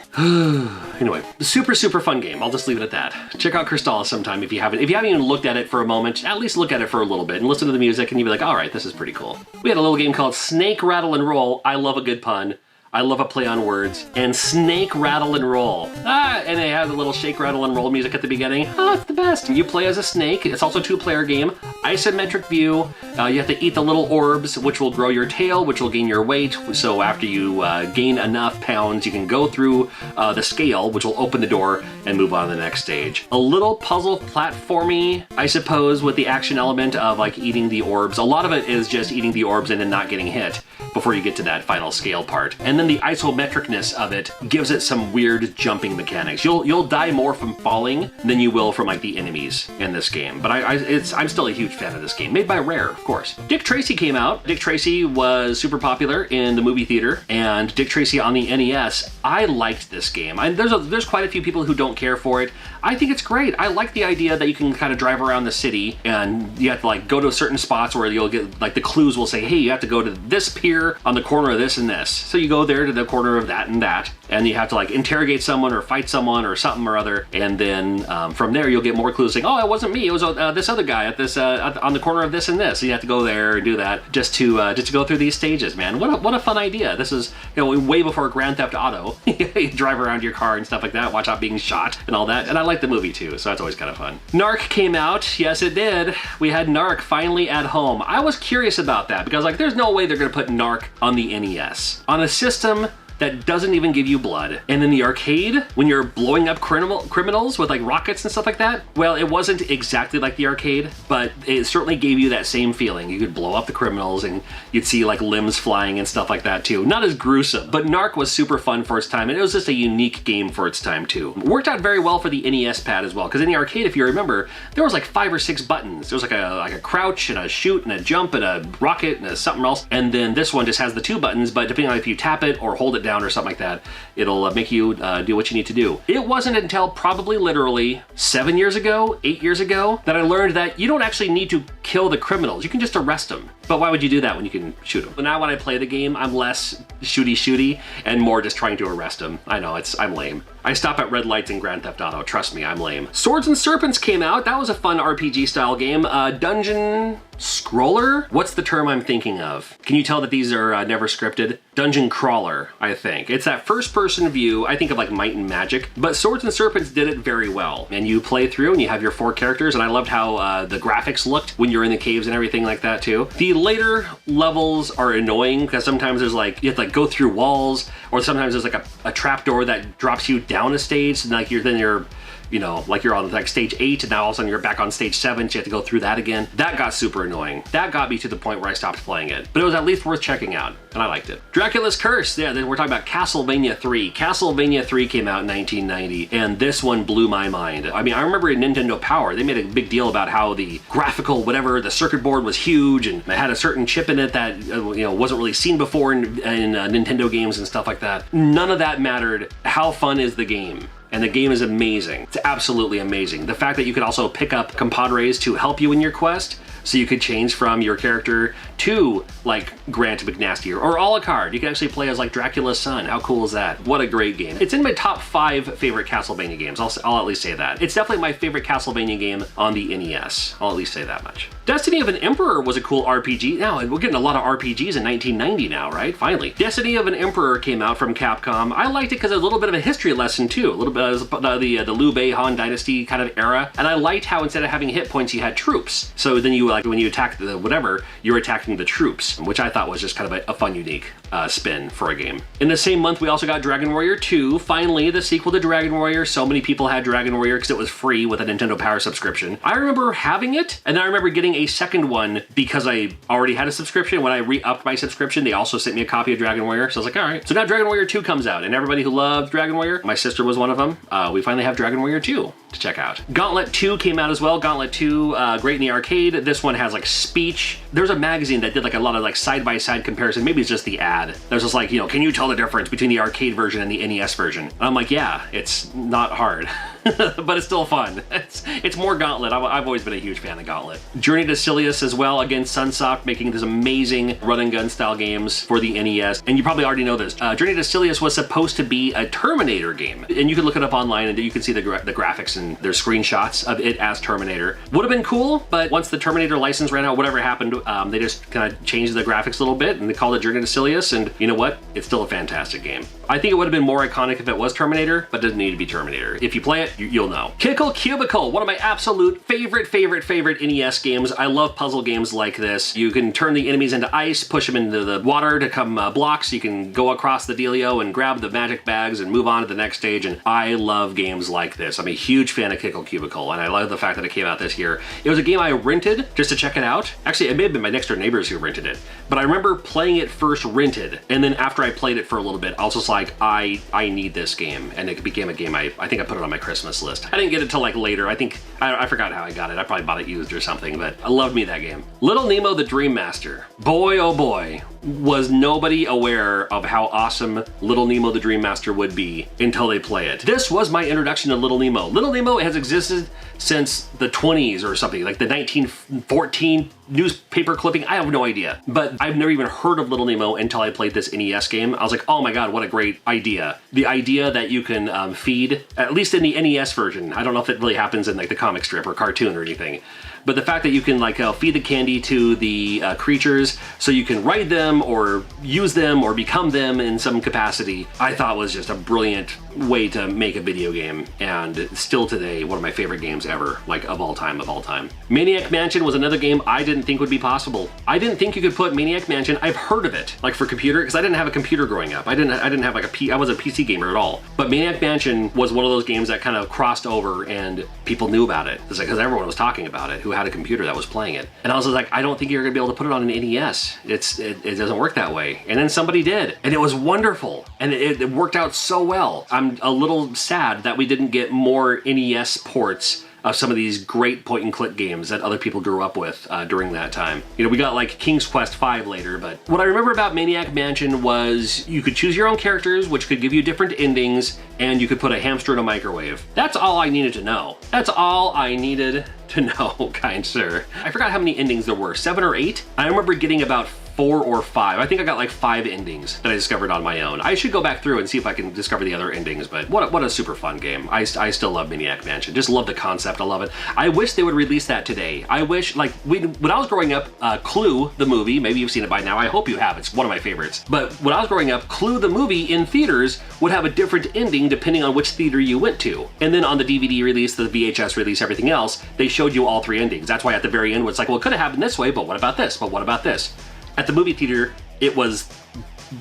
Anyway, super fun game. I'll just leave it at that. Check out Crystallis sometime if you haven't. If you haven't even looked at it for a moment, at least look at it for a little bit and listen to the music and you'll be like, all right, this is pretty cool. We had a little game called Snake, Rattle, and Roll. I love a good pun. I love a play on words. And Snake, Rattle, and Roll. And it has a little shake, rattle, and roll music at the beginning. Oh, it's the best. You play as a snake. It's also a 2-player game. Isometric view. You have to eat the little orbs, which will grow your tail, which will gain your weight. So after you gain enough pounds, you can go through the scale, which will open the door and move on to the next stage. A little puzzle platformy, I suppose, with the action element of like eating the orbs. A lot of it is just eating the orbs and then not getting hit before you get to that final scale part. And then the isometricness of it gives it some weird jumping mechanics. You'll die more from falling than you will from like the enemies in this game. But I'm still a huge fan of this game. Made by Rare, of course. Dick Tracy came out. Dick Tracy was super popular in the movie theater, and Dick Tracy on the NES. I liked this game. There's quite a few people who don't care for it. I think it's great. I like the idea that you can kind of drive around the city and you have to like go to certain spots where you'll get like the clues will say, hey, you have to go to this pier on the corner of this and this. So you go there to the corner of that and that, and you have to like interrogate someone or fight someone or something or other, and then from there you'll get more clues saying, oh, it wasn't me, it was this other guy at this on the corner of this and this. So you have to go there and do that just to go through these stages, man. What a fun idea. This is, you know, way before Grand Theft Auto. You drive around your car and stuff like that, watch out being shot and all that, and I like the movie too, so that's always kind of fun. Narc came out. Yes, it did. We had Narc finally at home. I was curious about that because like there's no way they're gonna put Narc on the NES. On a system that doesn't even give you blood. And in the arcade, when you're blowing up criminals with like rockets and stuff like that, well, it wasn't exactly like the arcade, but it certainly gave you that same feeling. You could blow up the criminals and you'd see like limbs flying and stuff like that too. Not as gruesome, but Narc was super fun for its time, and it was just a unique game for its time too. Worked out very well for the NES pad as well, because in the arcade, if you remember, there was like 5 or 6 buttons. There was like a crouch and a shoot and a jump and a rocket and a something else, and then this one just has the 2 buttons, but depending on if you tap it or hold it down or something like that, it'll make you do what you need to do. It wasn't until probably literally 7 years ago, 8 years ago, that I learned that you don't actually need to kill the criminals. You can just arrest them. But why would you do that when you can shoot them? But now when I play the game, I'm less shooty and more just trying to arrest them. I know, I'm lame. I stop at red lights in Grand Theft Auto. Trust me, I'm lame. Swords and Serpents came out. That was a fun RPG style game. Dungeon scroller? What's the term I'm thinking of? Can you tell that these are never scripted? Dungeon crawler, I think. It's that first person view. I think of like Might and Magic, but Swords and Serpents did it very well. And you play through and you have your 4 characters, and I loved how the graphics looked when you're in the caves and everything like that too. The later levels are annoying because sometimes there's like, you have to like go through walls, or sometimes there's like a trap door that drops you down a stage, and like you're you know, like you're on like stage 8 and now all of a sudden you're back on stage 7, so you have to go through that again. That got super annoying. That got me to the point where I stopped playing it. But it was at least worth checking out, and I liked it. Dracula's Curse, yeah, then we're talking about Castlevania 3. Castlevania 3 came out in 1990, and this one blew my mind. I mean, I remember in Nintendo Power, they made a big deal about how the graphical, whatever, the circuit board was huge, and it had a certain chip in it that, you know, wasn't really seen before in Nintendo games and stuff like that. None of that mattered. How fun is the game? And the game is amazing. It's absolutely amazing. The fact that you can also pick up compadres to help you in your quest. So you could change from your character to like Grant McNasty or Alucard. You can actually play as like Dracula's son. How cool is that? What a great game. It's in my top 5 favorite Castlevania games. I'll at least say that. It's definitely my favorite Castlevania game on the NES. I'll at least say that much. Destiny of an Emperor was a cool RPG. Now, we're getting a lot of RPGs in 1990 now, right? Finally. Destiny of an Emperor came out from Capcom. I liked it because there's a little bit of a history lesson too. A little bit of the Liu Bei Han Dynasty kind of era. And I liked how instead of having hit points, you had troops. So then you, like, when you attacked the whatever, you're attacking the troops, which I thought was just kind of a fun, unique spin for a game. In the same month, we also got Dragon Warrior 2. Finally, the sequel to Dragon Warrior. So many people had Dragon Warrior because it was free with a Nintendo Power subscription. I remember having it, and then I remember getting a second one because I already had a subscription. When I re-upped my subscription, they also sent me a copy of Dragon Warrior. So I was like, all right. So now Dragon Warrior 2 comes out, and everybody who loved Dragon Warrior, my sister was one of them, we finally have Dragon Warrior 2 to check out. Gauntlet 2 came out as well. Gauntlet 2, great in the arcade. This one has like speech. There's a magazine that did like a lot of like side-by-side comparison. Maybe it's just the ad. There's just like, you know, can you tell the difference between the arcade version and the NES version? And I'm like, yeah, it's not hard. But it's still fun. It's more Gauntlet. I've always been a huge fan of Gauntlet. Journey to Silius as well. Again, Sunsoft making these amazing run and gun style games for the NES. And you probably already know this. Journey to Silius was supposed to be a Terminator game. And you can look it up online and you can see the graphics and there's screenshots of it as Terminator. Would have been cool, but once the Terminator license ran out, whatever happened, they just kind of changed the graphics a little bit and they called it Journey to Silius. And you know what? It's still a fantastic game. I think it would have been more iconic if it was Terminator, but it doesn't need to be Terminator. If you play it, you'll know. Kickle Cubicle, one of my absolute favorite NES games. I love puzzle games like this. You can turn the enemies into ice, push them into the water to come blocks. You can go across the dealio and grab the magic bags and move on to the next stage. And I love games like this. I'm a huge fan of Kickle Cubicle, and I love the fact that it came out this year. It was a game I rented just to check it out. Actually, it may have been my next door neighbors who rented it, but I remember playing it first rented, and then after I played it for a little bit, I was just like, I need this game, and it became a game I think I put it on my Christmas list. I didn't get it till like later. I think I forgot how I got it. I probably bought it used or something, but I loved me that game. Little Nemo the Dream Master. Boy, oh boy, was nobody aware of how awesome Little Nemo the Dream Master would be until they play it. This was my introduction to Little Nemo. Little Nemo has existed since the 20s or something, like the 1914 newspaper clipping. I have no idea, but I've never even heard of Little Nemo until I played this NES game. I was like, oh my god, what a great idea. The idea that you can feed, at least in the NES version, I don't know if it really happens in like the comic strip or cartoon or anything, but the fact that you can like feed the candy to the creatures so you can ride them or use them or become them in some capacity, I thought was just a brilliant way to make a video game, and still today one of my favorite games ever, like of all time. Maniac Mansion was another game I didn't think would be possible. I didn't think you could put Maniac Mansion, I've heard of it, like for computer, because I didn't have a computer growing up. I didn't have like I wasn't a PC gamer at all. But Maniac Mansion was one of those games that kind of crossed over and people knew about it. It's like, because everyone was talking about it who had a computer that was playing it. And I was like, I don't think you're gonna be able to put it on an NES. It doesn't work that way. And then somebody did, and it was wonderful. And it worked out so well. I'm a little sad that we didn't get more NES ports of some of these great point-and-click games that other people grew up with during that time. You know, we got like King's Quest V later, but what I remember about Maniac Mansion was you could choose your own characters, which could give you different endings, and you could put a hamster in a microwave. That's all I needed to know. That's all I needed to know, kind sir. I forgot how many endings there were, 7 or 8? I remember getting about 4 or 5. I think I got like 5 endings that I discovered on my own. I should go back through and see if I can discover the other endings, but what a super fun game. I still love Maniac Mansion. Just love the concept. I love it. I wish they would release that today. I wish, like, when I was growing up, Clue, the movie, maybe you've seen it by now. I hope you have. It's one of my favorites. But when I was growing up, Clue, the movie in theaters would have a different ending depending on which theater you went to. And then on the DVD release, the VHS release, everything else, they showed you all 3 endings. That's why at the very end, it's like, well, it could have happened this way, but what about this? But what about this? At the movie theater, it was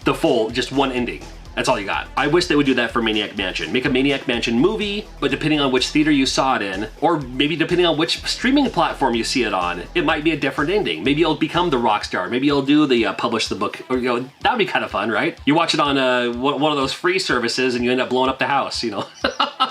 the full, just one ending. That's all you got. I wish they would do that for Maniac Mansion. Make a Maniac Mansion movie, but depending on which theater you saw it in, or maybe depending on which streaming platform you see it on, it might be a different ending. Maybe you'll become the rock star. Maybe you'll do the publish the book. Or, you know, that'd be kind of fun, right? You watch it on one of those free services and you end up blowing up the house, you know?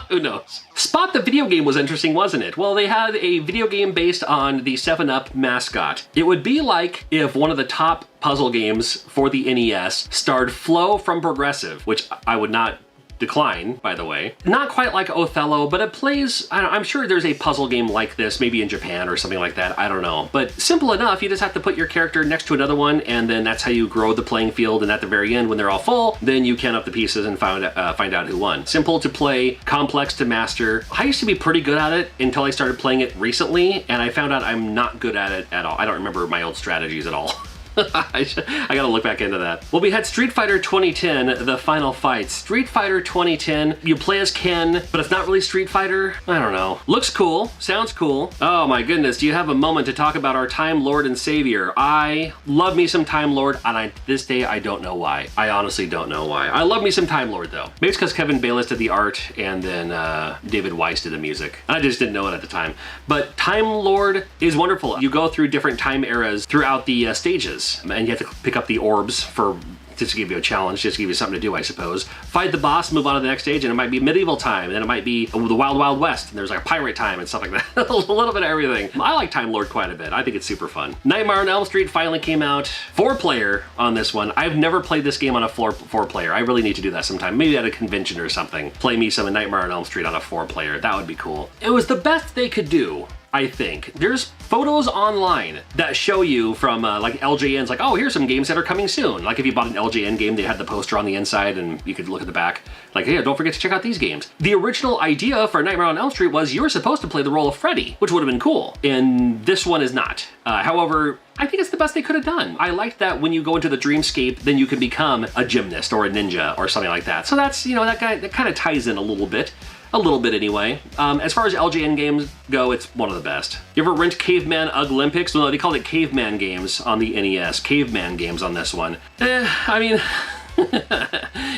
Who knows? Spot the video game was interesting, wasn't it? Well, they had a video game based on the 7-Up mascot. It would be like if one of the top puzzle games for the NES starred Flo from Progressive, which I would not decline, by the way. Not quite like Othello, but it plays, I'm sure there's a puzzle game like this, maybe in Japan or something like that, I don't know. But simple enough, you just have to put your character next to another one, and then that's how you grow the playing field, and at the very end, when they're all full, then you count up the pieces and find out who won. Simple to play, complex to master. I used to be pretty good at it until I started playing it recently, and I found out I'm not good at it at all. I don't remember my old strategies at all. I gotta look back into that. Well, we had Street Fighter 2010, the final fight. Street Fighter 2010, you play as Ken, but it's not really Street Fighter. I don't know. Looks cool, sounds cool. Oh my goodness, do you have a moment to talk about our Time Lord and Savior? I love me some Time Lord, and this day I don't know why. I honestly don't know why. I love me some Time Lord though. Maybe it's because Kevin Bayless did the art and then David Weiss did the music. I just didn't know it at the time. But Time Lord is wonderful. You go through different time eras throughout the stages. And you have to pick up the orbs for just to give you a challenge, just to give you something to do, I suppose. Fight the boss, move on to the next stage, and it might be medieval time, and then it might be the Wild Wild West, and there's like a pirate time and stuff like that. A little bit of everything. I like Time Lord quite a bit. I think it's super fun. Nightmare on Elm Street finally came out. 4-player on this one. I've never played this game on a 4-player. I really need to do that sometime. Maybe at a convention or something. Play me some Nightmare on Elm Street on a 4-player. That would be cool. It was the best they could do, I think. There's photos online that show you from like LJN's like, oh, here's some games that are coming soon. Like if you bought an LJN game, they had the poster on the inside and you could look at the back. Like, hey, don't forget to check out these games. The original idea for Nightmare on Elm Street was you were supposed to play the role of Freddy, which would have been cool. And this one is not. However, I think it's the best they could have done. I liked that when you go into the dreamscape, then you can become a gymnast or a ninja or something like that. So that's, you know, that kind of ties in a little bit. A little bit anyway. As far as LJN games go, it's one of the best. You ever rent Caveman Olympics? No, they called it Caveman games on the NES. Caveman games on this one. I mean,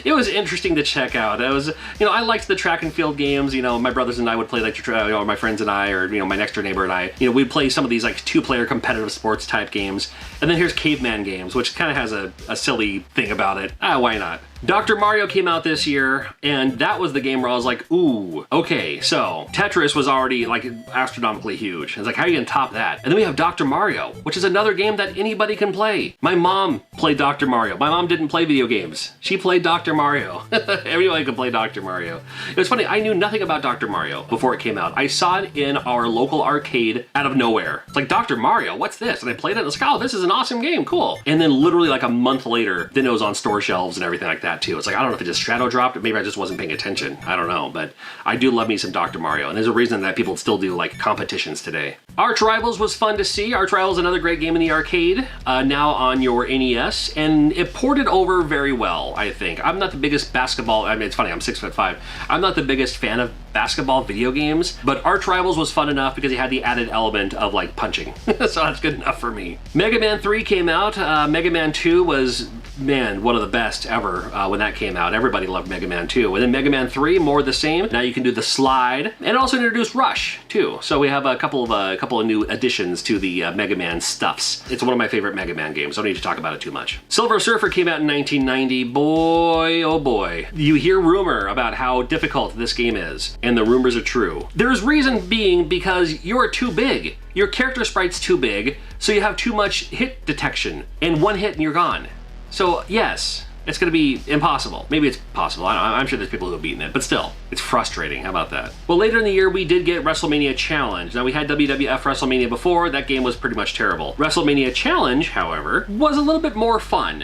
it was interesting to check out. It was, you know, I liked the track and field games. You know, my brothers and I would play like, you know, my friends and I, or, you know, my next door neighbor and I, you know, we'd play some of these like 2-player competitive sports type games. And then here's Caveman games, which kind of has a silly thing about it. Why not? Dr. Mario came out this year, and that was the game where I was like, ooh, okay, so Tetris was already like astronomically huge. I was like, how are you gonna top that? And then we have Dr. Mario, which is another game that anybody can play. My mom played Dr. Mario. My mom didn't play video games. She played Dr. Mario. Everybody could play Dr. Mario. It was funny, I knew nothing about Dr. Mario before it came out. I saw it in our local arcade out of nowhere. It's like, Dr. Mario, what's this? And I played it and I was like, oh, this is an awesome game, cool. And then literally like a month later, then it was on store shelves and everything like that too. It's like, I don't know if it just shadow dropped, or maybe I just wasn't paying attention. I don't know, but I do love me some Dr. Mario, and there's a reason that people still do like competitions today. Arch Rivals was fun to see. Arch Rivals, another great game in the arcade, now on your NES, and it ported over very well, I think. I'm not the biggest basketball, I mean, it's funny, I'm 6'5". I'm not the biggest fan of basketball video games, but Arch Rivals was fun enough because it had the added element of like punching. So that's good enough for me. Mega Man 3 came out. Mega Man 2 was, man, one of the best ever when that came out. Everybody loved Mega Man 2. And then Mega Man 3, more of the same. Now you can do the slide, and it also introduced Rush too. So we have a couple of new additions to the Mega Man stuffs. It's one of my favorite Mega Man games. I don't need to talk about it too much. Silver Surfer came out in 1990. Boy, oh boy. You hear rumor about how difficult this game is, and the rumors are true. There's reason being because you're too big. Your character sprite's too big, so you have too much hit detection, and one hit and you're gone. So yes, it's gonna be impossible. Maybe it's possible, I'm sure there's people who have beaten it, but still, it's frustrating, how about that? Well, later in the year, we did get WrestleMania Challenge. Now, we had WWF WrestleMania before, that game was pretty much terrible. WrestleMania Challenge, however, was a little bit more fun.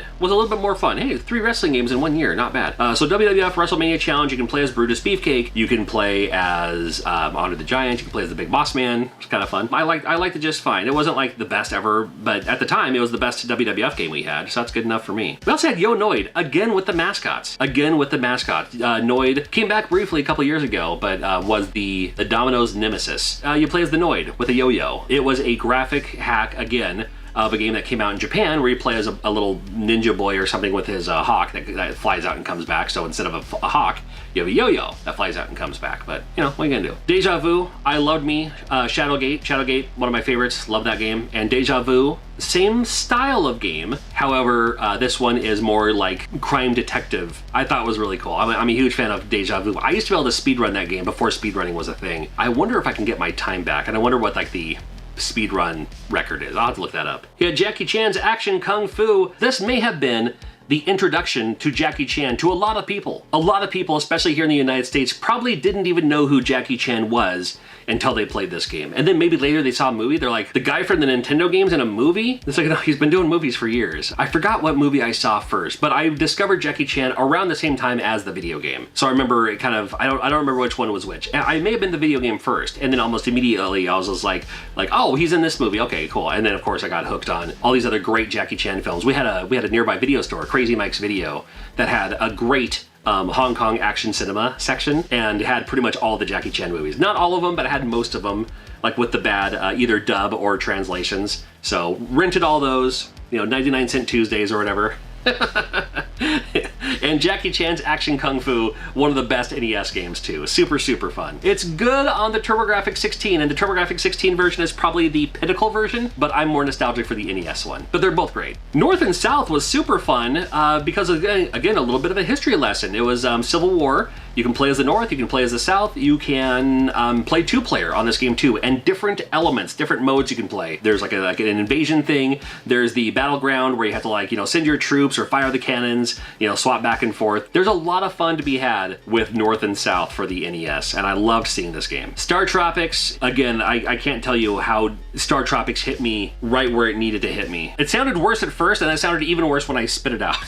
Hey, 3 wrestling games in 1 year, not bad. So WWF WrestleMania Challenge, you can play as Brutus Beefcake, you can play as Andre the Giant, you can play as the Big Boss Man, it's kind of fun. I liked it just fine. It wasn't like the best ever, but at the time, it was the best WWF game we had, so that's good enough for me. We also had Yo Noid, again with the mascots. Noid came back briefly a couple years ago, but was the Domino's nemesis. You play as the Noid with a yo-yo. It was a graphic hack, again, of a game that came out in Japan where you play as a little ninja boy or something with his hawk that flies out and comes back. So instead of a hawk, you have a yo-yo that flies out and comes back. But, you know, what are you gonna do? Deja Vu, I loved me. Shadowgate, one of my favorites. Love that game. And Deja Vu, same style of game. However, this one is more like crime detective. I thought it was really cool. I'm a huge fan of Deja Vu. I used to be able to speedrun that game before speedrunning was a thing. I wonder if I can get my time back, and I wonder what like the speedrun record is. I'll have to look that up. He had Jackie Chan's Action Kung Fu. This may have been the introduction to Jackie Chan to a lot of people. A lot of people, especially here in the United States, probably didn't even know who Jackie Chan was until they played this game. And then maybe later they saw a movie, they're like, the guy from the Nintendo games in a movie? It's like, no, he's been doing movies for years. I forgot what movie I saw first, but I discovered Jackie Chan around the same time as the video game. So I remember it kind of, I don't remember which one was which. I may have been the video game first, and then almost immediately I was just like, oh, he's in this movie, okay, cool. And then of course I got hooked on all these other great Jackie Chan films. We had a nearby video store, Crazy Mike's Video, that had a great Hong Kong action cinema section and had pretty much all the Jackie Chan movies. Not all of them, but I had most of them, like with the bad either dub or translations. So rented all those, 99-cent Tuesdays or whatever. And Jackie Chan's Action Kung Fu, one of the best NES games too. Super, super fun. It's good on the TurboGrafx 16, and the TurboGrafx 16 version is probably the pinnacle version, but I'm more nostalgic for the NES one. But they're both great. North and South was super fun because, again, a little bit of a history lesson. It was Civil War. You can play as the North, you can play as the South, you can play two-player on this game too, and different elements, different modes you can play. There's like an invasion thing, there's the battleground where you have to send your troops or fire the cannons, swap back and forth. There's a lot of fun to be had with North and South for the NES, and I loved seeing this game. Star Tropics, again, I can't tell you how Star Tropics hit me right where it needed to hit me. It sounded worse at first, and it sounded even worse when I spit it out.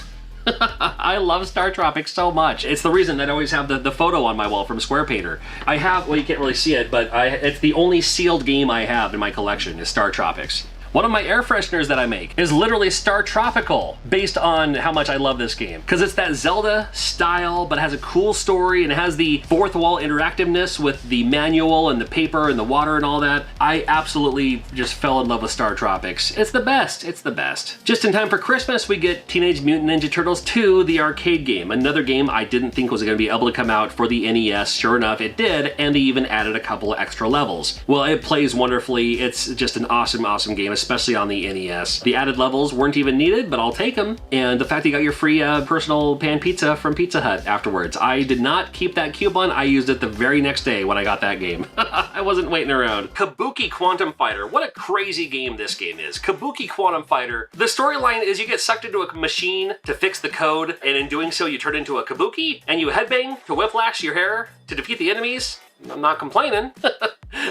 I love Star Tropics so much. It's the reason that I always have the photo on my wall from Square Painter. I have, well, you can't really see it, but it's the only sealed game I have in my collection is Star Tropics. One of my air fresheners that I make is literally Star Tropical, based on how much I love this game. Because it's that Zelda style, but has a cool story, and it has the fourth wall interactiveness with the manual and the paper and the water and all that. I absolutely just fell in love with Star Tropics. It's the best, it's the best. Just in time for Christmas, we get Teenage Mutant Ninja Turtles 2, the arcade game. Another game I didn't think was gonna be able to come out for the NES. Sure enough, it did, and they even added a couple of extra levels. Well, it plays wonderfully. It's just an awesome, awesome game, especially on the NES. The added levels weren't even needed, but I'll take them. And the fact that you got your free personal pan pizza from Pizza Hut afterwards. I did not keep that coupon. I used it the very next day when I got that game. I wasn't waiting around. Kabuki Quantum Fighter. What a crazy game this game is. Kabuki Quantum Fighter. The storyline is you get sucked into a machine to fix the code, and in doing so you turn into a kabuki, and you headbang to whiplash your hair to defeat the enemies. I'm not complaining.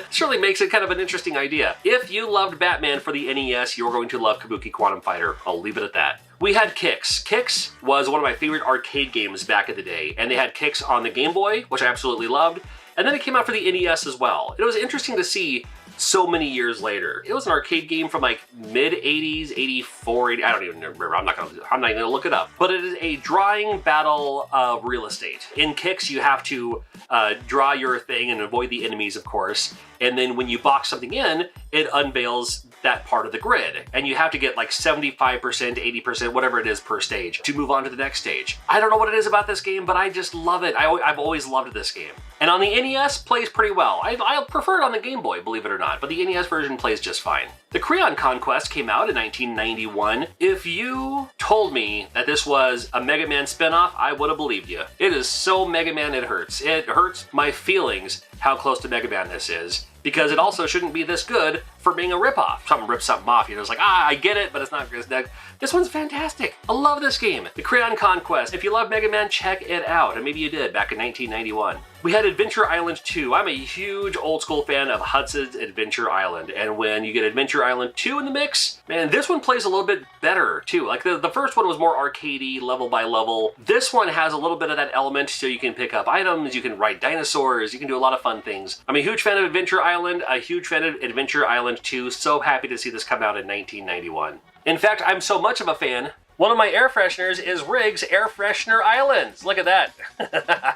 Surely makes it kind of an interesting idea. If you loved Batman for the NES, you're going to love Kabuki Quantum Fighter. I'll leave it at that. We had Kicks. Kicks was one of my favorite arcade games back in the day, and they had Kicks on the Game Boy, which I absolutely loved, and then it came out for the NES as well. It was interesting to see so many years later. It was an arcade game from like mid-80s, 84, 80, I don't even remember, I'm not even gonna look it up. But it is a drawing battle of real estate. In Kicks, you have to draw your thing and avoid the enemies, of course. And then when you box something in, it unveils that part of the grid. And you have to get like 75%, 80%, whatever it is per stage to move on to the next stage. I don't know what it is about this game, but I just love it. I've always loved this game. And on the NES, plays pretty well. I prefer it on the Game Boy, believe it or not, but the NES version plays just fine. The Creon Conquest came out in 1991. If you told me that this was a Mega Man spinoff, I would have believed you. It is so Mega Man it hurts. It hurts my feelings how close to Mega Man this is, because it also shouldn't be this good for being a ripoff. Something rips something off, it's like, I get it, but it's not good. This one's fantastic. I love this game. The Creon Conquest. If you love Mega Man, check it out, and maybe you did back in 1991. We had Adventure Island 2. I'm a huge old school fan of Hudson's Adventure Island, and when you get Adventure Island 2 in the mix, man, this one plays a little bit better too. Like the first one was more arcadey, level by level. This one has a little bit of that element, so you can pick up items, you can ride dinosaurs, you can do a lot of fun things. I'm a huge fan of Adventure Island, a huge fan of Adventure Island 2. So happy to see this come out in 1991. In fact, I'm so much of a fan, one of my air fresheners is Rig's Air Freshener Islands. Look at that.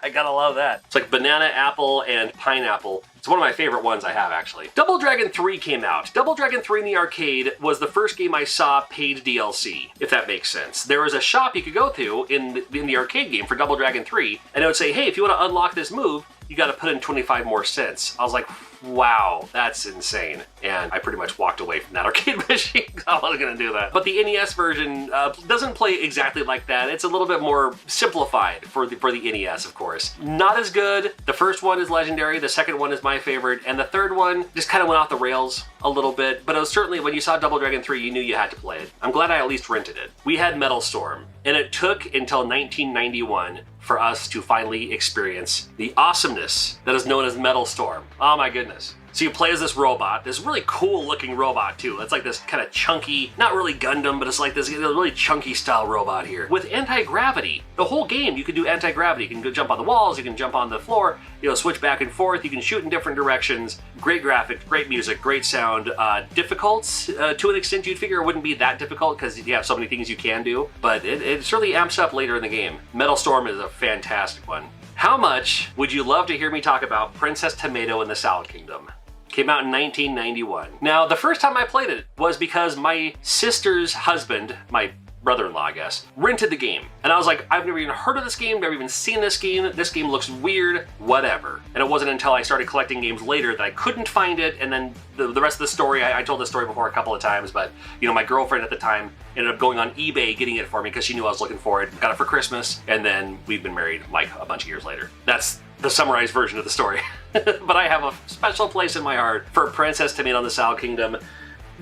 I gotta love that. It's like banana, apple, and pineapple. It's one of my favorite ones I have, actually. Double Dragon 3 came out. Double Dragon 3 in the arcade was the first game I saw paid DLC, if that makes sense. There was a shop you could go to in the arcade game for Double Dragon 3, and it would say, hey, if you want to unlock this move, you gotta put in 25 more cents. I was like, wow, that's insane. And I pretty much walked away from that arcade machine. I wasn't gonna do that. But the NES version doesn't play exactly like that. It's a little bit more simplified for the NES, of course. Not as good. The first one is legendary. The second one is my favorite, and the third one just kind of went off the rails a little bit, but it was certainly, when you saw Double Dragon 3, you knew you had to play it. I'm glad I at least rented it. We had Metal Storm, and it took until 1991 for us to finally experience the awesomeness that is known as Metal Storm. Oh my goodness. So you play as this robot, this really cool looking robot too. It's like this kind of chunky, not really Gundam, but it's like this really chunky style robot here. With anti-gravity, the whole game you can do anti-gravity. You can go jump on the walls, you can jump on the floor, switch back and forth, you can shoot in different directions. Great graphics, great music, great sound. Difficult, to an extent you'd figure it wouldn't be that difficult because you have so many things you can do, but it certainly amps up later in the game. Metal Storm is a fantastic one. How much would you love to hear me talk about Princess Tomato and the Salad Kingdom? Came out in 1991. Now, the first time I played it was because my sister's husband, my brother-in-law, I guess, rented the game. And I was like, I've never even heard of this game, never even seen this game looks weird, whatever. And it wasn't until I started collecting games later that I couldn't find it, and then the rest of the story, I told this story before a couple of times, but my girlfriend at the time ended up going on eBay getting it for me because she knew I was looking for it, got it for Christmas, and then we've been married like a bunch of years later. That's the summarized version of the story. But I have a special place in my heart for Princess Tomato and the Salad Kingdom.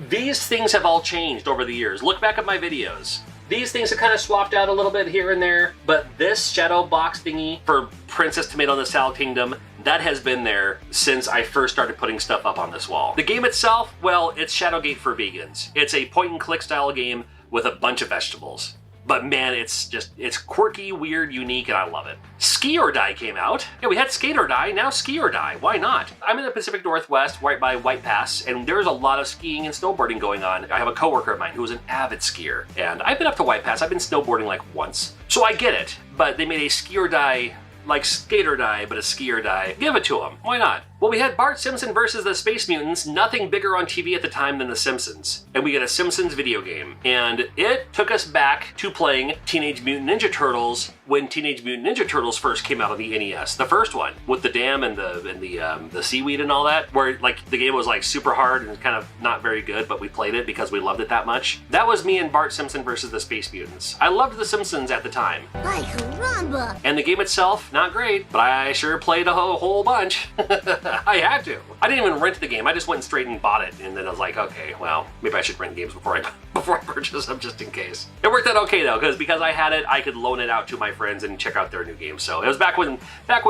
These things have all changed over the years. Look back at my videos. These things have kind of swapped out a little bit here and there, but this shadow box thingy for Princess Tomato and the Salad Kingdom, that has been there since I first started putting stuff up on this wall. The game itself, well, it's Shadowgate for vegans. It's a point-and-click style game with a bunch of vegetables. But man, it's quirky, weird, unique, and I love it. Ski or Die came out. Yeah, we had Skate or Die, now Ski or Die. Why not? I'm in the Pacific Northwest, right by White Pass, and there's a lot of skiing and snowboarding going on. I have a coworker of mine who is an avid skier, and I've been up to White Pass. I've been snowboarding like once. So I get it, but they made a Ski or Die, like Skate or Die, but a Ski or Die. Give it to them. Why not? Well, we had Bart Simpson versus the Space Mutants, nothing bigger on TV at the time than The Simpsons. And we get a Simpsons video game. And it took us back to playing Teenage Mutant Ninja Turtles when Teenage Mutant Ninja Turtles first came out on the NES. The first one, with the dam and the seaweed and all that, where like the game was like super hard and kind of not very good, but we played it because we loved it that much. That was me and Bart Simpson versus the Space Mutants. I loved The Simpsons at the time. Ay, caramba! And the game itself, not great, but I sure played a whole bunch. I had to. I didn't even rent the game. I just went straight and bought it, and then I was like, okay, well, maybe I should rent games before I purchase them just in case. It worked out okay though, because I had it, I could loan it out to my friends and check out their new games. So it was back when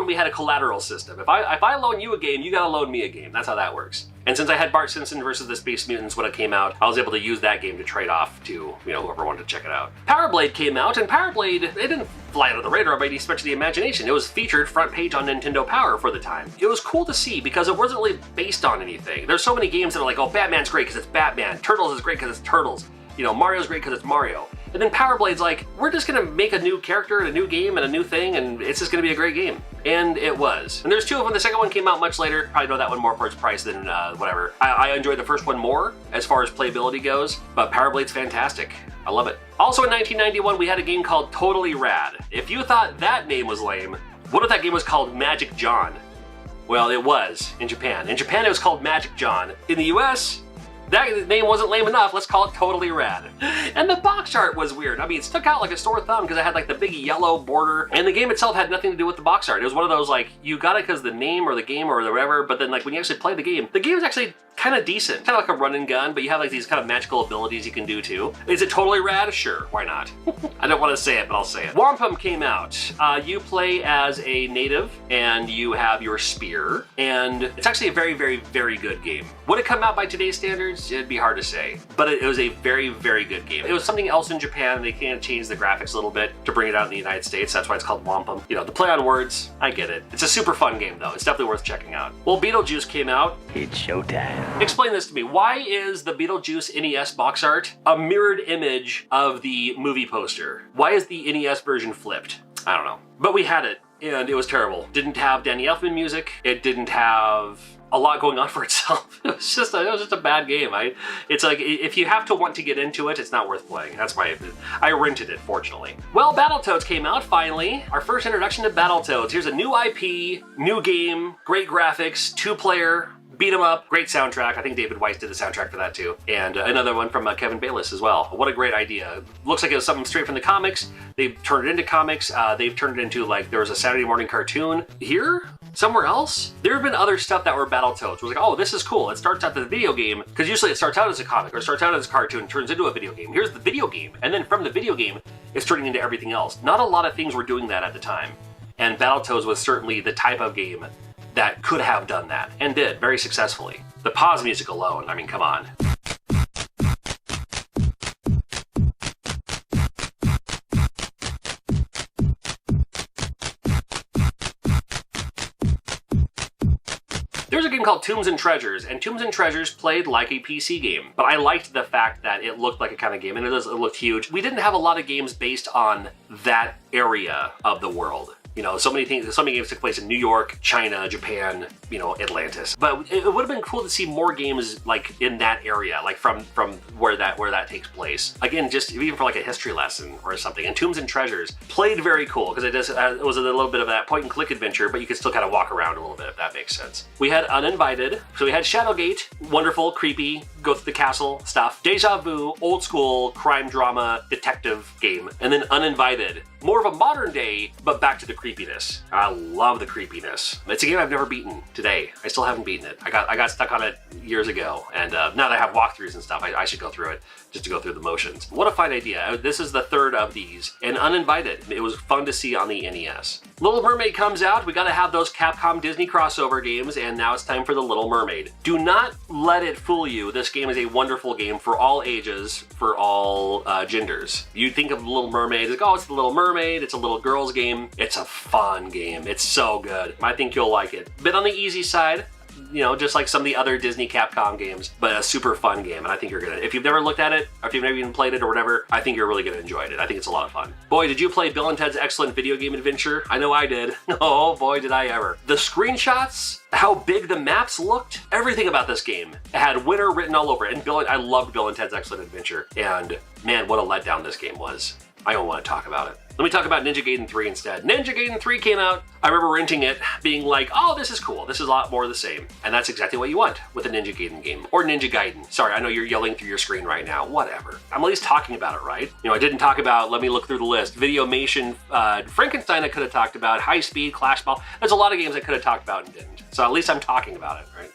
we had a collateral system. If I loan you a game, you gotta loan me a game. That's how that works. And since I had Bart Simpson versus the Space Mutants when it came out, I was able to use that game to trade off to, whoever wanted to check it out. Power Blade came out, and Power Blade, it didn't fly under the radar by any stretch of the imagination. It was featured front page on Nintendo Power for the time. It was cool to see because it wasn't really based on anything. There's so many games that are like, oh, Batman's great because it's Batman. Turtles is great because it's Turtles. Mario's great because it's Mario. And then Power Blade's like, we're just gonna make a new character and a new game and a new thing, and it's just gonna be a great game. And it was. And there's two of them. The second one came out much later. Probably know that one more for its price than whatever. I enjoyed the first one more as far as playability goes, but Power Blade's fantastic. I love it. Also in 1991, we had a game called Totally Rad. If you thought that name was lame, what if that game was called Magic John? Well, it was in Japan. In Japan, it was called Magic John. In the US, that name wasn't lame enough, let's call it Totally Rad. And the box art was weird. I mean, it stuck out like a sore thumb because it had like the big yellow border, and the game itself had nothing to do with the box art. It was one of those like, you got it because the name or the game or whatever, but then like when you actually play the game is actually kind of decent. Kind of like a run and gun, but you have like these kind of magical abilities you can do too. Is it totally rad? Sure, why not? I don't want to say it, but I'll say it. Wampum came out. You play as a native, and you have your spear, and it's actually a very, very, very good game. Would it come out by today's standards? It'd be hard to say, but it was a very, very good game. It was something else in Japan. They kind of changed the graphics a little bit to bring it out in the United States. That's why it's called Wampum. The play on words, I get it. It's a super fun game though. It's definitely worth checking out. Well, Beetlejuice came out. It's showtime. Explain this to me. Why is the Beetlejuice NES box art a mirrored image of the movie poster? Why is the NES version flipped? I don't know. But we had it, and it was terrible. Didn't have Danny Elfman music. It didn't have a lot going on for itself. It was just a bad game. It's like, if you have to want to get into it, it's not worth playing. That's why I rented it, fortunately. Well, Battletoads came out, finally. Our first introduction to Battletoads. Here's a new IP, new game, great graphics, 2-player, beat 'em up, great soundtrack. I think David Weiss did the soundtrack for that too. And another one from Kevin Bayliss as well. What a great idea. Looks like it was something straight from the comics. They've turned it into comics. They've turned it into like, there was a Saturday morning cartoon here. somewhere else. There have been other stuff that were Battletoads. It was like, oh, this is cool. It starts out the video game, because usually it starts out as a comic or starts out as a cartoon and turns into a video game. Here's the video game. And then from the video game, it's turning into everything else. Not a lot of things were doing that at the time. And Battletoads was certainly the type of game that could have done that, and did very successfully. The pause music alone, I mean, come on. There's a game called Tombs and Treasures, and Tombs and Treasures played like a PC game, but I liked the fact that it looked like a kind of game, and it looked huge. We didn't have a lot of games based on that area of the world. You know, so many games took place in New York, China, Japan, you know, Atlantis. But it would have been cool to see more games like in that area, like from where that takes place. Again, just even for like a history lesson or something. And Tombs and Treasures played very cool because it was a little bit of that point and click adventure, but you could still kind of walk around a little bit if that makes sense. We had Uninvited, so we had Shadowgate, wonderful, creepy, go through the castle stuff. Deja Vu, old school crime drama detective game, and then Uninvited. More of a modern day, but back to the creepiness. I love the creepiness. It's a game I've never beaten today. I still haven't beaten it. I got stuck on it years ago, and now that I have walkthroughs and stuff, I should go through it just to go through the motions. What a fine idea. This is the third of these, and Uninvited. It was fun to see on the NES. Little Mermaid comes out. We gotta have those Capcom Disney crossover games, and now it's time for the Little Mermaid. Do not let it fool you. This game is a wonderful game for all ages, for all genders. You think of Little Mermaid, like, oh, it's the Little Mermaid, it's a little girl's game. It's a fun game. It's so good. I think you'll like it. Bit on the easy side, you know, just like some of the other Disney Capcom games, but a super fun game, and I think you're gonna, if you've never looked at it, or if you've never even played it or whatever, I think you're really gonna enjoy it. I think it's a lot of fun. Boy, did you play Bill and Ted's Excellent Video Game Adventure? I know I did. Oh boy, did I ever. The screenshots, how big the maps looked, everything about this game. It had winner written all over it, and I loved Bill and Ted's Excellent Adventure, and man, what a letdown this game was. I don't want to talk about it. Let me talk about Ninja Gaiden 3 instead. Ninja Gaiden 3 came out. I remember renting it, being like, oh, this is cool. This is a lot more of the same. And that's exactly what you want with a Ninja Gaiden game. Or Ninja Gaiden. Sorry, I know you're yelling through your screen right now. Whatever. I'm at least talking about it, right? You know, I didn't talk about, let me look through the list. Videomation, Frankenstein I could have talked about. High Speed, Clash Ball. There's a lot of games I could have talked about and didn't. So at least I'm talking about it, right?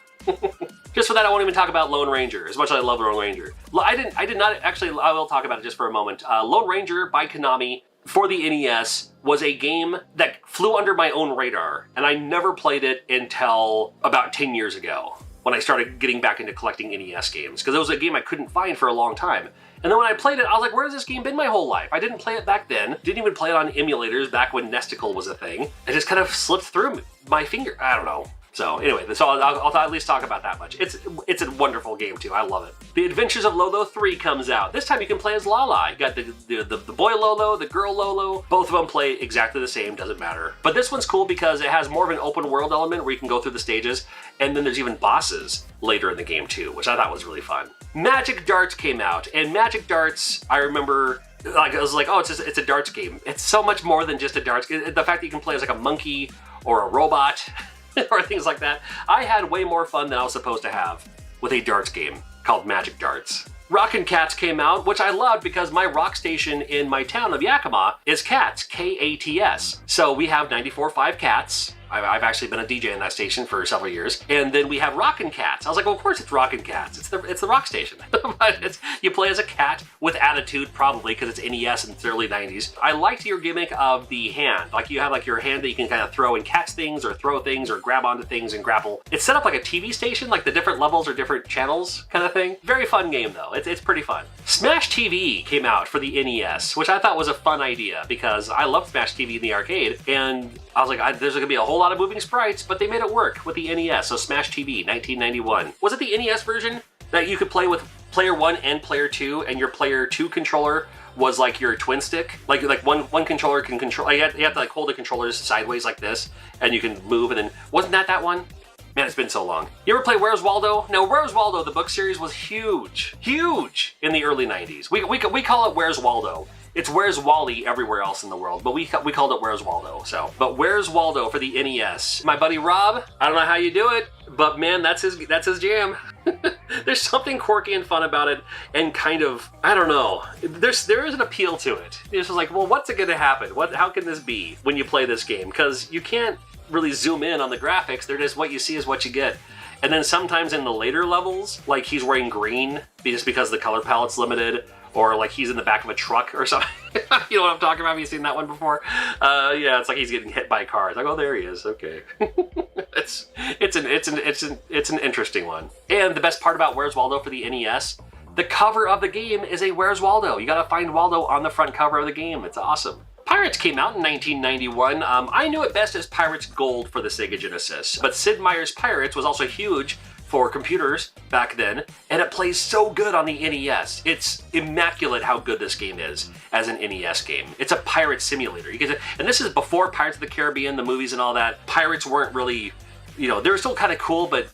Just for that, I won't even talk about Lone Ranger, as much as I love Lone Ranger. I did not, actually, I will talk about it just for a moment. Lone Ranger by Konami for the NES was a game that flew under my own radar, and I never played it until about 10 years ago, when I started getting back into collecting NES games, because it was a game I couldn't find for a long time. And then when I played it, I was like, where has this game been my whole life? I didn't play it back then, didn't even play it on emulators back when Nesticle was a thing. It just kind of slipped through my finger, I don't know. So anyway, so I'll at least talk about that much. It's a wonderful game too. I love it. The Adventures of Lolo 3 comes out. This time you can play as Lala. You got the boy Lolo, the girl Lolo. Both of them play exactly the same. Doesn't matter. But this one's cool because it has more of an open world element where you can go through the stages, and then there's even bosses later in the game too, which I thought was really fun. Magic Darts came out, and Magic Darts, I remember. Like I was like, oh, it's a darts game. It's so much more than just a darts. The fact that you can play as like a monkey or a robot. Or things like that. I had way more fun than I was supposed to have with a darts game called Magic Darts. Rockin' Cats came out, which I loved because my rock station in my town of Yakima is Cats, K-A-T-S. So we have 94.5 Cats. I've actually been a DJ in that station for several years. And then we have Rockin' Cats. I was like, well, of course it's Rockin' Cats. It's the rock station. But you play as a cat with attitude, probably, because it's NES in the early 90s. I liked your gimmick of the hand. Like you have like your hand that you can kind of throw and catch things or throw things or grab onto things and grapple. It's set up like a TV station, like the different levels or different channels kind of thing. Very fun game though. It's pretty fun. Smash TV came out for the NES, which I thought was a fun idea because I loved Smash TV in the arcade, and I was like, there's gonna be a whole lot of moving sprites, but they made it work with the NES. So Smash TV, 1991. Was it the NES version that you could play with player 1 and player 2, and your player 2 controller was like your twin stick? Like one controller can control, you have to like hold the controllers sideways like this, and you can move, and then, wasn't that one? Man, it's been so long. You ever play Where's Waldo? Now, Where's Waldo, the book series, was huge in the early 90s. We call it Where's Waldo. It's Where's Wally everywhere else in the world, but we called it Where's Waldo. So, but Where's Waldo for the NES. My buddy Rob, I don't know how you do it, but man, that's his jam. There's something quirky and fun about it, and kind of, I don't know, there is an appeal to it. It's just like, well, what's it gonna happen? How can this be when you play this game? Because you can't really zoom in on the graphics. They're just what you see is what you get. And then sometimes in the later levels, like he's wearing green just because the color palette's limited, or like he's in the back of a truck or something. You know what I'm talking about? Have you seen that one before? Yeah, it's like he's getting hit by a car. It's like, oh, there he is. Okay. it's an interesting one. And the best part about Where's Waldo for the NES, the cover of the game is a Where's Waldo. You gotta find Waldo on the front cover of the game. It's awesome. Pirates came out in 1991. I knew it best as Pirates Gold for the Sega Genesis, but Sid Meier's Pirates was also huge for computers back then, and it plays so good on the NES. It's immaculate how good this game is as an NES game. It's a pirate simulator. And this is before Pirates of the Caribbean, the movies and all that. Pirates weren't really, you know, they were still kind of cool, but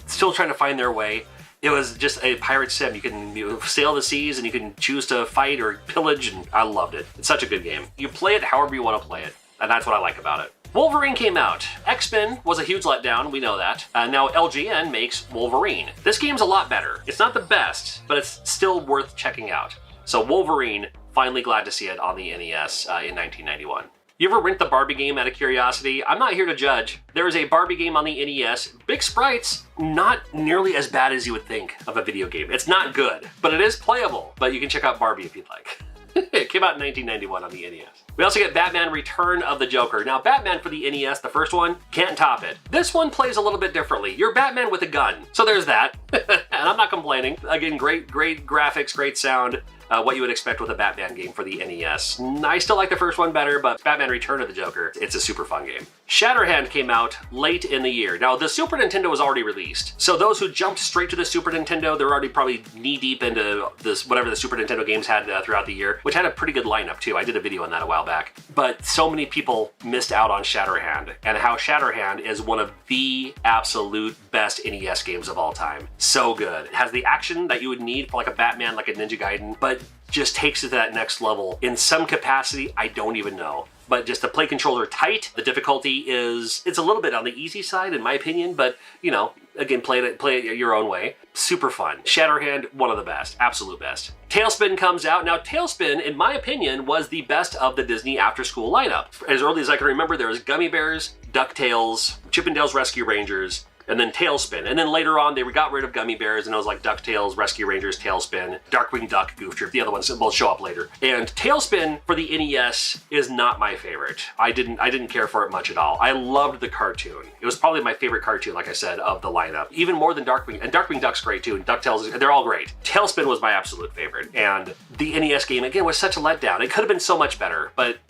still trying to find their way. It was just a pirate sim. You can sail the seas and you can choose to fight or pillage, and I loved it. It's such a good game. You play it however you want to play it, and that's what I like about it. Wolverine came out. X-Men was a huge letdown, we know that. Now LGN makes Wolverine. This game's a lot better. It's not the best, but it's still worth checking out. So Wolverine, finally glad to see it on the NES in 1991. You ever rent the Barbie game out of curiosity? I'm not here to judge. There is a Barbie game on the NES. Big sprites, not nearly as bad as you would think of a video game. It's not good, but it is playable. But you can check out Barbie if you'd like. It came out in 1991 on the NES. We also get Batman Return of the Joker. Now, Batman for the NES, the first one, can't top it. This one plays a little bit differently. You're Batman with a gun, so there's that. And I'm not complaining. Again, great graphics, great sound. What you would expect with a Batman game for the NES. I still like the first one better, but Batman Return of the Joker, it's a super fun game. Shatterhand came out late in the year. Now, the Super Nintendo was already released, so those who jumped straight to the Super Nintendo, they're already probably knee-deep into this, whatever the Super Nintendo games had throughout the year, which had a pretty good lineup, too. I did a video on that a while back. But so many people missed out on Shatterhand, and how Shatterhand is one of the absolute best NES games of all time. So good. It has the action that you would need for like a Batman, like a Ninja Gaiden, but just takes it to that next level. In some capacity, I don't even know. But just the play controls are tight. The difficulty it's a little bit on the easy side in my opinion, but you know, again, play it your own way. Super fun. Shatterhand, one of the best, absolute best. Tailspin comes out. Now Tailspin, in my opinion, was the best of the Disney after-school lineup. As early as I can remember, there was Gummy Bears, DuckTales, Chip 'n Dale's Rescue Rangers, and then Tailspin. And then later on, they got rid of Gummy Bears, and it was like DuckTales, Rescue Rangers, Tailspin, Darkwing Duck, Goof Troop. The other ones will show up later. And Tailspin for the NES is not my favorite. I didn't care for it much at all. I loved the cartoon. It was probably my favorite cartoon, like I said, of the lineup. Even more than Darkwing. And Darkwing Duck's great too, and DuckTales, they're all great. Tailspin was my absolute favorite. And the NES game, again, was such a letdown. It could have been so much better, but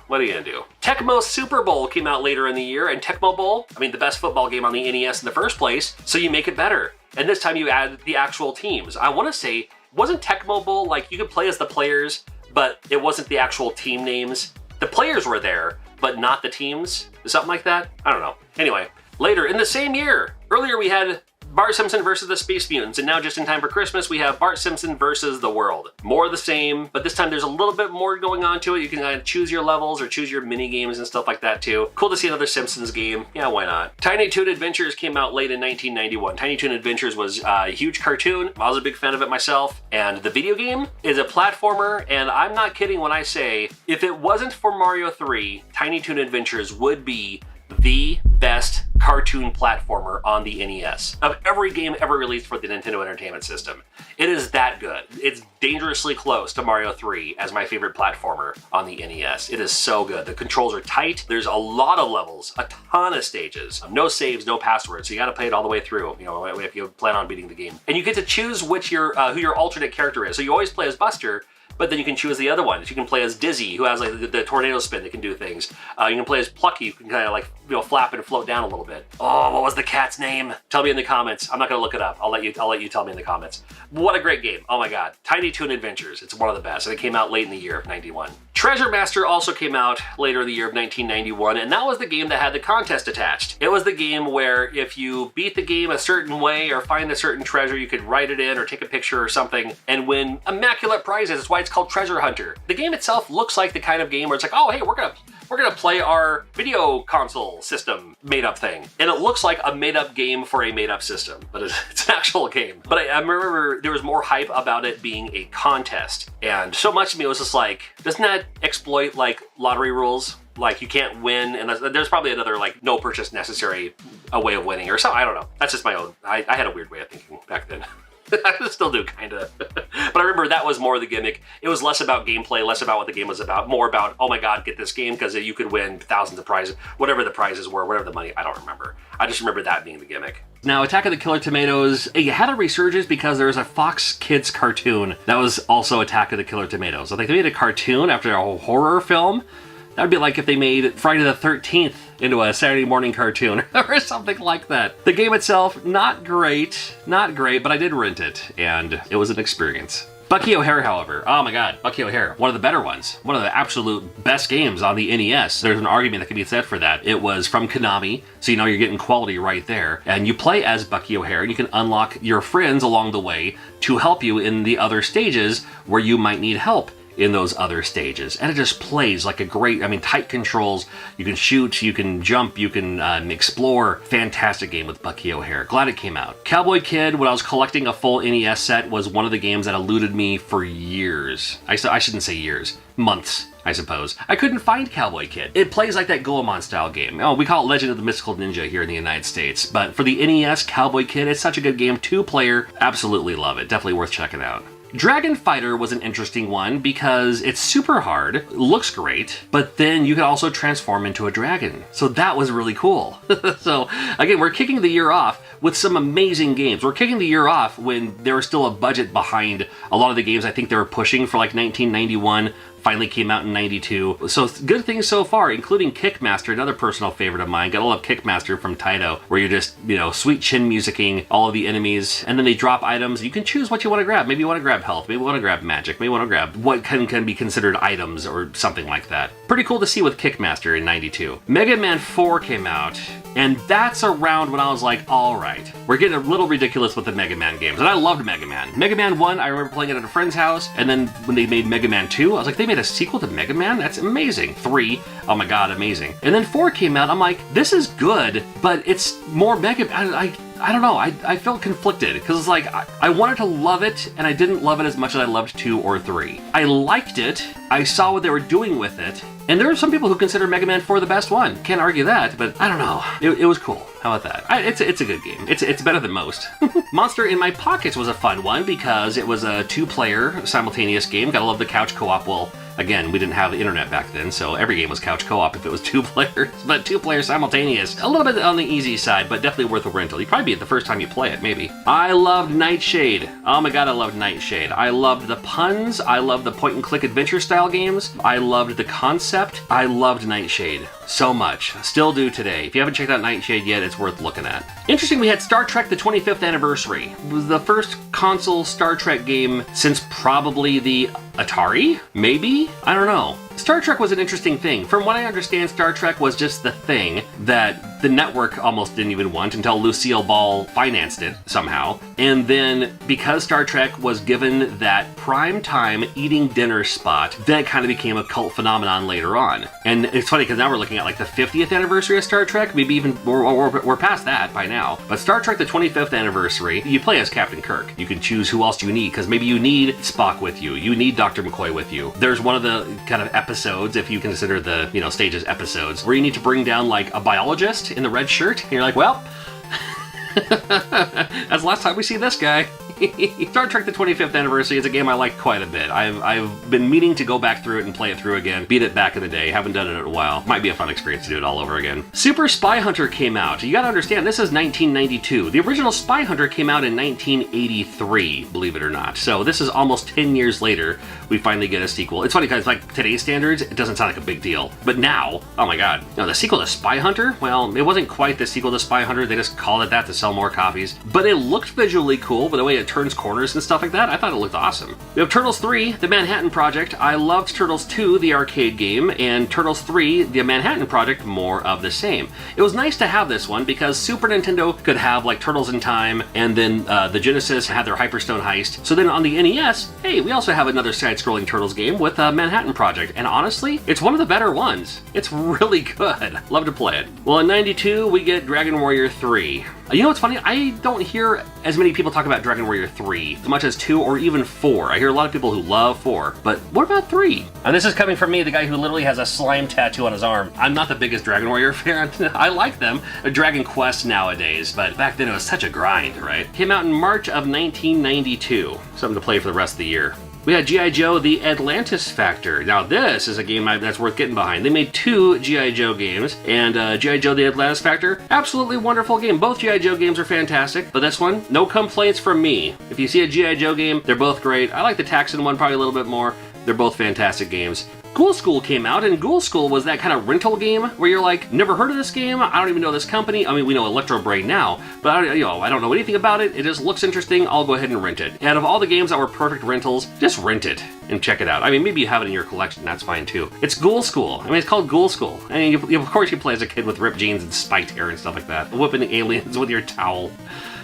what are you gonna do? Tecmo Super Bowl came out later in the year, and Tecmo Bowl, I mean, the best football game on the NES in the first place, so you make it better. And this time you add the actual teams. I wanna say, wasn't Tecmo Bowl, like, you could play as the players, but it wasn't the actual team names? The players were there, but not the teams? Something like that? I don't know. Anyway, later in the same year, earlier we had Bart Simpson versus the Space Mutants, and now just in time for Christmas, we have Bart Simpson versus the World. More of the same, but this time there's a little bit more going on to it. You can kind of choose your levels or choose your mini games and stuff like that too. Cool to see another Simpsons game. Yeah, why not? Tiny Toon Adventures came out late in 1991. Tiny Toon Adventures was a huge cartoon. I was a big fan of it myself, and the video game is a platformer, and I'm not kidding when I say, if it wasn't for Mario 3, Tiny Toon Adventures would be the best cartoon platformer on the NES of every game ever released for the Nintendo Entertainment System. It is that good. It's dangerously close to Mario 3 as my favorite platformer on the NES. It is so good. The controls are tight. There's a lot of levels, a ton of stages. No saves, no passwords, so you gotta play it all the way through, you know, if you plan on beating the game. And you get to choose which who your alternate character is. So you always play as Buster, but then you can choose the other ones. You can play as Dizzy, who has like the tornado spin that can do things. You can play as Plucky, who can kind of like, you know, flap and float down a little bit. Oh, what was the cat's name? Tell me in the comments. I'm not gonna look it up. I'll let you tell me in the comments. What a great game. Oh my God. Tiny Toon Adventures. It's one of the best. And it came out late in the year of 91. Treasure Master also came out later in the year of 1991, and that was the game that had the contest attached. It was the game where if you beat the game a certain way or find a certain treasure, you could write it in or take a picture or something and win immaculate prizes. That's why it's called Treasure Hunter. The game itself looks like the kind of game where it's like, oh, hey, we're gonna play our video console system made-up thing. And it looks like a made-up game for a made-up system, but it's an actual game. But I remember there was more hype about it being a contest. And so much of me was just like, doesn't that exploit like lottery rules? like you can't win unless there's probably another like no purchase necessary a way of winning or something. I don't know. That's just my own. I had a weird way of thinking back then. I still do, kind of. But I remember that was more the gimmick. It was less about gameplay, less about what the game was about, more about, oh my god, get this game, because you could win thousands of prizes, whatever the prizes were, whatever the money, I don't remember. I just remember that being the gimmick. Now, Attack of the Killer Tomatoes, it had a resurgence because there was a Fox Kids cartoon that was also Attack of the Killer Tomatoes. So they made a cartoon after a horror film. That would be like if they made Friday the 13th into a Saturday morning cartoon or something like that. The game itself, not great, but I did rent it, and it was an experience. Bucky O'Hare, however, oh my god, Bucky O'Hare, one of the better ones. One of the absolute best games on the NES. There's an argument that can be said for that. It was from Konami, so you know you're getting quality right there. And you play as Bucky O'Hare, and you can unlock your friends along the way to help you in the other stages where you might need help in those other stages. And it just plays like a great, I mean, tight controls. You can shoot, you can jump, you can explore. Fantastic game with Bucky O'Hare. Glad it came out. Cowboy Kid, when I was collecting a full NES set, was one of the games that eluded me for years. I shouldn't say years, months, I suppose. I couldn't find Cowboy Kid. It plays like that Goemon style game. Oh, we call it Legend of the Mystical Ninja here in the United States. But for the NES, Cowboy Kid, it's such a good game. 2-player, absolutely love it. Definitely worth checking out. Dragon Fighter was an interesting one because it's super hard, looks great, but then you can also transform into a dragon. So that was really cool. So again, we're kicking the year off with some amazing games. We're kicking the year off when there was still a budget behind a lot of the games I think they were pushing for like 1991. Finally came out in 92. So good things so far, including Kickmaster, another personal favorite of mine. Gotta love Kickmaster from Taito, where you're just, you know, sweet chin musicking all of the enemies, and then they drop items. You can choose what you want to grab. Maybe you want to grab health, maybe you want to grab magic, maybe you want to grab what can be considered items or something like that. Pretty cool to see with Kickmaster in 92. Mega Man 4 came out, and that's around when I was like, all right, we're getting a little ridiculous with the Mega Man games. And I loved Mega Man. Mega Man 1, I remember playing it at a friend's house, and then when they made Mega Man 2, I was like, they made a sequel to Mega Man? That's amazing. 3, oh my god, amazing. And then 4 came out, I'm like, this is good, but it's more Mega Man. I don't know, I felt conflicted, because it's like, I wanted to love it, and I didn't love it as much as I loved 2 or 3. I liked it, I saw what they were doing with it, and there are some people who consider Mega Man 4 the best one. Can't argue that, but I don't know. It was cool. How about that? It's a good game. It's better than most. Monster in My Pockets was a fun one because it was a 2-player simultaneous game. Gotta love the couch co-op. Well, again, we didn't have the internet back then, so every game was couch co-op if it was 2 players, but 2-player simultaneous. A little bit on the easy side, but definitely worth a rental. You'd probably be it the first time you play it, maybe. I loved Nightshade. Oh my god, I loved Nightshade. I loved the puns. I loved the point-and-click adventure style games. I loved the concept. I loved Nightshade so much. Still do today. If you haven't checked out Nightshade yet, it's worth looking at. Interesting, we had Star Trek the 25th anniversary. It was the first console Star Trek game since probably the Atari? Maybe? I don't know. Star Trek was an interesting thing. From what I understand, Star Trek was just the thing that the network almost didn't even want until Lucille Ball financed it somehow. And then because Star Trek was given that prime time eating dinner spot, then it kind of became a cult phenomenon later on. And it's funny because now we're looking at like the 50th anniversary of Star Trek, maybe even we're past that by now. But Star Trek the 25th anniversary, you play as Captain Kirk. You can choose who else you need, because maybe you need Spock with you, you need Dr. McCoy with you. There's one of the kind of episodes, if you consider the, you know, stages episodes, where you need to bring down like a biologist in the red shirt, and you're like, well, that's the last time we see this guy. Star Trek the 25th Anniversary is a game I like quite a bit. I've been meaning to go back through it and play it through again. Beat it back in the day. Haven't done it in a while. Might be a fun experience to do it all over again. Super Spy Hunter came out. You gotta understand, this is 1992. The original Spy Hunter came out in 1983, believe it or not. So this is almost 10 years later, we finally get a sequel. It's funny because like today's standards, it doesn't sound like a big deal. But now, oh my god. No, the sequel to Spy Hunter? Well, it wasn't quite the sequel to Spy Hunter. They just called it that to sell more copies. But it looked visually cool, but the way it turns corners and stuff like that, I thought it looked awesome. We have Turtles 3, The Manhattan Project. I loved Turtles 2, the arcade game, and Turtles 3, The Manhattan Project, more of the same. It was nice to have this one because Super Nintendo could have like Turtles in Time, and then the Genesis had their Hyperstone Heist. So then on the NES, hey, we also have another side-scrolling Turtles game with Manhattan Project, and honestly, it's one of the better ones. It's really good. Love to play it. Well, in 92, we get Dragon Warrior 3. You know what's funny? I don't hear as many people talk about Dragon Warrior 3 as much as 2 or even 4. I hear a lot of people who love 4, but what about 3? And this is coming from me, the guy who literally has a slime tattoo on his arm. I'm not the biggest Dragon Warrior fan. I like them. Dragon Quest nowadays, but back then it was such a grind, right? Came out in March of 1992. Something to play for the rest of the year. We had G.I. Joe, The Atlantis Factor. Now this is a game that's worth getting behind. They made 2 G.I. Joe games, and G.I. Joe, The Atlantis Factor, absolutely wonderful game. Both G.I. Joe games are fantastic, but this one, no complaints from me. If you see a G.I. Joe game, they're both great. I like the Taxon one probably a little bit more. They're both fantastic games. Ghoul School came out, and Ghoul School was that kind of rental game where you're like, never heard of this game, I don't even know this company. I mean, we know Electro Brain now, but I don't know anything about it. It just looks interesting, I'll go ahead and rent it. Out of all the games that were perfect rentals, just rent it and check it out. I mean, maybe you have it in your collection, that's fine too. It's Ghoul School. I mean, it's called Ghoul School. I mean, of course you play as a kid with ripped jeans and spiked hair and stuff like that, whipping aliens with your towel.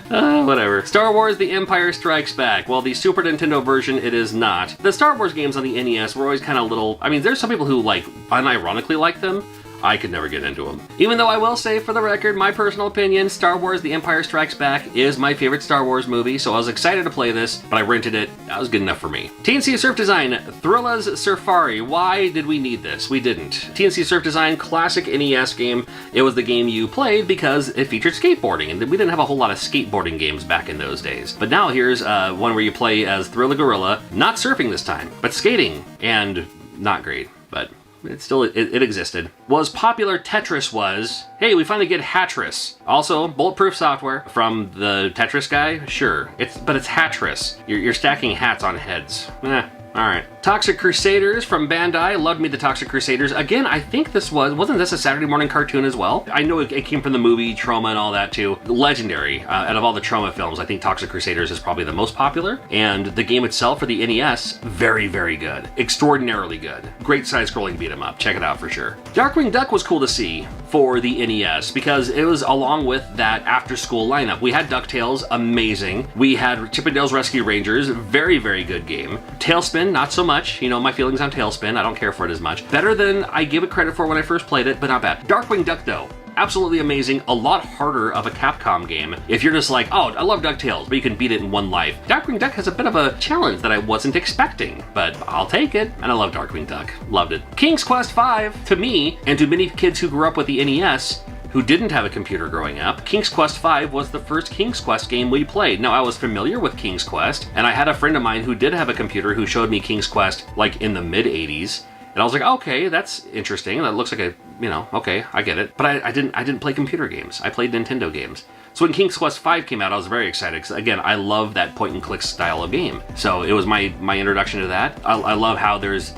Whatever. Star Wars The Empire Strikes Back. Well, the Super Nintendo version, it is not. The Star Wars games on the NES were always kind of little... I mean, there's some people who, like, unironically like them. I could never get into them. Even though I will say, for the record, my personal opinion, Star Wars The Empire Strikes Back is my favorite Star Wars movie, so I was excited to play this, but I rented it. That was good enough for me. TNC Surf Design, Thrilla's Surfari. Why did we need this? We didn't. TNC Surf Design, classic NES game. It was the game you played because it featured skateboarding, and we didn't have a whole lot of skateboarding games back in those days. But now here's one where you play as Thrilla Gorilla, not surfing this time, but skating, and not great, but... It existed. Well, as popular Tetris was, hey, we finally get Hatris. Also, bulletproof software from the Tetris guy, sure. But it's Hatris. You're stacking hats on heads. Alright. Toxic Crusaders from Bandai. Loved me the Toxic Crusaders. Again, I think wasn't this a Saturday morning cartoon as well? I know it came from the movie Trauma and all that too. Legendary. Out of all the Trauma films, I think Toxic Crusaders is probably the most popular. And the game itself for the NES, very, very good. Extraordinarily good. Great side-scrolling beat 'em up. Check it out for sure. Darkwing Duck was cool to see for the NES because it was along with that after-school lineup. We had DuckTales, amazing. We had Chip 'n Dale's Rescue Rangers, very, very good game. Tailspin, not so much. You know my feelings on Tailspin. I don't care for it as much. Better than I give it credit for when I first played it, but not bad. Darkwing Duck, though. Absolutely amazing. A lot harder of a Capcom game. If you're just like, oh, I love DuckTales, but you can beat it in one life. Darkwing Duck has a bit of a challenge that I wasn't expecting, but I'll take it. And I love Darkwing Duck. Loved it. King's Quest V, to me, and to many kids who grew up with the NES, who didn't have a computer growing up, King's Quest V was the first King's Quest game we played. Now, I was familiar with King's Quest, and I had a friend of mine who did have a computer who showed me King's Quest, like, in the mid-'80s. And I was like, okay, that's interesting. That looks like a, okay, I get it. But I didn't play computer games. I played Nintendo games. So when King's Quest V came out, I was very excited because, again, I love that point-and-click style of game. So it was my introduction to that. I love how there's,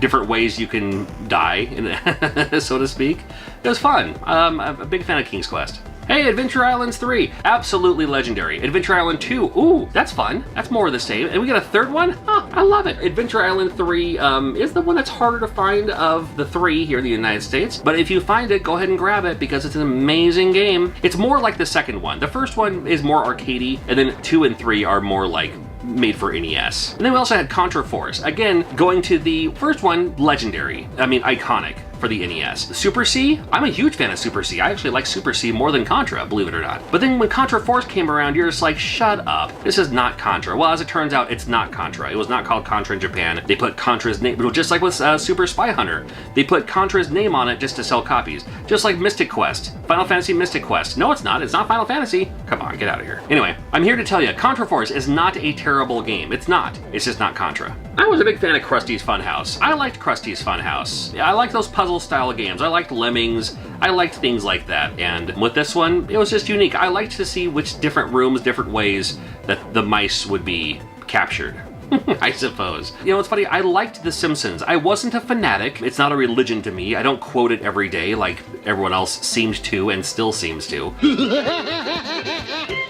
different ways you can die, so to speak. It was fun. I'm a big fan of King's Quest. Hey, Adventure Islands 3, absolutely legendary. Adventure Island 2, ooh, that's fun. That's more of the same. And we got a third one? Oh, I love it. Adventure Island 3 is the one that's harder to find of the 3 here in the United States. But if you find it, go ahead and grab it because it's an amazing game. It's more like the second one. The first one is more arcadey, and then 2 and 3 are more like made for NES. And then we also had Contra Force. Again, going to the first one, legendary. I mean, iconic for the NES. Super C, I'm a huge fan of Super C. I actually like Super C more than Contra, believe it or not. But then when Contra Force came around, you're just like, shut up. This is not Contra. Well, as it turns out, it's not Contra. It was not called Contra in Japan. They put Contra's name, just like with Super Spy Hunter. They put Contra's name on it just to sell copies. Just like Mystic Quest. Final Fantasy Mystic Quest. No, it's not. It's not Final Fantasy. Come on, get out of here. Anyway, I'm here to tell you, Contra Force is not a terrible game. It's not. It's just not Contra. I was a big fan of Krusty's Funhouse. I liked Krusty's Funhouse. I like those puzzle style games. I liked Lemmings. I liked things like that. And with this one, it was just unique. I liked to see which different rooms, different ways that the mice would be captured. I suppose. It's funny, I liked The Simpsons. I wasn't a fanatic. It's not a religion to me. I don't quote it every day like everyone else seems to and still seems to.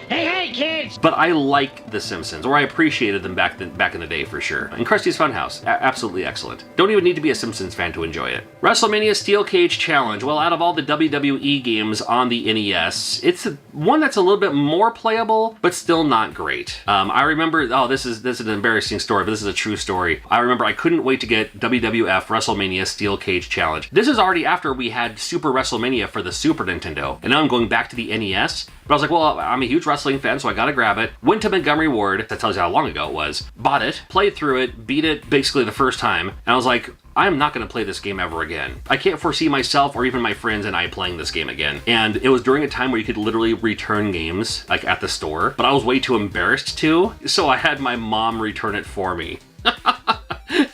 Hey, kids! But I like The Simpsons, or I appreciated them back in the day for sure. And Krusty's Funhouse, absolutely excellent. Don't even need to be a Simpsons fan to enjoy it. WrestleMania Steel Cage Challenge. Well, out of all the WWE games on the NES, it's one that's a little bit more playable, but still not great. I remember, this is an embarrassing story, but this is a true story. I remember I couldn't wait to get WWF WrestleMania Steel Cage Challenge. This is already after we had Super WrestleMania for the Super Nintendo, and now I'm going back to the NES. But I was like, well, I'm a huge wrestling fan, so I gotta grab it. Went to Montgomery Ward, that tells you how long ago it was. Bought it, played through it, beat it basically the first time, and I was like, I'm not going to play this game ever again. I can't foresee myself or even my friends and I playing this game again. And it was during a time where you could literally return games, like at the store, but I was way too embarrassed to, so I had my mom return it for me.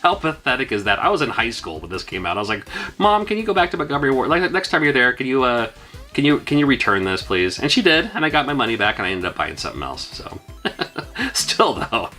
How pathetic is that? I was in high school when this came out. I was like, Mom, can you go back to Montgomery Ward? Like, next time you're there, can you return this, please? And she did, and I got my money back, and I ended up buying something else, so. Still, though.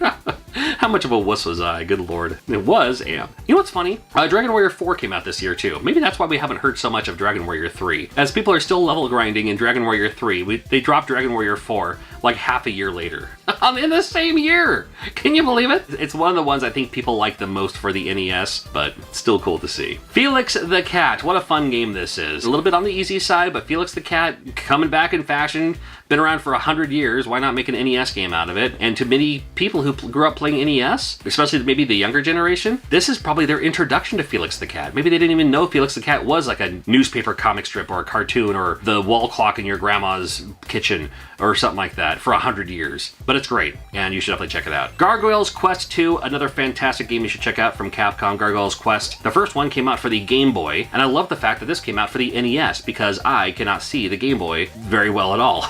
How much of a wuss was I? Good lord. It was, You know what's funny? Dragon Warrior 4 came out this year, too. Maybe that's why we haven't heard so much of Dragon Warrior 3. As people are still level grinding in Dragon Warrior 3, they dropped Dragon Warrior 4 like half a year later. In the same year! Can you believe it? It's one of the ones I think people like the most for the NES, but still cool to see. Felix the Cat. What a fun game this is. A little bit on the easy side, but Felix the Cat coming back in fashion. Been around for 100 years. Why not make an NES game out of it? And to many people who grew up playing NES, especially maybe the younger generation, this is probably their introduction to Felix the Cat. Maybe they didn't even know Felix the Cat was like a newspaper comic strip or a cartoon or the wall clock in your grandma's kitchen or something like that for 100 years. But it's great, and you should definitely check it out. Gargoyles Quest 2, another fantastic game you should check out from Capcom, Gargoyles Quest. The first one came out for the Game Boy, and I love the fact that this came out for the NES because I cannot see the Game Boy very well at all.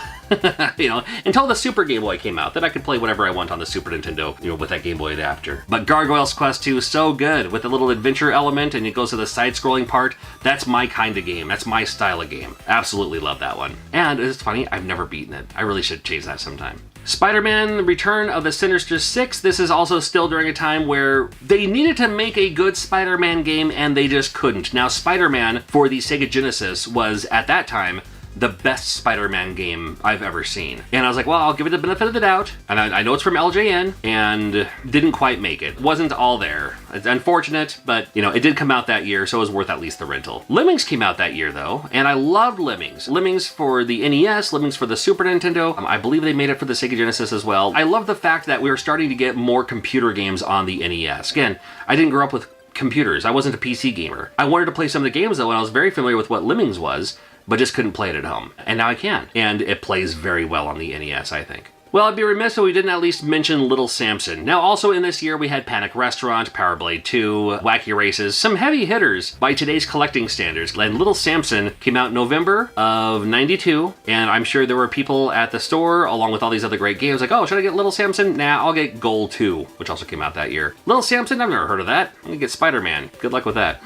You know, until the Super Game Boy came out, then I could play whatever I want on the Super Nintendo, you know, with that Game Boy adapter. But Gargoyles Quest 2 is so good, with a little adventure element, and it goes to the side-scrolling part. That's my kind of game. That's my style of game. Absolutely love that one. And it's funny, I've never beaten it. I really should change that sometime. Spider-Man Return of the Sinister Six. This is also still during a time where they needed to make a good Spider-Man game, and they just couldn't. Now, Spider-Man for the Sega Genesis was, at that time, the best Spider-Man game I've ever seen. And I was like, well, I'll give it the benefit of the doubt. And I know it's from LJN, and didn't quite make it. Wasn't all there. It's unfortunate, but, you know, it did come out that year, so it was worth at least the rental. Lemmings came out that year, though, and I loved Lemmings. Lemmings for the NES, Lemmings for the Super Nintendo. I believe they made it for the Sega Genesis as well. I love the fact that we were starting to get more computer games on the NES. Again, I didn't grow up with computers. I wasn't a PC gamer. I wanted to play some of the games, though, and I was very familiar with what Lemmings was, but just couldn't play it at home. And now I can. And it plays very well on the NES, I think. Well, I'd be remiss if we didn't at least mention Little Samson. Now, also in this year, we had Panic Restaurant, Power Blade 2, Wacky Races, some heavy hitters by today's collecting standards. And Little Samson came out in November of '92, and I'm sure there were people at the store, along with all these other great games, like, oh, should I get Little Samson? Nah, I'll get Goal 2, which also came out that year. Little Samson? I've never heard of that. I'm gonna get Spider-Man. Good luck with that.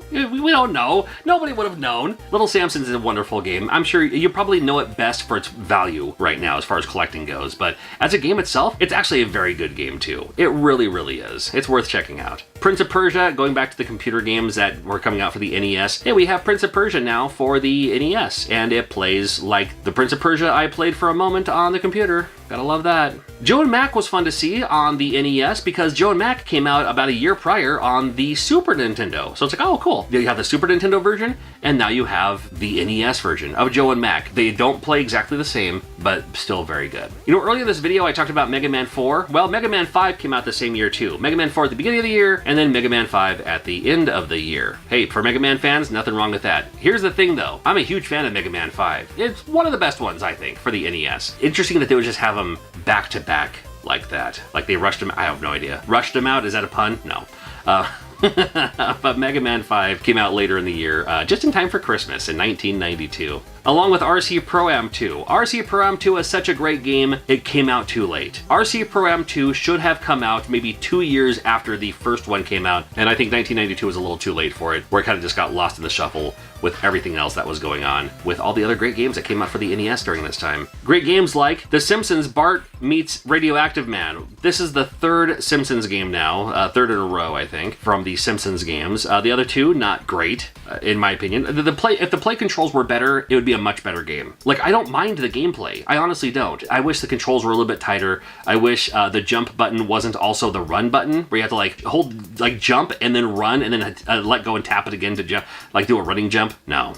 We don't know. Nobody would have known. Little Samson's a wonderful game. I'm sure you probably know it best for its value right now as far as collecting goes, but as a game itself, it's actually a very good game too. It really, really is. It's worth checking out. Prince of Persia, going back to the computer games that were coming out for the NES. Hey, we have Prince of Persia now for the NES, and it plays like the Prince of Persia I played for a moment on the computer. Gotta love that. Joe and Mac was fun to see on the NES because Joe and Mac came out about a year prior on the Super Nintendo. So it's like, oh, cool. You have the Super Nintendo version, and now you have the NES version of Joe and Mac. They don't play exactly the same, but still very good. You know, earlier in this video, I talked about Mega Man 4. Well, Mega Man 5 came out the same year too. Mega Man 4 at the beginning of the year, and then Mega Man 5 at the end of the year. Hey, for Mega Man fans, nothing wrong with that. Here's the thing though, I'm a huge fan of Mega Man 5. It's one of the best ones, I think, for the NES. Interesting that they would just have them back to back like that. Like they rushed them, I have no idea. Rushed them out, is that a pun? No. But Mega Man 5 came out later in the year, just in time for Christmas in 1992. Along with RC Pro-Am 2. RC Pro-Am 2 is such a great game, it came out too late. RC Pro-Am 2 should have come out maybe 2 years after the first one came out, and I think 1992 was a little too late for it, where it kind of just got lost in the shuffle with everything else that was going on, with all the other great games that came out for the NES during this time. Great games like The Simpsons Bart Meets Radioactive Man. This is the third Simpsons game now, third in a row, I think, from the Simpsons games. The other two, not great, in my opinion. If the play controls were better, it would be a much better game. Like, I don't mind the gameplay. I honestly don't. I wish the controls were a little bit tighter. I wish the jump button wasn't also the run button, where you have to like hold, like jump and then run and then let go and tap it again to jump, like do a running jump. No.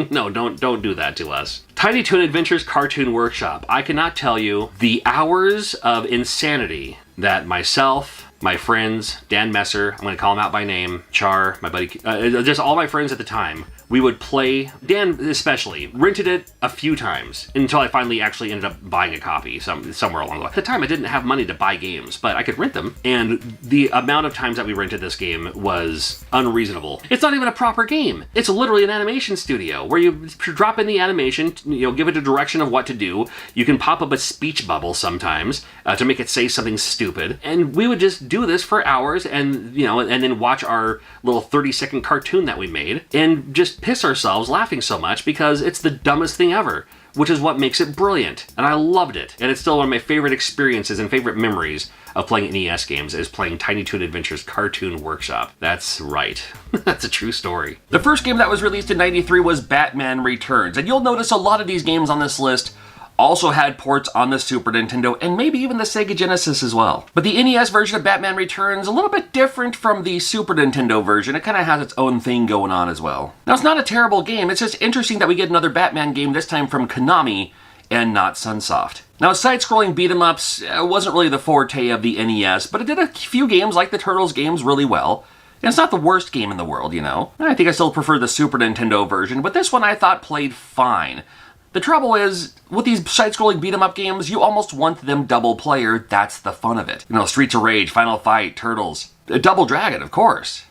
No, don't do that to us. Tiny Toon Adventures Cartoon Workshop. I cannot tell you the hours of insanity that myself my friends, Dan Messer, I'm going to call him out by name, Char, my buddy, just all my friends at the time, we would play, Dan especially, rented it a few times until I finally actually ended up buying a copy somewhere along the way. At the time, I didn't have money to buy games, but I could rent them, and the amount of times that we rented this game was unreasonable. It's not even a proper game. It's literally an animation studio where you drop in the animation, give it a direction of what to do. You can pop up a speech bubble sometimes to make it say something stupid, and we would just do this for hours and then watch our little 30-second cartoon that we made and just piss ourselves laughing so much because it's the dumbest thing ever, which is what makes it brilliant. And I loved it. And it's still one of my favorite experiences and favorite memories of playing NES games is playing Tiny Toon Adventures Cartoon Workshop. That's right. That's a true story. The first game that was released in '93 was Batman Returns, and you'll notice a lot of these games on this list also had ports on the Super Nintendo and maybe even the Sega Genesis as well. But the NES version of Batman Returns is a little bit different from the Super Nintendo version. It kind of has its own thing going on as well. Now, it's not a terrible game. It's just interesting that we get another Batman game, this time from Konami and not Sunsoft. Now, side-scrolling beat-em-ups wasn't really the forte of the NES, but it did a few games like the Turtles games really well. And it's not the worst game in the world, I think I still prefer the Super Nintendo version, but this one I thought played fine. The trouble is, with these side-scrolling beat-em-up games, you almost want them double-player. That's the fun of it. Streets of Rage, Final Fight, Turtles, Double Dragon, of course.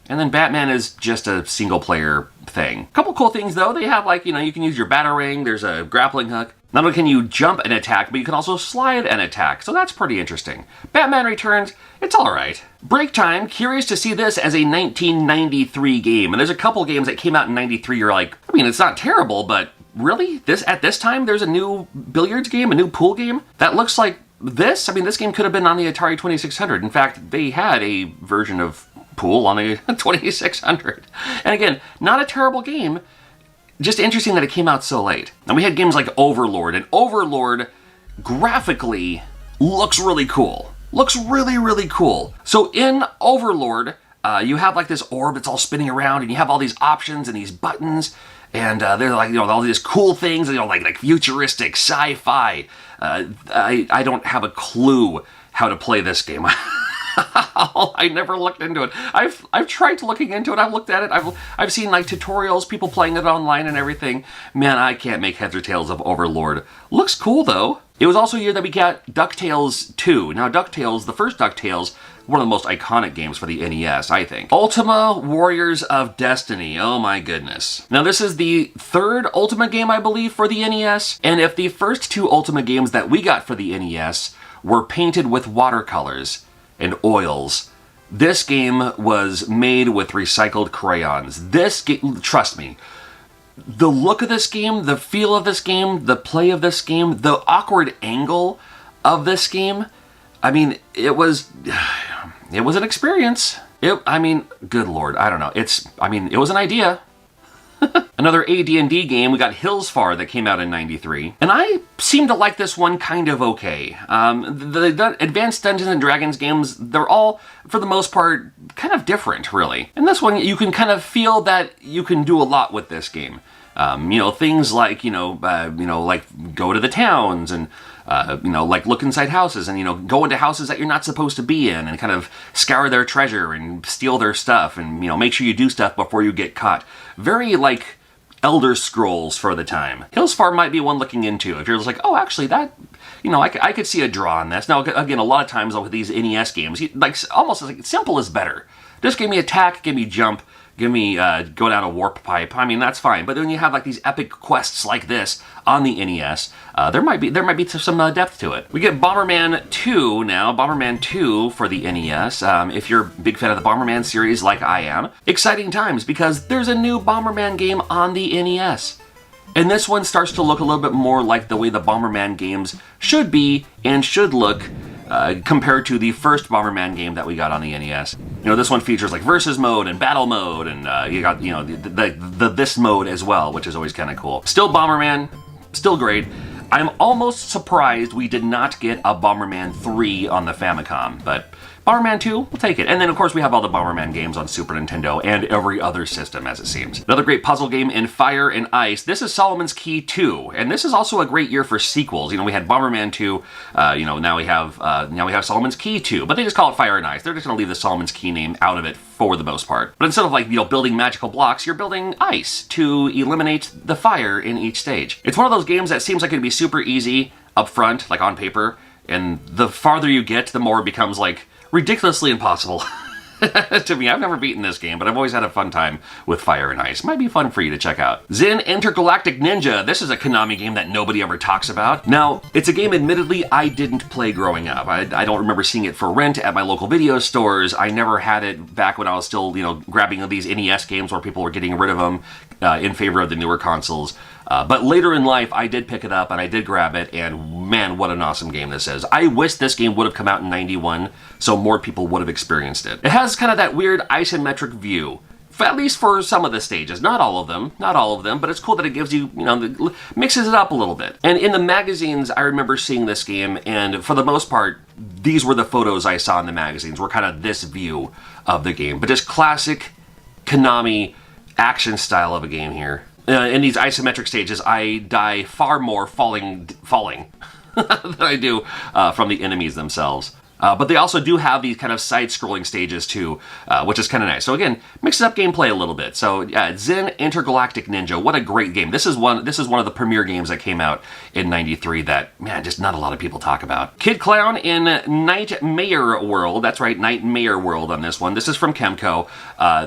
And then Batman is just a single-player thing. Couple cool things, though. They have, you can use your Batarang, there's a grappling hook. Not only can you jump and attack, but you can also slide and attack, so that's pretty interesting. Batman Returns, it's alright. Break Time, curious to see this as a 1993 game. And there's a couple games that came out in '93, you're like, it's not terrible, but really? At this time, there's a new billiards game, a new pool game? That looks like this? This game could have been on the Atari 2600. In fact, they had a version of pool on the 2600. And again, not a terrible game, just interesting that it came out so late. And we had games like Overlord, and Overlord graphically looks really cool. Looks really, really cool. So in Overlord, you have this orb that's all spinning around, and you have all these options and these buttons, and they're all these cool things, like futuristic, sci-fi. I don't have a clue how to play this game. I never looked into it. I've tried looking into it. I've looked at it. I've seen tutorials, people playing it online and everything. Man, I can't make heads or tails of Overlord. Looks cool though. It was also a year that we got DuckTales 2. Now DuckTales, the first DuckTales, one of the most iconic games for the NES, I think. Ultima Warriors of Destiny. Oh my goodness. Now this is the third Ultima game, I believe, for the NES. And if the first two Ultima games that we got for the NES were painted with watercolors and oils, this game was made with recycled crayons. This game, trust me, the look of this game, the feel of this game, the play of this game, the awkward angle of this game, it was an experience. Good Lord, I don't know. It was an idea. Another AD&D game, we got Hillsfar that came out in '93. And I seem to like this one kind of okay. The Advanced Dungeons & Dragons games, they're all, for the most part, kind of different, really. And this one, you can kind of feel that you can do a lot with this game. Things like, like go to the towns and, like look inside houses and, go into houses that you're not supposed to be in and kind of scour their treasure and steal their stuff and, make sure you do stuff before you get caught. Very, Elder Scrolls for the time. Hillsfar might be one looking into. If you're just like, oh, actually, that, I could see a draw on this. Now, again, a lot of times with these NES games, almost simple is better. Just give me attack, give me jump, give me go down a warp pipe. That's fine. But when you have these epic quests like this on the NES, there might be some depth to it. We get Bomberman 2 now. Bomberman 2 for the NES. If you're a big fan of the Bomberman series like I am, exciting times because there's a new Bomberman game on the NES. And this one starts to look a little bit more like the way the Bomberman games should be and should look compared to the first Bomberman game that we got on the NES. This one features versus mode and battle mode, and you got the this mode as well, which is always kind of cool. Still Bomberman, still great. I'm almost surprised we did not get a Bomberman 3 on the Famicom, but Bomberman 2, we'll take it. And then, of course, we have all the Bomberman games on Super Nintendo and every other system, as it seems. Another great puzzle game in Fire and Ice. This is Solomon's Key 2, and this is also a great year for sequels. You know, we had Bomberman 2, you know, now we have Solomon's Key 2, but they just call it Fire and Ice. They're just going to leave the Solomon's Key name out of it for the most part. But instead of, like, you know, building magical blocks, you're building ice to eliminate the fire in each stage. It's one of those games that seems like it'd be super easy up front, like on paper, and the farther you get, the more it becomes, like, ridiculously impossible. To me, I've never beaten this game, but I've always had a fun time with Fire and Ice. Might be fun for you to check out. Zen Intergalactic Ninja. This is a Konami game that nobody ever talks about. Now, it's a game admittedly I didn't play growing up. I don't remember seeing it for rent at my local video stores. I never had it back when I was still, you know, grabbing these NES games where people were getting rid of them in favor of the newer consoles. But later in life, I did pick it up and I did grab it, and man, what an awesome game this is. I wish this game would have come out in '91 so more people would have experienced it. It has kind of that weird isometric view, at least for some of the stages. Not all of them, but it's cool that it gives you, you know, mixes it up a little bit. And in the magazines, I remember seeing this game, and for the most part, these were the photos I saw in the magazines, were kind of this view of the game. But just classic Konami action style of a game here. In these isometric stages, I die far more falling than I do from the enemies themselves. But they also do have these kind of side-scrolling stages too, which is kind of nice. So again, mixes up gameplay a little bit. So yeah, Zen Intergalactic Ninja, what a great game. This is one of the premier games that came out in '93 that, man, just not a lot of people talk about. Kid Clown in Nightmare World. That's right, Nightmare World on this one. This is from Kemco.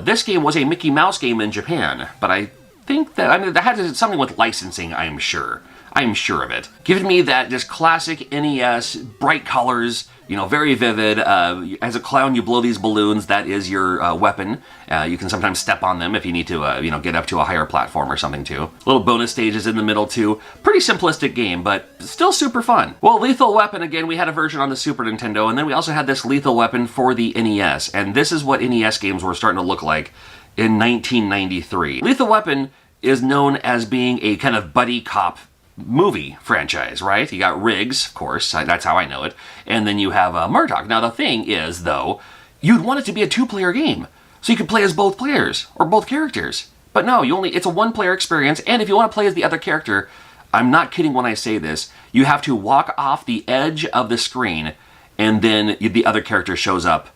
This game was a Mickey Mouse game in Japan, but I think that, I mean, that had something with licensing, I'm sure. I'm sure of it. Giving me that just classic NES, bright colors, you know, very vivid. As a clown, you blow these balloons. That is your weapon. You can sometimes step on them if you need to, you know, get up to a higher platform or something too. Little bonus stages in the middle too. Pretty simplistic game, but still super fun. Well, Lethal Weapon, again, we had a version on the Super Nintendo, and then we also had this Lethal Weapon for the NES, and this is what NES games were starting to look like in 1993. Lethal Weapon is known as being a kind of buddy cop movie franchise, right? You got Riggs, of course, that's how I know it, and then you have Murdoch. Now the thing is, though, you'd want it to be a two-player game, so you could play as both players, or both characters. But no, it's a one-player experience, and if you want to play as the other character, I'm not kidding when I say this, you have to walk off the edge of the screen, and then the other character shows up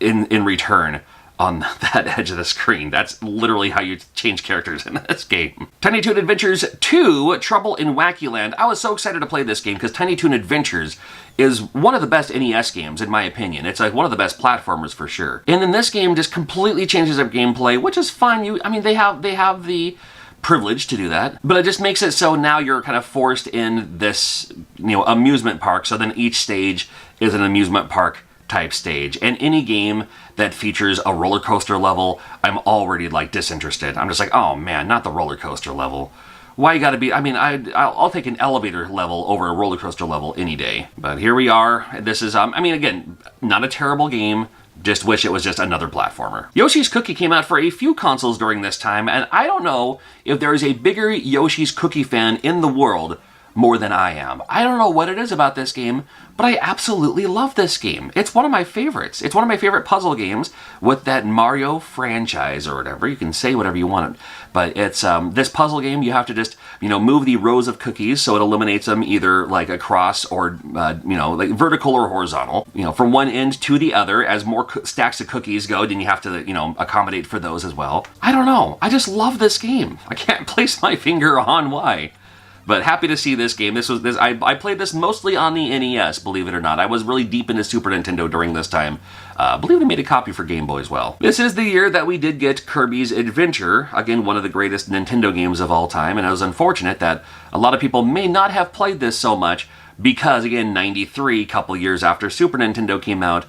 in return on that edge of the screen. That's literally how you change characters in this game. Tiny Toon Adventures 2, Trouble in Wacky Land. I was so excited to play this game because Tiny Toon Adventures is one of the best NES games, in my opinion. It's like one of the best platformers for sure. And then this game just completely changes up gameplay, which is fine. I mean, they have the privilege to do that, but it just makes it so now you're kind of forced in this, you know, amusement park. So then each stage is an amusement park type stage, and any game that features a roller coaster level, I'm already like disinterested. I'm just like, oh man, not the roller coaster level. Why you gotta be, I mean, I'll take an elevator level over a roller coaster level any day. But here we are. This is, I mean, again, not a terrible game, just wish it was just another platformer. Yoshi's Cookie came out for a few consoles during this time, and I don't know if there is a bigger Yoshi's Cookie fan in the world more than I am. I don't know what it is about this game, but I absolutely love this game. It's one of my favorites. It's one of my favorite puzzle games with that Mario franchise or whatever. You can say whatever you want. But it's this puzzle game, you have to just, you know, move the rows of cookies so it eliminates them either like across or, you know, like vertical or horizontal. You know, from one end to the other. As more stacks of cookies go, then you have to, you know, accommodate for those as well. I don't know. I just love this game. I can't place my finger on why. But happy to see this game. I played this mostly on the NES, believe it or not. I was really deep into Super Nintendo during this time. I believe they made a copy for Game Boy as well. This is the year that we did get Kirby's Adventure. Again, one of the greatest Nintendo games of all time. And it was unfortunate that a lot of people may not have played this so much because, again, 93, a couple years after Super Nintendo came out,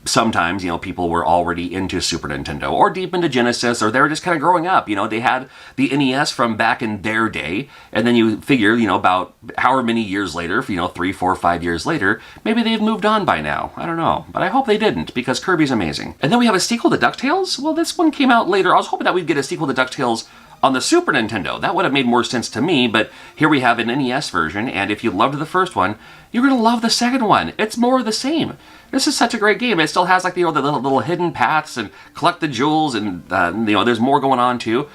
sometimes, you know, people were already into Super Nintendo or deep into Genesis, or they were just kind of growing up. You know, they had the NES from back in their day, and then you figure, you know, about however many years later, you know, 3, 4, 5 years later, maybe they've moved on by now. I don't know, but I hope they didn't, because Kirby's amazing. And then we have a sequel to DuckTales? Well, this one came out later. I was hoping that we'd get a sequel to DuckTales on the Super Nintendo. That would have made more sense to me, but here we have an NES version, and if you loved the first one, you're going to love the second one. It's more of the same. This is such a great game. It still has like the little hidden paths and collect the jewels, and there's more going on too.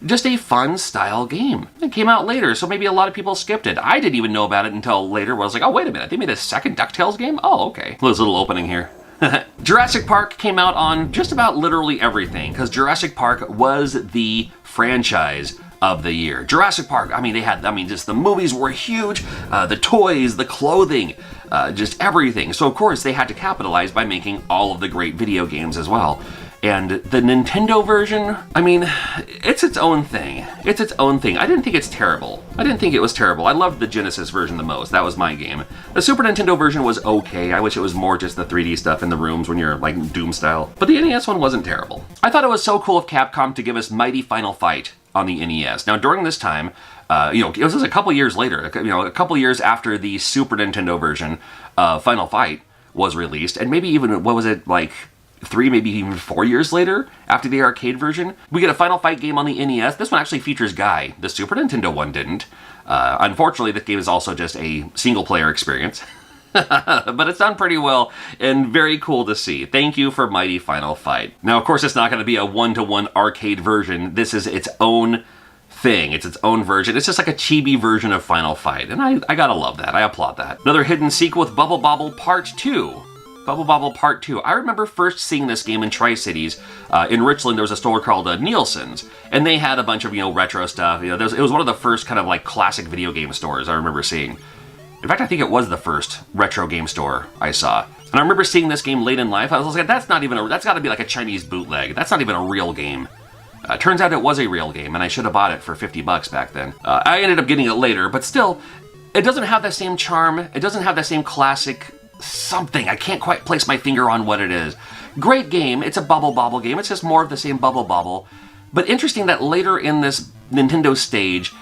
Just a fun style game. It came out later, so maybe a lot of people skipped it. I didn't even know about it until later, where I was like, oh, wait a minute, they made a second DuckTales game? Oh, okay. This little opening here. Jurassic Park came out on just about literally everything, because Jurassic Park was the franchise of the year. Jurassic Park, just the movies were huge, the toys, the clothing, just everything. So of course they had to capitalize by making all of the great video games as well. And the Nintendo version, it's its own thing. It's its own thing. I didn't think it's terrible. I didn't think it was terrible. I loved the Genesis version the most. That was my game. The Super Nintendo version was okay. I wish it was more just the 3D stuff in the rooms when you're like Doom style. But the NES one wasn't terrible. I thought it was so cool of Capcom to give us Mighty Final Fight on the NES. Now during this time, it was just a couple years later, a couple years after the Super Nintendo version of Final Fight was released, and maybe even, what was it, like 3, maybe even 4 years later, after the arcade version, we get a Final Fight game on the NES. This one actually features Guy. The Super Nintendo one didn't. Unfortunately, this game is also just a single-player experience. But it's done pretty well and very cool to see. Thank you for Mighty Final Fight. Now, of course, it's not going to be a one-to-one arcade version. This is its own thing. It's its own version. It's just like a chibi version of Final Fight, and I gotta love that. I applaud that. Another hidden sequel with Bubble Bobble Part 2. Bubble Bobble Part 2. I remember first seeing this game in Tri-Cities. In Richland, there was a store called Nielsen's, and they had a bunch of, retro stuff. It was one of the first kind of like classic video game stores I remember seeing. In fact, I think it was the first retro game store I saw. And I remember seeing this game late in life. I was like, that's got to be like a Chinese bootleg. That's not even a real game. Turns out it was a real game, and I should have bought it for $50 back then. I ended up getting it later, but still, it doesn't have that same charm. It doesn't have that same classic something. I can't quite place my finger on what it is. Great game. It's a Bubble Bobble game. It's just more of the same Bubble Bobble. But interesting that later in this Nintendo stage,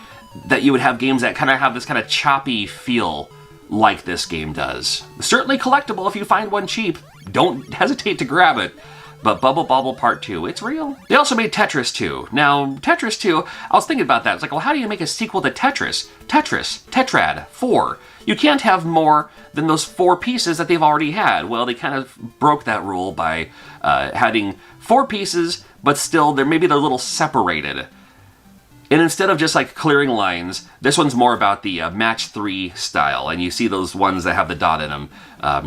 that you would have games that kind of have this kind of choppy feel like this game does. Certainly collectible if you find one cheap. Don't hesitate to grab it. But Bubble Bobble Part 2, it's real. They also made Tetris 2. Now, Tetris 2, I was thinking about that. It's like, well, how do you make a sequel to Tetris? Tetrad, 4. You can't have more than those 4 pieces that they've already had. Well, they kind of broke that rule by having 4 pieces, but still, they're a little separated. And instead of just like clearing lines, this one's more about the match 3 style. And you see those ones that have the dot in them.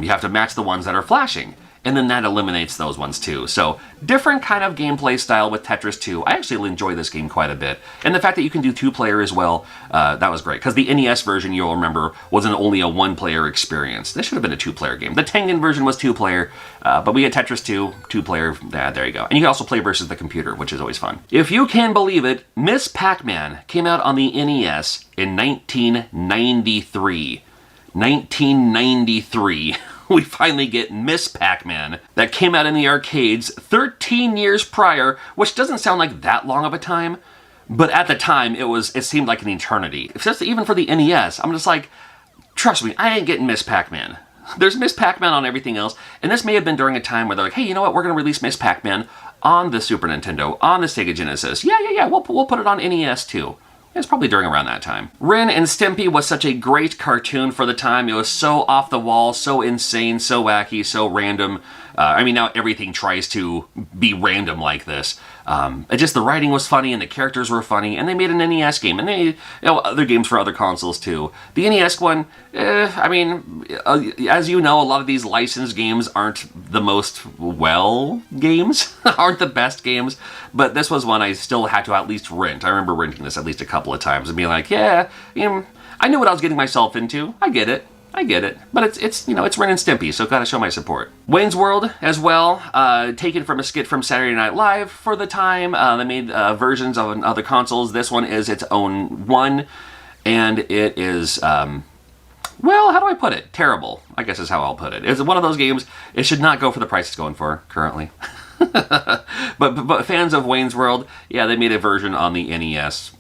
You have to match the ones that are flashing. And then that eliminates those ones too. So different kind of gameplay style with Tetris 2. I actually enjoy this game quite a bit. And the fact that you can do 2-player as well, that was great. Because the NES version, you'll remember, wasn't only a 1-player experience. This should have been a 2-player game. The Tengen version was 2-player, but we had Tetris 2, 2-player. There you go. And you can also play versus the computer, which is always fun. If you can believe it, Miss Pac-Man came out on the NES in 1993. 1993. We finally get Miss Pac-Man that came out in the arcades 13 years prior, which doesn't sound like that long of a time, but at the time it seemed like an eternity. Just even for the NES, I'm just like, trust me, I ain't getting Miss Pac-Man. There's Miss Pac-Man on everything else, and this may have been during a time where they're like, hey, you know what, we're going to release Miss Pac-Man on the Super Nintendo, on the Sega Genesis. Yeah, we'll put it on NES too. It's probably during around that time. Ren and Stimpy was such a great cartoon for the time. It was so off the wall, so insane, so wacky, so random. Now everything tries to be random like this. The writing was funny and the characters were funny, and they made an NES game, and they other games for other consoles too. The NES one, as you know, a lot of these licensed games aren't the most games, aren't the best games, but this was one I still had to at least rent. I remember renting this at least a couple of times and being like, I knew what I was getting myself into. I get it. But it's Ren and Stimpy, so gotta show my support. Wayne's World as well, taken from a skit from Saturday Night Live for the time. They made versions on other consoles. This one is its own one, and it is, how do I put it? Terrible, I guess is how I'll put it. It's one of those games, it should not go for the price it's going for currently. but fans of Wayne's World, yeah, they made a version on the NES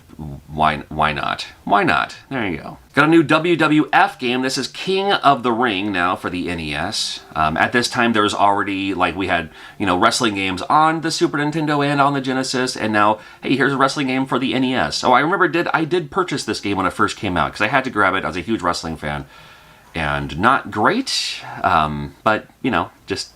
Why not? Why not? There you go. Got a new WWF game. This is King of the Ring now for the NES. At this time, there was already, like, we had, you know, wrestling games on the Super Nintendo and on the Genesis, and now, hey, here's a wrestling game for the NES. So I remember I did purchase this game when it first came out, because I had to grab it. I was a huge wrestling fan. And not great, but, you know, just,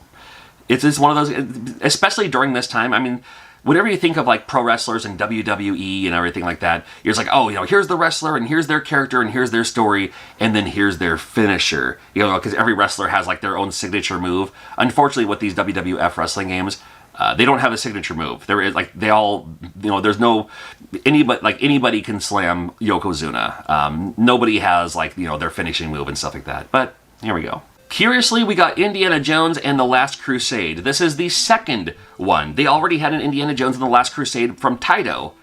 it's one of those, especially during this time, I mean, whenever you think of like pro wrestlers and WWE and everything like that, you're just like, oh, you know, here's the wrestler and here's their character and here's their story and then here's their finisher. You know, because every wrestler has like their own signature move. Unfortunately, with these WWF wrestling games, they don't have a signature move. There is like they all, you know, there's no anybody can slam Yokozuna. Nobody has like, you know, their finishing move and stuff like that. But here we go. Curiously, we got Indiana Jones and the Last Crusade. This is the second one. They already had an Indiana Jones and the Last Crusade from Taito.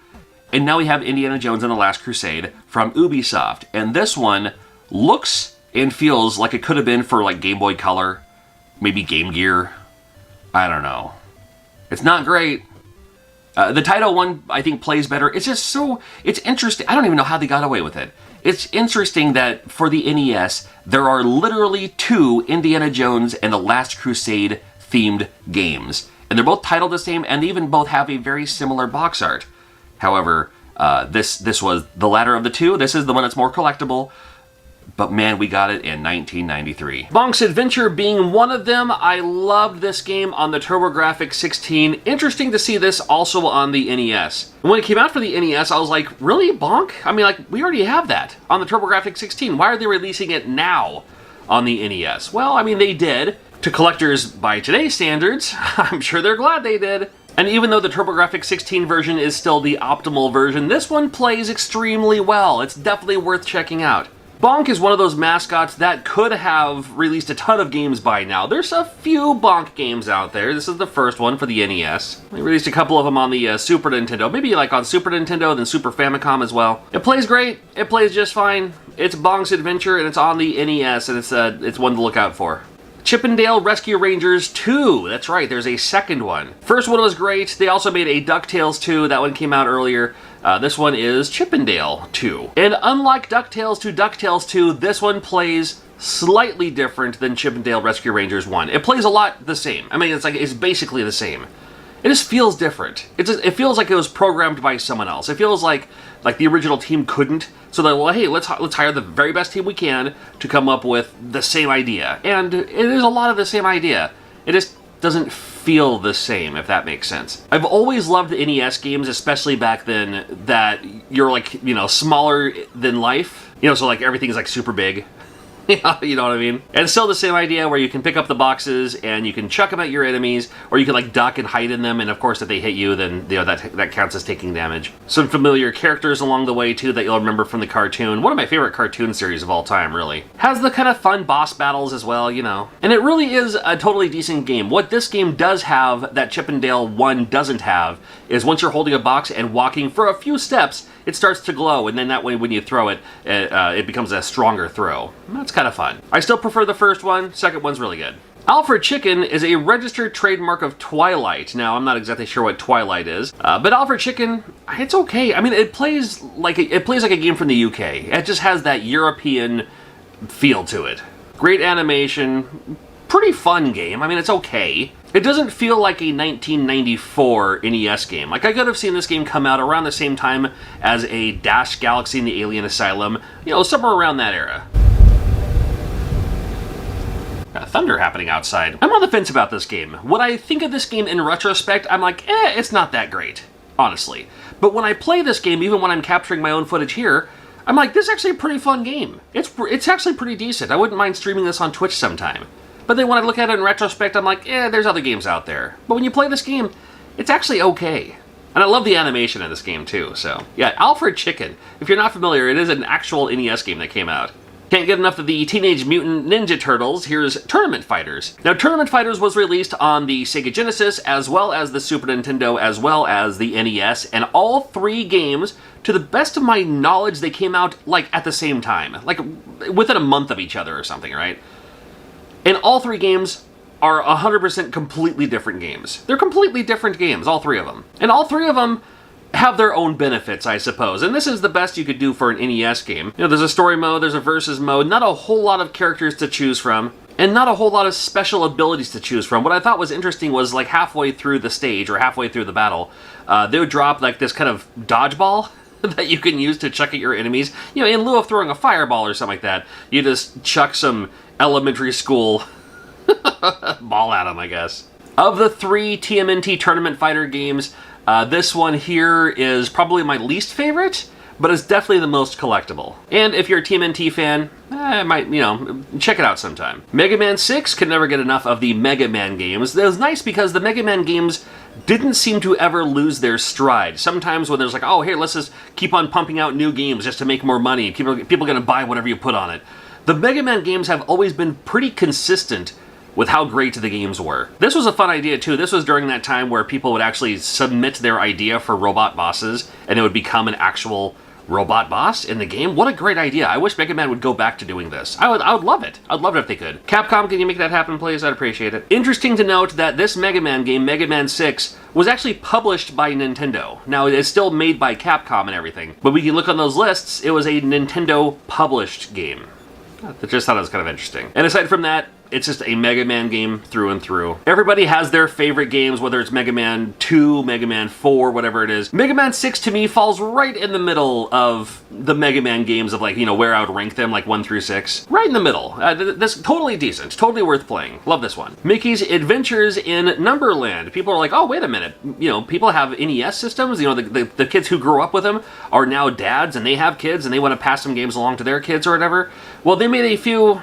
And now we have Indiana Jones and the Last Crusade from Ubisoft. And this one looks and feels like it could have been for like Game Boy Color, maybe Game Gear. I don't know. It's not great. The Taito one, I think, plays better. It's just so, it's interesting. I don't even know how they got away with it. It's interesting that for the NES, there are literally 2 Indiana Jones and the Last Crusade themed games. And they're both titled the same, and they even both have a very similar box art. However, this was the latter of the 2. This is the one that's more collectible. But man, we got it in 1993. Bonk's Adventure being one of them. I loved this game on the TurboGrafx 16. Interesting to see this also on the NES. And when it came out for the NES, I was like, really, Bonk? I mean, like, we already have that on the TurboGrafx 16. Why are they releasing it now on the NES? Well, I mean, they did. To collectors by today's standards, I'm sure they're glad they did. And even though the TurboGrafx 16 version is still the optimal version, this one plays extremely well. It's definitely worth checking out. Bonk is one of those mascots that could have released a ton of games by now. There's a few Bonk games out there. This is the first one for the NES. They released a couple of them on the Super Nintendo. Maybe like on Super Nintendo, then Super Famicom as well. It plays great. It plays just fine. It's Bonk's Adventure, and it's on the NES, and it's one to look out for. Chip 'n Dale Rescue Rangers 2. That's right, there's a second one. First one was great. They also made a DuckTales 2. That one came out earlier. This one is Chip 'n Dale 2. And unlike DuckTales 2, DuckTales 2, this one plays slightly different than Chip 'n Dale Rescue Rangers 1. It plays a lot the same. I mean, it's basically the same. It just feels different. It feels like it was programmed by someone else. It feels like the original team couldn't. So that, well, hey, let's hire the very best team we can to come up with the same idea. And it is a lot of the same idea. It just doesn't feel the same, if that makes sense. I've always loved the NES games, especially back then, that you're like, you know, smaller than life. You know, so like everything's like super big. You know what I mean? And it's still the same idea where you can pick up the boxes and you can chuck them at your enemies, or you can like duck and hide in them, and of course if they hit you, then you know that counts as taking damage. Some familiar characters along the way too that you'll remember from the cartoon. One of my favorite cartoon series of all time, really. Has the kind of fun boss battles as well, you know. And it really is a totally decent game. What this game does have that Chip 'n Dale 1 doesn't have is once you're holding a box and walking for a few steps, it starts to glow, and then that way when you throw it, it becomes a stronger throw. That's kind of fun. I still prefer the first one. Second one's really good. Alfred Chicken is a registered trademark of Twilight. Now, I'm not exactly sure what Twilight is, but Alfred Chicken, it's okay. I mean, it plays like a game from the UK. It just has that European feel to it. Great animation, pretty fun game. I mean, it's okay. It doesn't feel like a 1994 NES game. Like, I could have seen this game come out around the same time as a Dash Galaxy and the Alien Asylum, you know, somewhere around that era. Got thunder happening outside. I'm on the fence about this game. When I think of this game in retrospect, I'm like, it's not that great, honestly. But when I play this game, even when I'm capturing my own footage here, I'm like, this is actually a pretty fun game. It's actually pretty decent. I wouldn't mind streaming this on Twitch sometime. But then when I look at it in retrospect, I'm like, there's other games out there. But when you play this game, it's actually okay. And I love the animation in this game too, so. Yeah, Alfred Chicken. If you're not familiar, it is an actual NES game that came out. Can't get enough of the Teenage Mutant Ninja Turtles. Here's Tournament Fighters. Now, Tournament Fighters was released on the Sega Genesis, as well as the Super Nintendo, as well as the NES, and all 3 games, to the best of my knowledge, they came out, like, at the same time. Like, within a month of each other or something, right? And all 3 games are 100% completely different games. They're completely different games, all 3 of them. And all 3 of them have their own benefits, I suppose. And this is the best you could do for an NES game. You know, there's a story mode, there's a versus mode, not a whole lot of characters to choose from, and not a whole lot of special abilities to choose from. What I thought was interesting was, like, halfway through the stage, or halfway through the battle, they would drop, like, this kind of dodgeball that you can use to chuck at your enemies. You know, in lieu of throwing a fireball or something like that, you just chuck some elementary school ball at them, I guess. Of the 3 TMNT Tournament Fighter games, this one here is probably my least favorite, but it's definitely the most collectible. And if you're a TMNT fan, might, you know, check it out sometime. Mega Man 6 could never get enough of the Mega Man games. It was nice because the Mega Man games didn't seem to ever lose their stride. Sometimes when there's like, oh, here, let's just keep on pumping out new games just to make more money. People are gonna buy whatever you put on it. The Mega Man games have always been pretty consistent with how great the games were. This was a fun idea too. This was during that time where people would actually submit their idea for robot bosses and it would become an actual robot boss in the game. What a great idea. I wish Mega Man would go back to doing this. I would love it. I'd love it if they could. Capcom, can you make that happen, please? I'd appreciate it. Interesting to note that this Mega Man game, Mega Man 6, was actually published by Nintendo. Now, it's still made by Capcom and everything, but we can look on those lists, it was a Nintendo published game. I just thought it was kind of interesting. And aside from that, it's just a Mega Man game through and through. Everybody has their favorite games, whether it's Mega Man 2, Mega Man 4, whatever it is. Mega Man 6 to me falls right in the middle of the Mega Man games of, like, you know, where I would rank them, like 1 through 6. Right in the middle. This totally decent, totally worth playing. Love this one. Mickey's Adventures in Numberland. People are like, oh, wait a minute. You know, people have NES systems. You know, the kids who grew up with them are now dads and they have kids and they want to pass some games along to their kids or whatever. Well, they made a few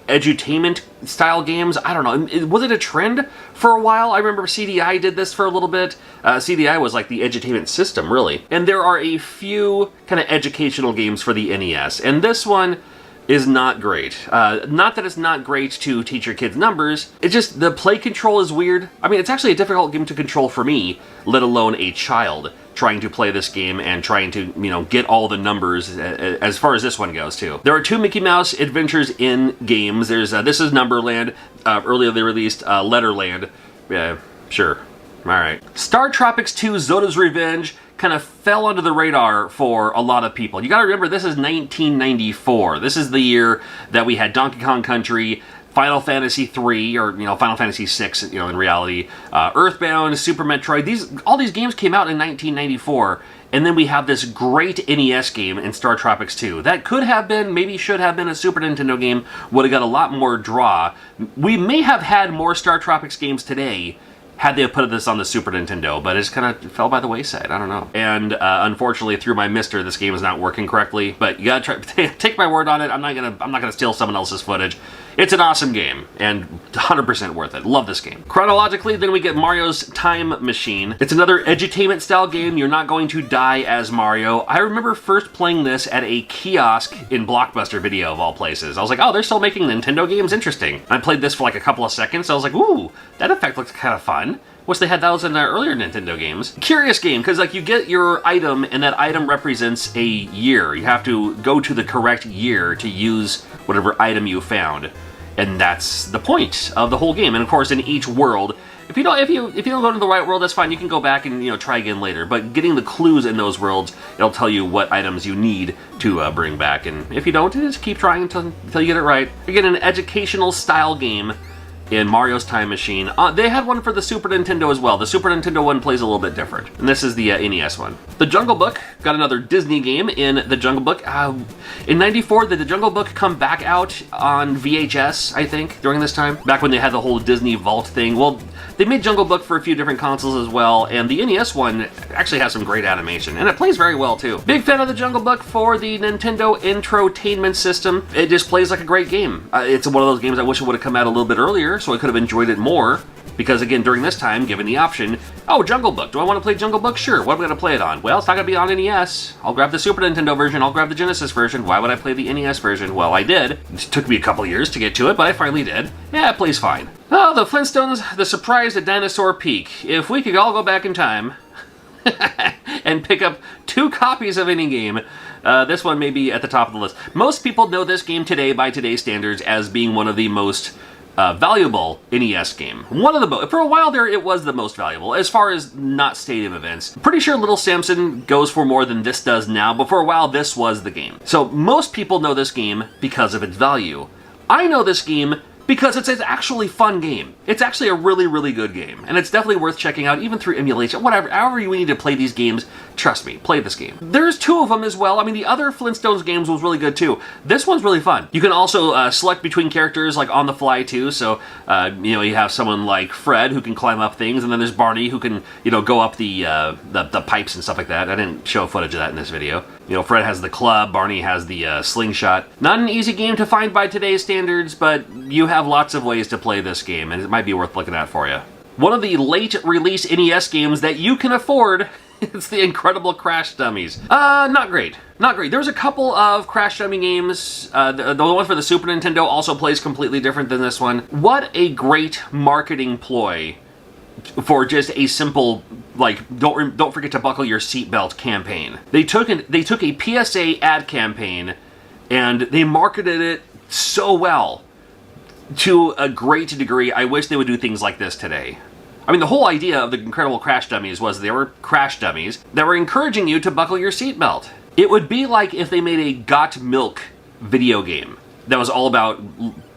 edutainment style games. I don't know. Was it a trend for a while? I remember CDI did this for a little bit. CDI was like the edutainment system, really. And there are a few kind of educational games for the NES. And this one is not great. Not that it's not great to teach your kids numbers. It's just the play control is weird. I mean, it's actually a difficult game to control for me, let alone a child trying to play this game and trying to, you know, get all the numbers as far as this one goes, too. There are 2 Mickey Mouse Adventures in games. There's, this is Numberland. Earlier they released Letterland. Yeah, sure. All right. Star Tropics 2 Zoda's Revenge kind of fell under the radar for a lot of people. You gotta remember, this is 1994. This is the year that we had Donkey Kong Country, Final Fantasy 3, or, you know, Final Fantasy 6, you know, in reality, Earthbound, Super Metroid. All these games came out in 1994, and then we have this great NES game in Star Tropics 2. That could have been, maybe should have been a Super Nintendo game, would have got a lot more draw. We may have had more Star Tropics games today had they put this on the Super Nintendo, but it just kind of fell by the wayside. I don't know. And unfortunately, through my mister, this game is not working correctly. But you gotta try. Take my word on it. I'm not gonna steal someone else's footage. It's an awesome game and 100% worth it. Love this game. Chronologically, then we get Mario's Time Machine. It's another edutainment style game. You're not going to die as Mario. I remember first playing this at a kiosk in Blockbuster Video, of all places. I was like, oh, they're still making Nintendo games? Interesting. I played this for like a couple of seconds. I was like, ooh, that effect looks kind of fun. Wish they had those in their earlier Nintendo games. Curious game, because like you get your item, and that item represents a year. You have to go to the correct year to use whatever item you found, and that's the point of the whole game. And of course, in each world, if you don't go to the right world, that's fine. You can go back and, you know, try again later. But getting the clues in those worlds, it'll tell you what items you need to bring back. And if you don't, just keep trying until you get it right. Again, an educational style game in Mario's Time Machine. They had one for the Super Nintendo as well. The Super Nintendo one plays a little bit different. And this is the NES one. The Jungle Book got another Disney game in The Jungle Book. In '94, did The Jungle Book come back out on VHS, I think, during this time? Back when they had the whole Disney Vault thing. Well, they made Jungle Book for a few different consoles as well, and the NES one actually has some great animation, and it plays very well too. Big fan of the Jungle Book for the Nintendo Infotainment System. It just plays like a great game. It's one of those games I wish it would have come out a little bit earlier, so I could have enjoyed it more. Because again, during this time, given the option, oh, Jungle Book, do I want to play Jungle Book? Sure, what am I going to play it on? Well, it's not going to be on NES. I'll grab the Super Nintendo version, I'll grab the Genesis version. Why would I play the NES version? Well, I did. It took me a couple years to get to it, but I finally did. Yeah, it plays fine. Oh, the Flintstones, The Surprise at Dinosaur Peak. If we could all go back in time and pick up 2 copies of any game, this one may be at the top of the list. Most people know this game today, by today's standards, as being one of the most valuable NES game. One of the for a while there, it was the most valuable as far as not stadium events. Pretty sure Little Samson goes for more than this does now, but for a while this was the game. So most people know this game because of its value. I know this game because it's an actually fun game. It's actually a really, really good game. And it's definitely worth checking out, even through emulation, whatever, however you need to play these games, trust me, play this game. There's 2 of them as well. I mean, the other Flintstones games was really good too. This one's really fun. You can also select between characters like on the fly too. So, you know, you have someone like Fred who can climb up things, and then there's Barney who can, you know, go up the pipes and stuff like that. I didn't show footage of that in this video. You know, Fred has the club, Barney has the slingshot. Not an easy game to find by today's standards, but you have lots of ways to play this game, and it might be worth looking at for you. One of the late release NES games that you can afford, it's the Incredible Crash Dummies. Not great. Not great. There's a couple of Crash Dummy games. The one for the Super Nintendo also plays completely different than this one. What a great marketing ploy for just a simple, like, don't forget to buckle your seatbelt campaign. They took a PSA ad campaign and they marketed it so well to a great degree. I wish they would do things like this today. I mean, the whole idea of the Incredible Crash Dummies was they were crash dummies that were encouraging you to buckle your seatbelt. It would be like if they made a Got Milk video game that was all about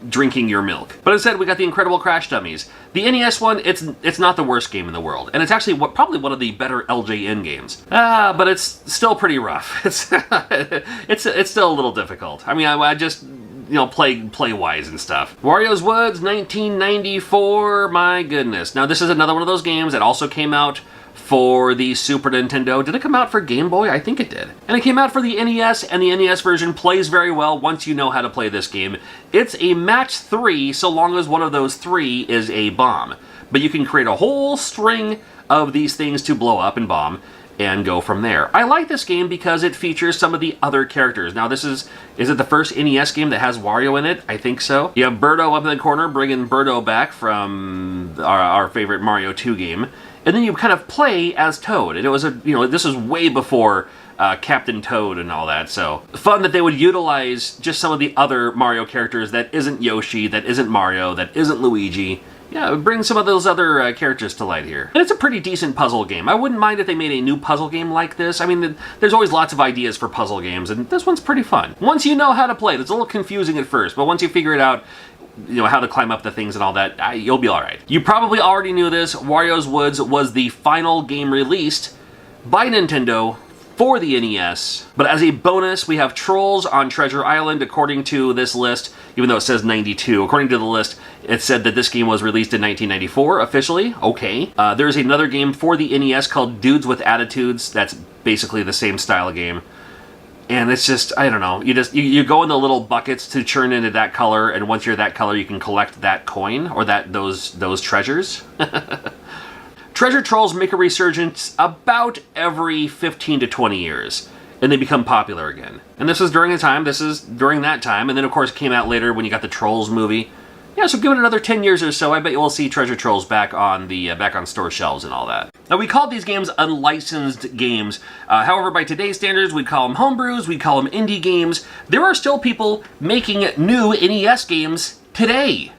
drinking your milk. But instead, we got the Incredible Crash Dummies. The NES one, it's not the worst game in the world, and it's actually probably one of the better LJN games. But it's still pretty rough. It's still a little difficult. I mean, I just, you know, play wise and stuff. Wario's Woods, 1994. My goodness. Now this is another one of those games that also came out for the Super Nintendo. Did it come out for Game Boy? I think it did. And it came out for the NES, and the NES version plays very well once you know how to play this game. It's a match 3, so long as one of those 3 is a bomb. But you can create a whole string of these things to blow up and bomb, and go from there. I like this game because it features some of the other characters. Now this is it the first NES game that has Wario in it? I think so. You have Birdo up in the corner, bringing Birdo back from our favorite Mario 2 game. And then you kind of play as Toad. And it was this was way before Captain Toad and all that, so fun that they would utilize just some of the other Mario characters that isn't Yoshi, that isn't Mario, that isn't Luigi. Yeah, bring some of those other characters to light here. And it's a pretty decent puzzle game. I wouldn't mind if they made a new puzzle game like this. I mean, there's always lots of ideas for puzzle games, and this one's pretty fun. Once you know how to play it, it's a little confusing at first, but once you figure it out, you know, how to climb up the things and all that, you'll be alright. You probably already knew this. Wario's Woods was the final game released by Nintendo for the NES, but as a bonus, we have Trolls on Treasure Island. According to this list, even though it says 92, according to the list, it said that this game was released in 1994, officially. Okay. There's another game for the NES called Dudes with Attitudes. That's basically the same style of game. And it's just, I don't know, you go in the little buckets to churn into that color, and once you're that color, you can collect that coin, or those treasures. Treasure Trolls make a resurgence about every 15 to 20 years, and they become popular again. And this is during that time, and then of course it came out later when you got the Trolls movie. Yeah, so give it another 10 years or so, I bet you will see Treasure Trolls back on store shelves and all that. Now, we call these games unlicensed games. However, by today's standards, we'd call them homebrews, we'd call them indie games. There are still people making new NES games today.